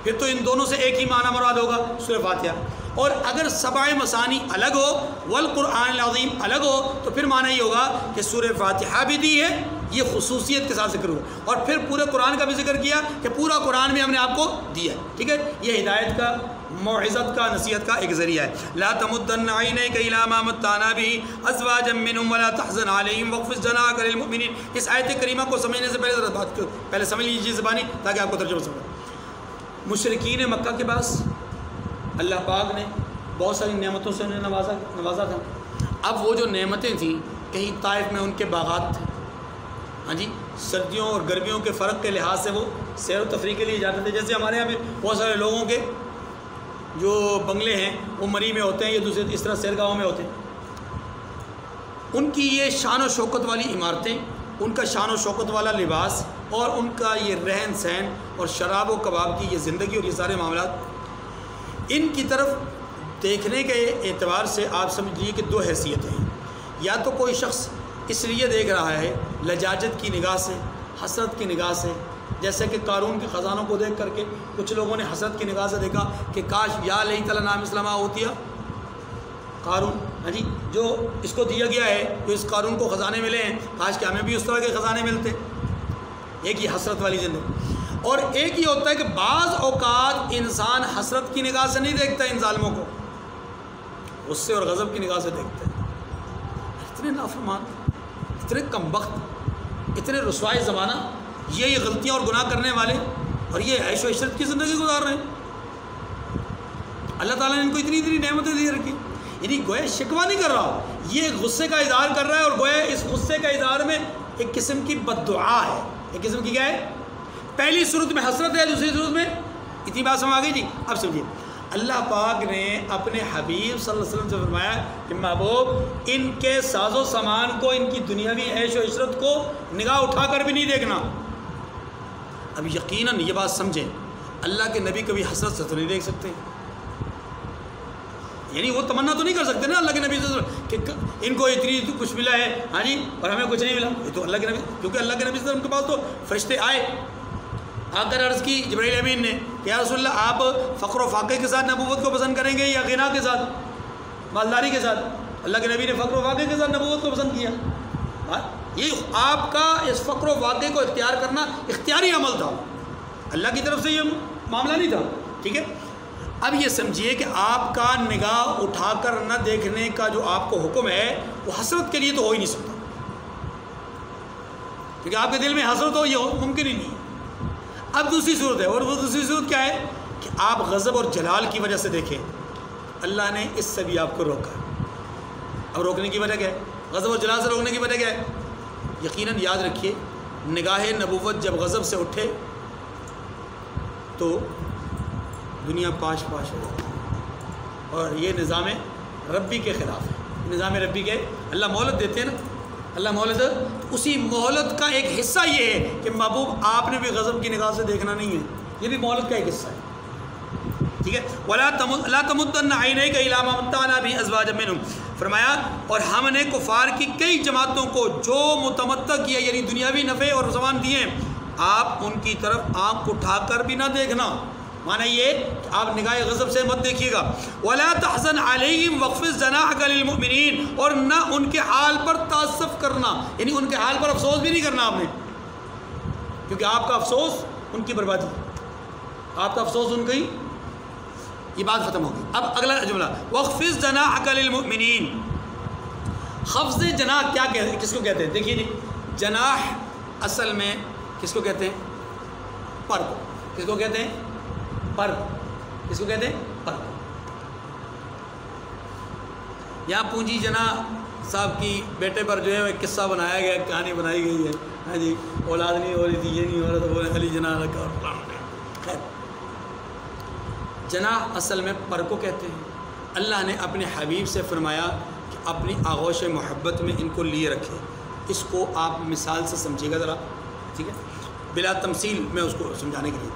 پھر تو ان دونوں سے ایک ہی معنی مراد ہوگا سورہ فاتحہ۔ اور اگر سبع مثانی الگ ہو والقرآن العظیم الگ ہو تو پھر معنی یہ ہوگا کہ سورہ فاتحہ بھی دی ہے، یہ خصوصیت کے ساتھ ذکر ہوا، اور پھر پورے قرآن کا بھی ذکر کیا کہ پورا قرآن بھی ہم نے آپ کو دیا ہے۔ ٹھیک ہے، یہ ہدایت کا، موعظت کا، نصیحت کا ایک ذریعہ ہے۔ لا تمدن عینیک الی ما متعنا به ازواجا منهم ولا تحزن علیہم واخفض جناحک للمؤمنین۔ اس آیت کریمہ کو سمجھنے سے پہلے سمجھ لیجیے زبانی تاکہ آپ کو ترجمہ سمجھے۔ مشرکین مکہ کے پاس اللہ پاک نے بہت ساری نعمتوں سے انہیں نوازا تھا۔ اب وہ جو نعمتیں تھیں، کہیں طائف میں ان کے باغات تھے، ہاں جی، سردیوں اور گرمیوں کے فرق کے لحاظ سے وہ سیر و تفریح کے لیے جاتے تھے، جیسے ہمارے یہاں بھی بہت سارے لوگوں کے جو بنگلے ہیں وہ مری میں ہوتے ہیں یا دوسرے اس طرح سیرگاہوں میں ہوتے ہیں۔ ان کی یہ شان و شوکت والی عمارتیں، ان کا شان و شوکت والا لباس، اور ان کا یہ رہن سہن اور شراب و کباب کی یہ زندگی اور یہ سارے معاملات، ان کی طرف دیکھنے کے اعتبار سے آپ سمجھ لیجیے کہ دو حیثیتیں ہیں۔ یا تو کوئی شخص اس لیے دیکھ رہا ہے لجاجت کی نگاہ سے، حسرت کی نگاہ سے، جیسے کہ قارون کے خزانوں کو دیکھ کر کے کچھ لوگوں نے حسرت کی نگاہ سے دیکھا کہ کاش یا لیت لنا مثل ما اوتی قارون، ہاں جی، جو اس کو دیا گیا ہے، جو اس قارون کو خزانے ملے ہیں، کاش کہ ہمیں بھی اس طرح کے خزانے ملتے۔ ایک یہ حسرت والی زندگی، اور ایک یہ ہوتا ہے کہ بعض اوقات انسان حسرت کی نگاہ سے نہیں دیکھتا ان ظالموں کو، غصے اور غضب کی نگاہ سے دیکھتا ہے۔ اتنے نافرمان، اتنے کمبخت، اتنے رسوائے زمانہ، یہ غلطیاں اور گناہ کرنے والے، اور یہ عیش و عشرت کی زندگی گزار رہے ہیں۔ اللہ تعالیٰ نے ان کو اتنی نعمتیں دی رکھی، یعنی گویا شکوہ نہیں کر رہا، یہ غصے کا اظہار کر رہا ہے، اور گویا اس غصے کا اظہار میں ایک قسم کی بد دعا ہے۔ ایک قسم کی کیا ہے؟ پہلی صورت میں حسرت ہے، دوسری صورت میں اتنی بات سمجھ آ گئی جی۔ اب سمجھیے، اللہ پاک نے اپنے حبیب صلی اللہ علیہ وسلم سے فرمایا کہ محبوب، ان کے ساز و سامان کو، ان کی دنیاوی عیش و عشرت کو نگاہ اٹھا کر بھی نہیں دیکھنا۔ اب یقیناً یہ بات سمجھیں، اللہ کے نبی کبھی حسرت سے تو نہیں دیکھ سکتے، یعنی وہ تمنا تو نہیں کر سکتے نا اللہ کے نبی صلی اللہ علیہ وسلم کہ ان کو اتنی کچھ ملا ہے، ہاں جی، اور ہمیں کچھ نہیں ملا۔ یہ تو اللہ کے نبی، کیونکہ اللہ کے نبی صلی اللہ علیہ وسلم کے پاس تو فرشتے آئے، آ کر عرض کی جبرائیل امین نے کہ یا رسول اللہ، آپ فقر و فاقے کے ساتھ نبوت کو پسند کریں گے یا غنا کے ساتھ، مالداری کے ساتھ؟ اللہ کے نبی نے فقر و فاقے کے ساتھ نبوت کو پسند کیا۔ یہ آپ کا اس فقر و فاقے کو اختیار کرنا اختیاری عمل تھا، اللہ کی طرف سے یہ معاملہ نہیں تھا۔ ٹھیک ہے، اب یہ سمجھیے کہ آپ کا نگاہ اٹھا کر نہ دیکھنے کا جو آپ کو حکم ہے وہ حسرت کے لیے تو ہو ہی نہیں سکتا، کیونکہ آپ کے دل میں حسرت ہو یہ ممکن ہی نہیں ہے۔ اب دوسری صورت ہے، اور وہ دوسری صورت کیا ہے کہ آپ غضب اور جلال کی وجہ سے دیکھیں، اللہ نے اس سے بھی آپ کو روکا۔ اب روکنے کی وجہ کیا ہے؟ غضب اور جلال سے روکنے کی وجہ کیا ہے؟ یقیناً یاد رکھیے، نگاہ نبوت جب غضب سے اٹھے تو دنیا پاش پاش ہو جاتی ہے، اور یہ نظام ربی کے خلاف ہے۔ نظام ربی کے اللہ مہلت دیتے ہیں نا، اللہ مہلت، اسی مہلت کا ایک حصہ یہ ہے کہ محبوب آپ نے بھی غضب کی نگاہ سے دیکھنا نہیں ہے، یہ بھی مہلت کا ایک حصہ ہے۔ ٹھیک ہے، وَلَا تَمُدَّنَّ عَيْنَيْكَ إِلَىٰ مَا مَتَّعْنَا بِهِ أَزْوَاجًا مِّنْهُمْ، فرمایا اور ہم نے کفار کی کئی جماعتوں کو جو متمتع کیا، یعنی دنیاوی نفع اور سامان دیے، آپ ان کی طرف آنکھ اٹھا کر بھی نہ دیکھنا، معنی یہ کہ آپ نگاہ غضب سے مت دیکھیے گا. وَلَا تَحْزَنْ عَلَيْهِمْ وَاخْفِضْ جَنَاحَكَ لِلْمُؤْمِنِينَ، اور نہ ان کے حال پر تاسف کرنا، یعنی ان کے حال پر افسوس بھی نہیں کرنا آپ نے، کیونکہ آپ کا افسوس ان کی بربادی، آپ کا افسوس ان کی، یہ بات ختم ہوگی. اب اگلا جملہ وَاخْفِضْ جَنَاحَكَ لِلْمُؤْمِنِينَ. خفض جناح کیا کہتے ہیں، کس کو کہتے ہیں؟ دیکھیے جی، جناح اصل میں کس کو کہتے ہیں؟ پر کو. کس کو کہتے ہیں؟ پر. کس کو کہتے ہیں؟ پر. یہاں پونجی جنا صاحب کی بیٹے پر جو ہے ایک قصہ بنایا گیا، کہانی بنائی گئی ہے. ہاں جی، اولاد نہیں ہو رہی تھی، یہ نہیں ہو رہا تھا، بولے علی جنا رکھا اور فلاں. خیر، جناح اصل میں پر کو کہتے ہیں. اللہ نے اپنے حبیب سے فرمایا کہ اپنی آغوش محبت میں ان کو لیے رکھے. اس کو آپ مثال سے سمجھیے گا ذرا، ٹھیک ہے، بلا تمثیل میں اس کو سمجھانے کے لیے.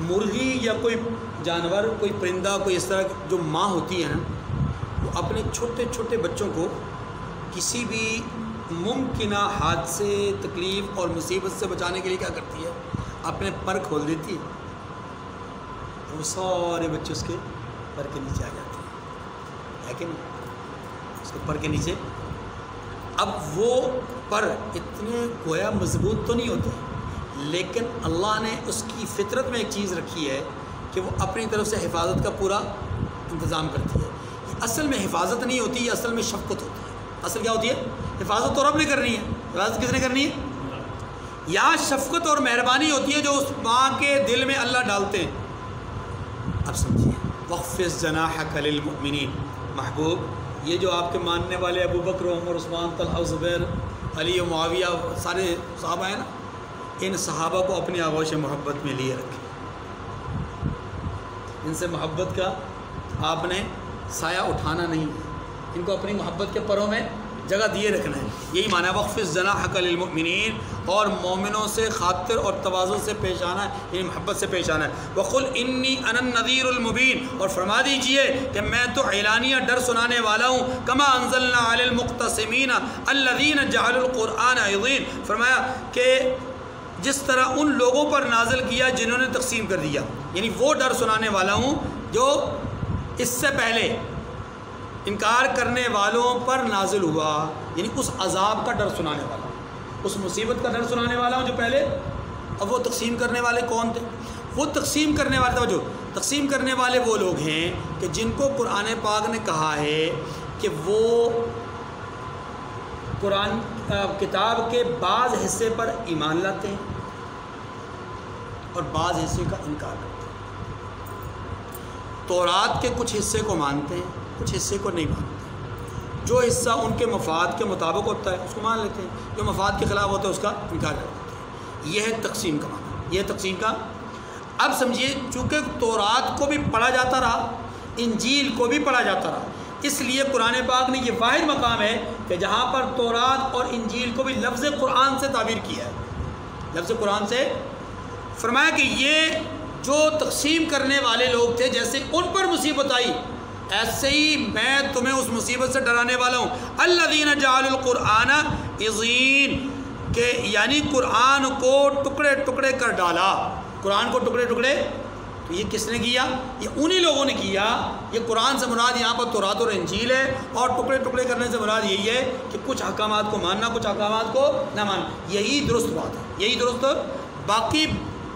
مرغی یا کوئی جانور، کوئی پرندہ، کوئی اس طرح جو ماں ہوتی ہے نا، وہ اپنے چھوٹے چھوٹے بچوں کو کسی بھی ممکنہ حادثے، تکلیف اور مصیبت سے بچانے کے لیے کیا کرتی ہے؟ اپنے پر کھول دیتی ہے، وہ سارے بچے اس کے پر کے نیچے آ جاتے ہیں، ہے کہ نہیں؟ اس کے پر کے نیچے. اب وہ پر اتنے گویا مضبوط تو نہیں ہوتے، لیکن اللہ نے اس کی فطرت میں ایک چیز رکھی ہے کہ وہ اپنی طرف سے حفاظت کا پورا انتظام کرتی ہے. یہ اصل میں حفاظت نہیں ہوتی، یہ اصل میں شفقت ہوتی ہے. اصل کیا ہوتی ہے؟ حفاظت تو رب نے کرنی ہے. حفاظت کس نے کرنی ہے؟ یہاں شفقت اور مہربانی ہوتی ہے جو اس ماں کے دل میں اللہ ڈالتے ہیں. اب سمجھیے، وَاخْفِضْ جَنَاحَكَ لِلْمُؤْمِنِينَ. محبوب، یہ جو آپ کے ماننے والے ابو بکر، عمر، عثمان، طلحہ، زبیر، علی و معاویہ، سارے صحابہ ہیں نا، ان صحابہ کو اپنی آغوش محبت میں لیے رکھیں. ان سے محبت کا آپ نے سایہ اٹھانا نہیں ہے، ان کو اپنی محبت کے پروں میں جگہ دیے رکھنا ہے. یہی معنی ہے وَاخْفِضْ جَنَاحَكَ لِلْمُؤْمِنِينَ، اور مومنوں سے خاطر اور تواضع سے پیش آنا ہے، یعنی محبت سے پیش آنا ہے. وَقُلْ إِنِّي أَنَا النَّذِيرُ الْمُبِينُ، اور فرما دیجئے کہ میں تو اعلانیہ ڈر سنانے والا ہوں. كَمَا أَنزَلْنَا عَلَى الْمُقْتَسِمِينَ الَّذِينَ جَعَلُوا الْقُرْآنَ عِضِينَ. فرمایا کہ جس طرح ان لوگوں پر نازل کیا جنہوں نے تقسیم کر دیا، یعنی وہ ڈر سنانے والا ہوں جو اس سے پہلے انکار کرنے والوں پر نازل ہوا، یعنی اس عذاب کا ڈر سنانے والا ہوں، اس مصیبت کا ڈر سنانے والا ہوں جو پہلے. اب وہ تقسیم کرنے والے کون تھے؟ وہ تقسیم کرنے والے، توجہ، تقسیم کرنے والے وہ لوگ ہیں کہ جن کو قرآن پاک نے کہا ہے کہ وہ قرآن کتاب کے بعض حصے پر ایمان لاتے ہیں اور بعض حصے کا انکار کرتے ہیں. تورات کے کچھ حصے کو مانتے ہیں، کچھ حصے کو نہیں مانتے. جو حصہ ان کے مفاد کے مطابق ہوتا ہے اس کو مان لیتے ہیں، جو مفاد کے خلاف ہوتا ہے اس کا انکار کر دیتے ہیں. یہ ہے تقسیم کا معنی، یہ ہے تقسیم کا. اب سمجھیے، چونکہ تورات کو بھی پڑھا جاتا رہا، انجیل کو بھی پڑھا جاتا رہا، اس لیے قرآن پاک نے یہ واحد مقام ہے کہ جہاں پر تورات اور انجیل کو بھی لفظ قرآن سے تعبیر کیا ہے. لفظ قرآن سے فرمایا کہ یہ جو تقسیم کرنے والے لوگ تھے، جیسے ان پر مصیبت آئی ایسے ہی میں تمہیں اس مصیبت سے ڈرانے والا ہوں. الذین جعلوا القرآن عضین، کہ یعنی قرآن کو ٹکڑے ٹکڑے کر ڈالا. قرآن کو ٹکڑے ٹکڑے، تو یہ کس نے کیا؟ یہ انہی لوگوں نے کیا. یہ قرآن سے مراد یہاں پر تورات اور انجیل ہے، اور ٹکڑے ٹکڑے کرنے سے مراد یہی ہے کہ کچھ احکامات کو ماننا، کچھ احکامات کو نہ ماننا. یہی درست بات ہے، یہی درست. باقی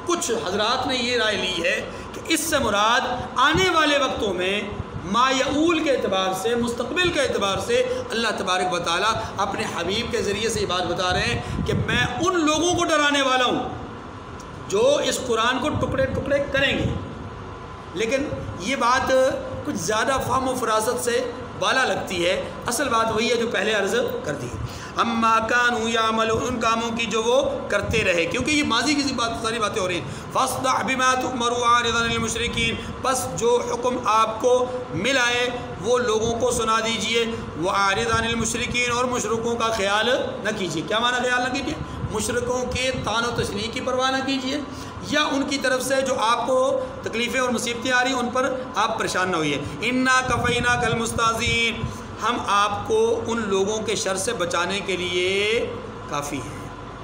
کچھ حضرات نے یہ رائے لی ہے کہ اس سے مراد آنے والے وقتوں میں ما یعول کے اعتبار سے، مستقبل کے اعتبار سے اللہ تبارک و تعالیٰ اپنے حبیب کے ذریعے سے یہ بات بتا رہے ہیں کہ میں ان لوگوں کو ڈرانے والا ہوں جو اس قرآن کو ٹکڑے ٹکڑے کریں گے. لیکن یہ بات کچھ زیادہ فہم و فراست سے بالا لگتی ہے. اصل بات وہی ہے جو پہلے عرض کر دی. اما کانوا یعملون، ان کاموں کی جو وہ کرتے رہے، کیونکہ یہ ماضی کی ساری باتیں ہو رہی ہیں. فاصدع بما تؤمر واعرض عن المشرکین، بس جو حکم آپ کو ملا ہے وہ لوگوں کو سنا دیجئے. واعرض عن المشرکین، اور مشرکوں کا خیال نہ کیجیے. کیا معنی خیال نہ کیجیے؟ مشرکوں کے طعن و تشنیع کی پرواہ نہ کیجیے، یا ان کی طرف سے جو آپ کو تکلیفیں اور مصیبتیں آ رہی ہیں ان پر آپ پریشان نہ ہوئیے. انا کفیناک المستہزئین، ہم آپ کو ان لوگوں کے شر سے بچانے کے لیے کافی ہیں.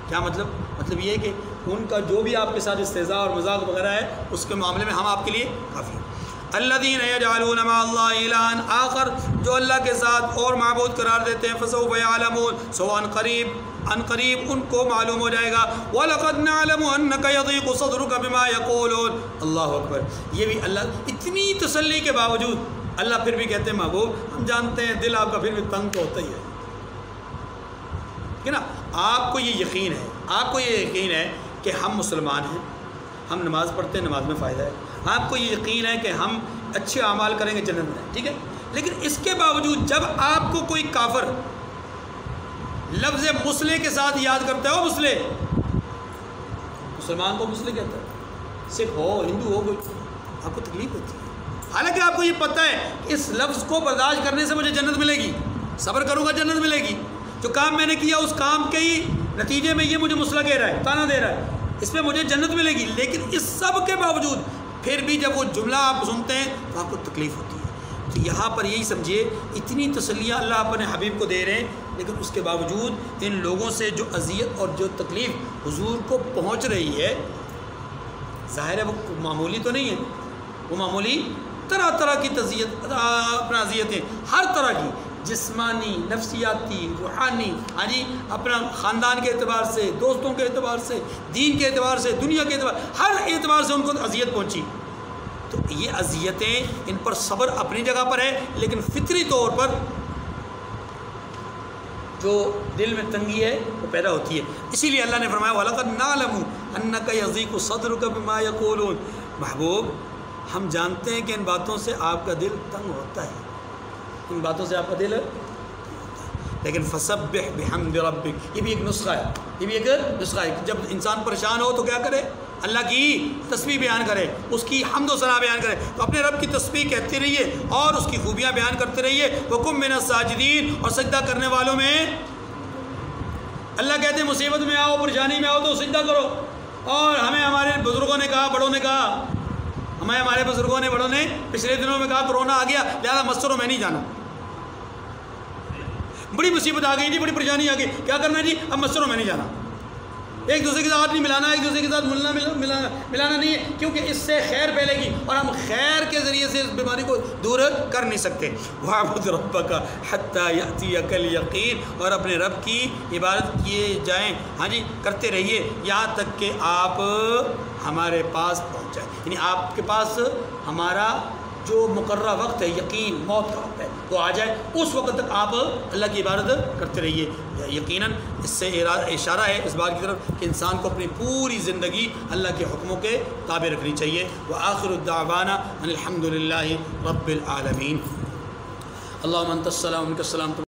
کیا مطلب؟ مطلب یہ ہے کہ ان کا جو بھی آپ کے ساتھ استہزاء اور مذاق وغیرہ ہے اس کے معاملے میں ہم آپ کے لیے کافی ہیں۔ الذین یجعلون مع اللہ الہا آخر، جو اللہ کے ساتھ اور معبود قرار دیتے ہیں، فسوف یعلمون، سو ان قریب ان کو معلوم ہو جائے گا۔ وَلَقَدْ نَعْلَمُ أَنَّكَ يَضِيقُ صَدْرُكَ بِمَا يَقُولُونَ، اللہ اکبر۔ یہ بھی اللہ اتنی تسلی کے باوجود اللہ پھر بھی کہتے ہیں محبوب ہم جانتے ہیں دل آپ کا پھر بھی تنگ تو ہوتا ہی ہے، ٹھیک ہے نا۔ آپ کو یہ یقین ہے کہ ہم مسلمان ہیں، ہم نماز پڑھتے ہیں، نماز میں فائدہ ہے، آپ کو یہ یقین ہے کہ ہم اچھے اعمال کریں گے جنت میں، ٹھیک ہے۔ لیکن اس کے باوجود جب آپ کو کوئی کافر لفظ مسلح کے ساتھ یاد کرتا ہے، وہ مسلح، مسلمان کو مسلح کہتا ہے، سکھ ہو ہندو ہو، کوئی آپ کو تکلیف ہوتی ہے، حالانکہ آپ کو یہ پتہ ہے اس لفظ کو برداشت کرنے سے مجھے جنت ملے گی، صبر کروں گا جنت ملے گی، جو کام میں نے کیا اس کام کے ہی نتیجے میں یہ مجھے مسلح کہہ رہا ہے، تانا دے رہا ہے، اس میں مجھے جنت ملے گی۔ لیکن اس سب کے باوجود پھر بھی جب وہ جملہ آپ سنتے ہیں تو آپ کو تکلیف ہوتی ہے۔ تو یہاں پر یہی سمجھیے اتنی تسلیاں اللہ اپنے حبیب کو دے رہے ہیں، لیکن اس کے باوجود ان لوگوں سے جو اذیت اور جو تکلیف حضور کو پہنچ رہی ہے، ظاہر ہے وہ معمولی تو نہیں ہے، وہ معمولی طرح طرح کی اپنا اذیتیں، ہر طرح کی، جسمانی، نفسیاتی، روحانی، ہاں جی، اپنا خاندان کے اعتبار سے، دوستوں کے اعتبار سے، دین کے اعتبار سے، دنیا کے اعتبار، ہر اعتبار سے ان کو اذیت پہنچی۔ تو یہ اذیتیں، ان پر صبر اپنی جگہ پر ہے، لیکن فطری طور پر جو دل میں تنگی ہے وہ پیدا ہوتی ہے۔ اسی لیے اللہ نے فرمایا وَلَقَدْ نَعْلَمُ أَنَّكَ يَضِيقُ صَدْرُكَ بِمَا يَقُولُونَ، محبوب ہم جانتے ہیں کہ ان باتوں سے آپ کا دل تنگ ہوتا ہے، ان باتوں سے آپ کا دل ہوتا ہے، لیکن فَسَبِّحْ بِحَمْدِ رَبِّكَ، یہ بھی ایک نسخہ ہے، یہ بھی ایک نسخہ ہے۔ جب انسان پریشان ہو تو کیا کرے؟ اللہ کی تسبیح بیان کرے، اس کی حمد و ثنا بیان کرے، تو اپنے رب کی تسبیح کہتے رہیے اور اس کی خوبیاں بیان کرتے رہیے۔ وَكُن مِّنَ السَّاجِدِينَ، اور سجدہ کرنے والوں میں، اللہ کہتے ہیں مصیبت میں آؤ، پریشانی میں آؤ تو سجدہ کرو۔ اور ہمیں ہمارے بزرگوں نے کہا، بڑوں نے کہا، ہمارے بزرگوں نے، بڑوں نے پچھلے دنوں میں کہا کرونا آ گیا لہٰذا مسجدوں میں نہیں جانا، بڑی مصیبت آ گئی جی، بڑی پریشانی آ گئی، کیا کرنا جی؟ اب مسجدوں میں نہیں جانا، ایک دوسرے کے ساتھ نہیں ملانا، ایک دوسرے کے ساتھ ملانا نہیں ہے، کیونکہ اس سے خیر پھیلے گی اور ہم خیر کے ذریعے سے اس بیماری کو دور کر نہیں سکتے۔ وَاعْبُدْ رَبَّكَ حَتَّى يَأْتِيَكَ الْيَقِينُ، اور اپنے رب کی عبادت کیے جائیں، ہاں جی، کرتے رہیے یہاں تک کہ آپ ہمارے پاس پہنچ جائیں، یعنی آپ کے پاس ہمارا جو مقررہ وقت ہے، یقین موت کا وقت ہے، وہ آ جائے، اس وقت تک آپ اللہ کی عبادت کرتے رہیے۔ یقیناً اس سے اشارہ ہے اس بات کی طرف کہ انسان کو اپنی پوری زندگی اللہ کے حکموں کے تابع رکھنی چاہیے۔ وآخر الدعوانا ان الحمد للہ رب العالمین۔ اللہم انت السلام و منک السلام۔